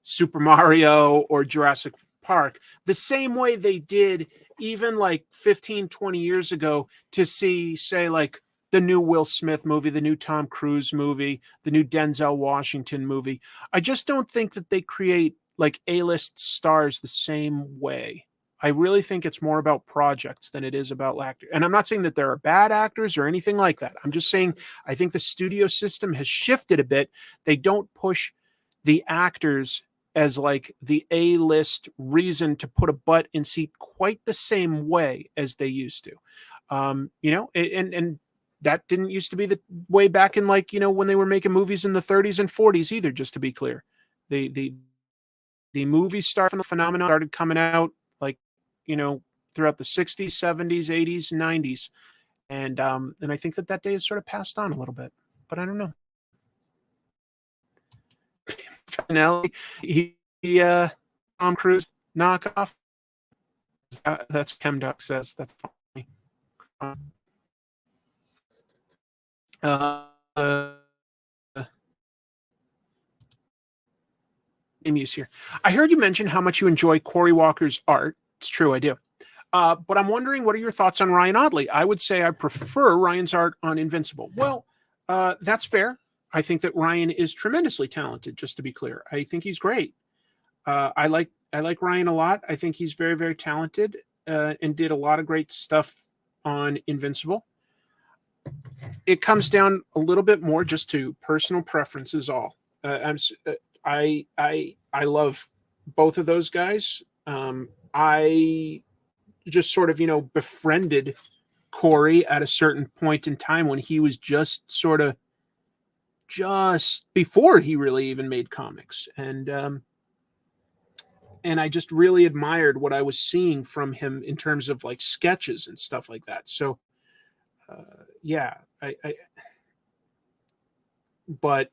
Super Mario or Jurassic Park, the same way they did even like 15, 20 years ago to see, say, like the new Will Smith movie, the new Tom Cruise movie, the new Denzel Washington movie. I just don't think that they create like A-list stars the same way. I really think it's more about projects than it is about actors. And I'm not saying that there are bad actors or anything like that. I'm just saying I think the studio system has shifted a bit. They don't push the actors as like the A-list reason to put a butt in seat quite the same way as they used to. And that didn't used to be the way back in, like, when they were making movies in the 30s and 40s either, just to be clear. The movie star phenomenon started coming out, like, throughout the 60s, 70s, 80s, 90s. And I think that day has sort of passed on a little bit, but I don't know. Finale, Tom Cruise knockoff. That's Chemduck says. That's funny. Amy's here. I heard you mention how much you enjoy Cory Walker's art. It's true, I do. But I'm wondering, what are your thoughts on Ryan Ottley? I would say I prefer Ryan's art on Invincible. Well, that's fair. I think that Ryan is tremendously talented, just to be clear. I think he's great. I like Ryan a lot. I think he's very, very talented and did a lot of great stuff on Invincible. It comes down a little bit more just to personal preferences. I love both of those guys. I just sort of, befriended Cory at a certain point in time when he was just before he really even made comics. And I just really admired what I was seeing from him in terms of like sketches and stuff like that. So, but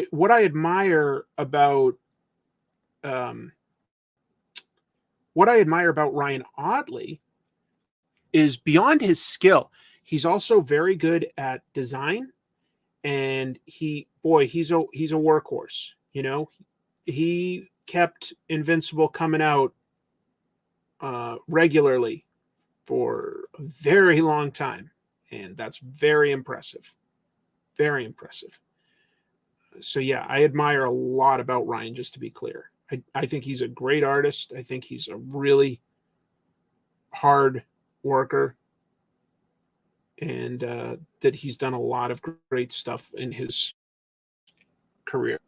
what I admire about Ryan Ottley is beyond his skill. He's also very good at design, and he's a workhorse. He kept Invincible coming out regularly for a very long time, and that's very impressive. Very impressive. So yeah, I admire a lot about Ryan, just to be clear. I think he's a great artist. I think he's a really hard worker, and that he's done a lot of great stuff in his career.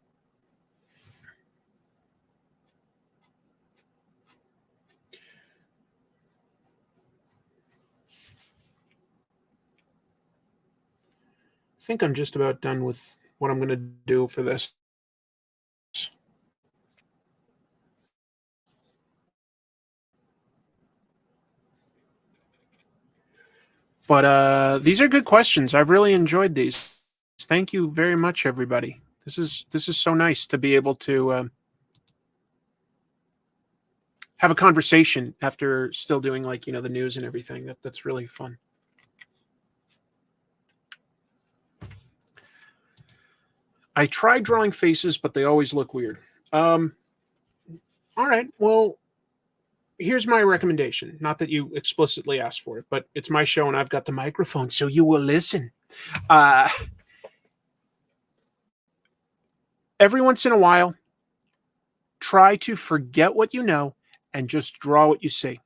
I think I'm just about done with what I'm going to do for this. But these are good questions. I've really enjoyed these. Thank you very much, everybody. This is so nice to be able to have a conversation after still doing, like, the news and everything. That's really fun. I tried drawing faces, but they always look weird. All right. Well, here's my recommendation. Not that you explicitly asked for it, but it's my show and I've got the microphone, so you will listen. Every once in a while, try to forget what you know and just draw what you see.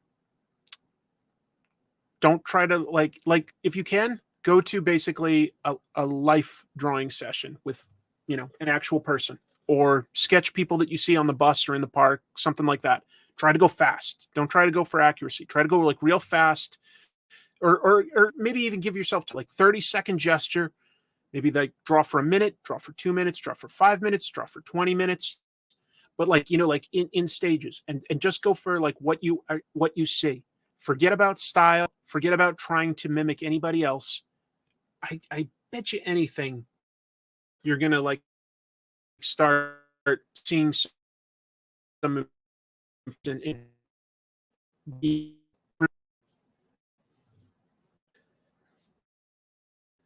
Don't try to like if you can, go to basically a life drawing session with, an actual person, or sketch people that you see on the bus or in the park, something like that. Try to go fast. Don't try to go for accuracy. Try to go like real fast, or maybe even give yourself to like 30-second gesture. Maybe like draw for a minute, draw for 2 minutes, draw for 5 minutes, draw for 20 minutes. But like, like in stages, and just go for like what you see. Forget about style. Forget about trying to mimic anybody else. I bet you anything you're going to like start seeing some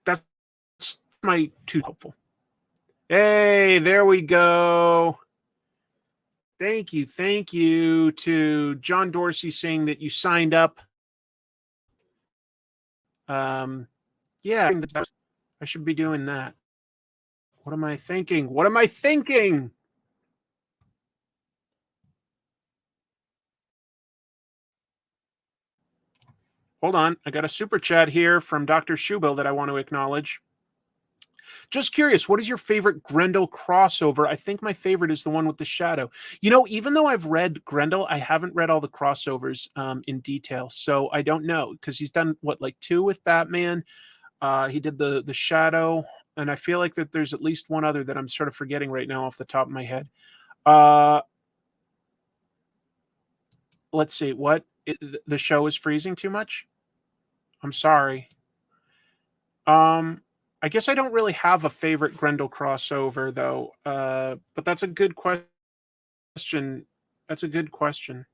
that's my too helpful. Hey, there we go. Thank you to John Dorsey saying that you signed up. Yeah, I should be doing that. What am I thinking? Hold on. I got a super chat here from Dr. Shubil that I want to acknowledge. Just curious, what is your favorite Grendel crossover? I think my favorite is the one with the shadow. Even though I've read Grendel, I haven't read all the crossovers in detail. So I don't know, because he's done, like 2 with Batman. He did the Shadow, and I feel like that there's at least one other that I'm sort of forgetting right now off the top of my head. Let's see. What? The show is freezing too much? I'm sorry. I guess I don't really have a favorite Grendel crossover though. But that's a good question. That's a good question.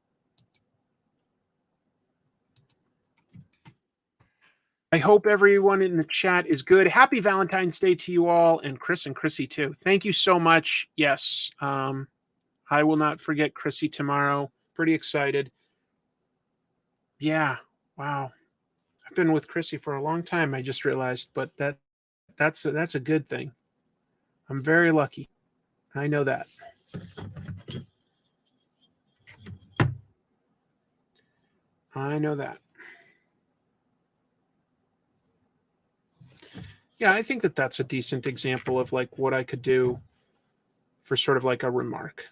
I hope everyone in the chat is good. Happy Valentine's Day to you all, and Chris and Chrissy too. Thank you so much. Yes, I will not forget Chrissy tomorrow. Pretty excited. Yeah, wow. I've been with Chrissy for a long time. I just realized, but that's a good thing. I'm very lucky. I know that. I know that. Yeah, I think that that's a decent example of like what I could do for sort of like a remark.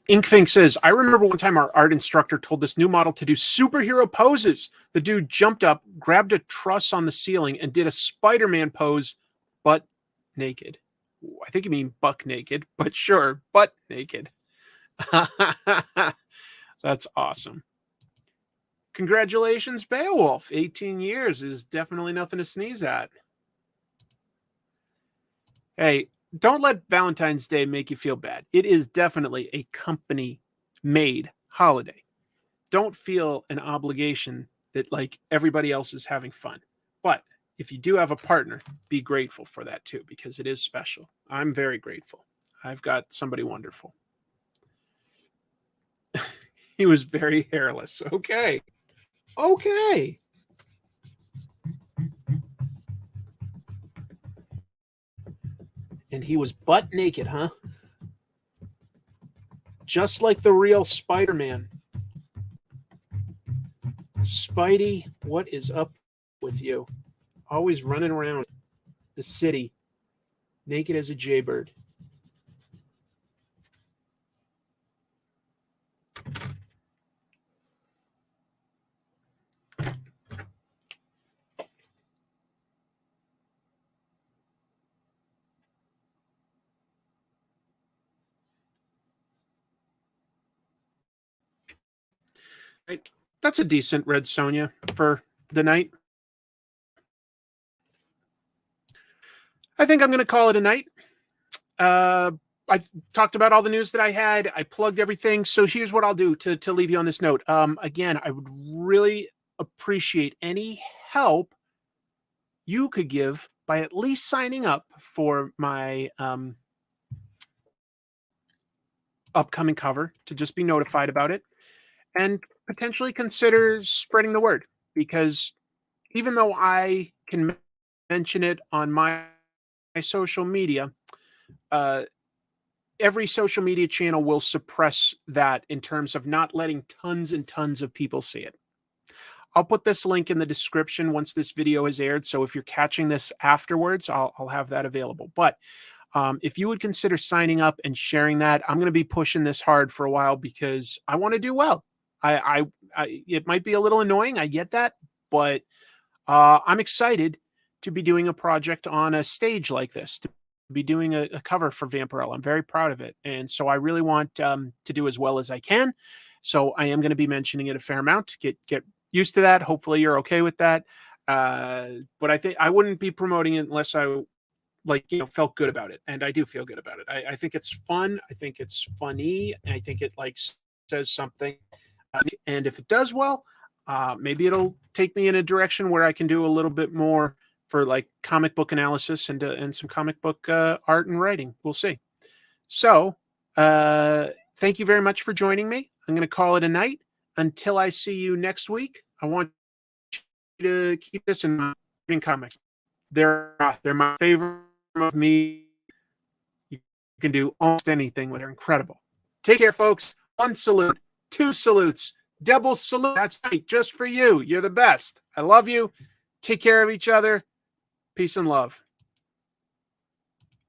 Inkfink says, I remember one time our art instructor told this new model to do superhero poses. The dude jumped up, grabbed a truss on the ceiling, and did a Spider-Man pose, but naked. I think you mean buck naked, but sure, butt naked. That's awesome. Congratulations, Beowulf. 18 years is definitely nothing to sneeze at. Hey, don't let Valentine's Day make you feel bad. It is definitely a company-made holiday. Don't feel an obligation that like everybody else is having fun. But if you do have a partner, be grateful for that too, because it is special. I'm very grateful. I've got somebody wonderful. He was very hairless. Okay. Okay. And he was butt naked, huh? Just like the real Spider-Man. Spidey, what is up with you? Always running around the city, naked as a jaybird. Right. That's a decent red Sonja for the night. I think I'm going to call it a night. I talked about all the news that I had. I plugged everything. So here's what I'll do to leave you on this note. Again, I would really appreciate any help you could give by at least signing up for my upcoming cover to just be notified about it, and potentially consider spreading the word, because even though I can mention it on my social media, every social media channel will suppress that in terms of not letting tons and tons of people see it. I'll put this link in the description once this video is aired. So if you're catching this afterwards, I'll have that available. But if you would consider signing up and sharing that, I'm going to be pushing this hard for a while because I want to do well. It might be a little annoying. I get that, but I'm excited to be doing a project on a stage like this, to be doing a cover for Vampirella. I'm very proud of it. And so I really want to do as well as I can. So I am going to be mentioning it a fair amount. Get used to that. Hopefully you're okay with that. But I think I wouldn't be promoting it unless I felt good about it. And I do feel good about it. I think it's fun. I think it's funny. I think it says something. And if it does well, maybe it'll take me in a direction where I can do a little bit more for like comic book analysis and some comic book art and writing. We'll see. So thank you very much for joining me. I'm going to call it a night. Until I see you next week, I want you to keep this in mind. Reading comics. They're my favorite of me. You can do almost anything with. They're incredible. Take care, folks. 1 salute, 2 salutes, double salute. That's right, just for you. You're the best. I love you. Take care of each other. Peace and love.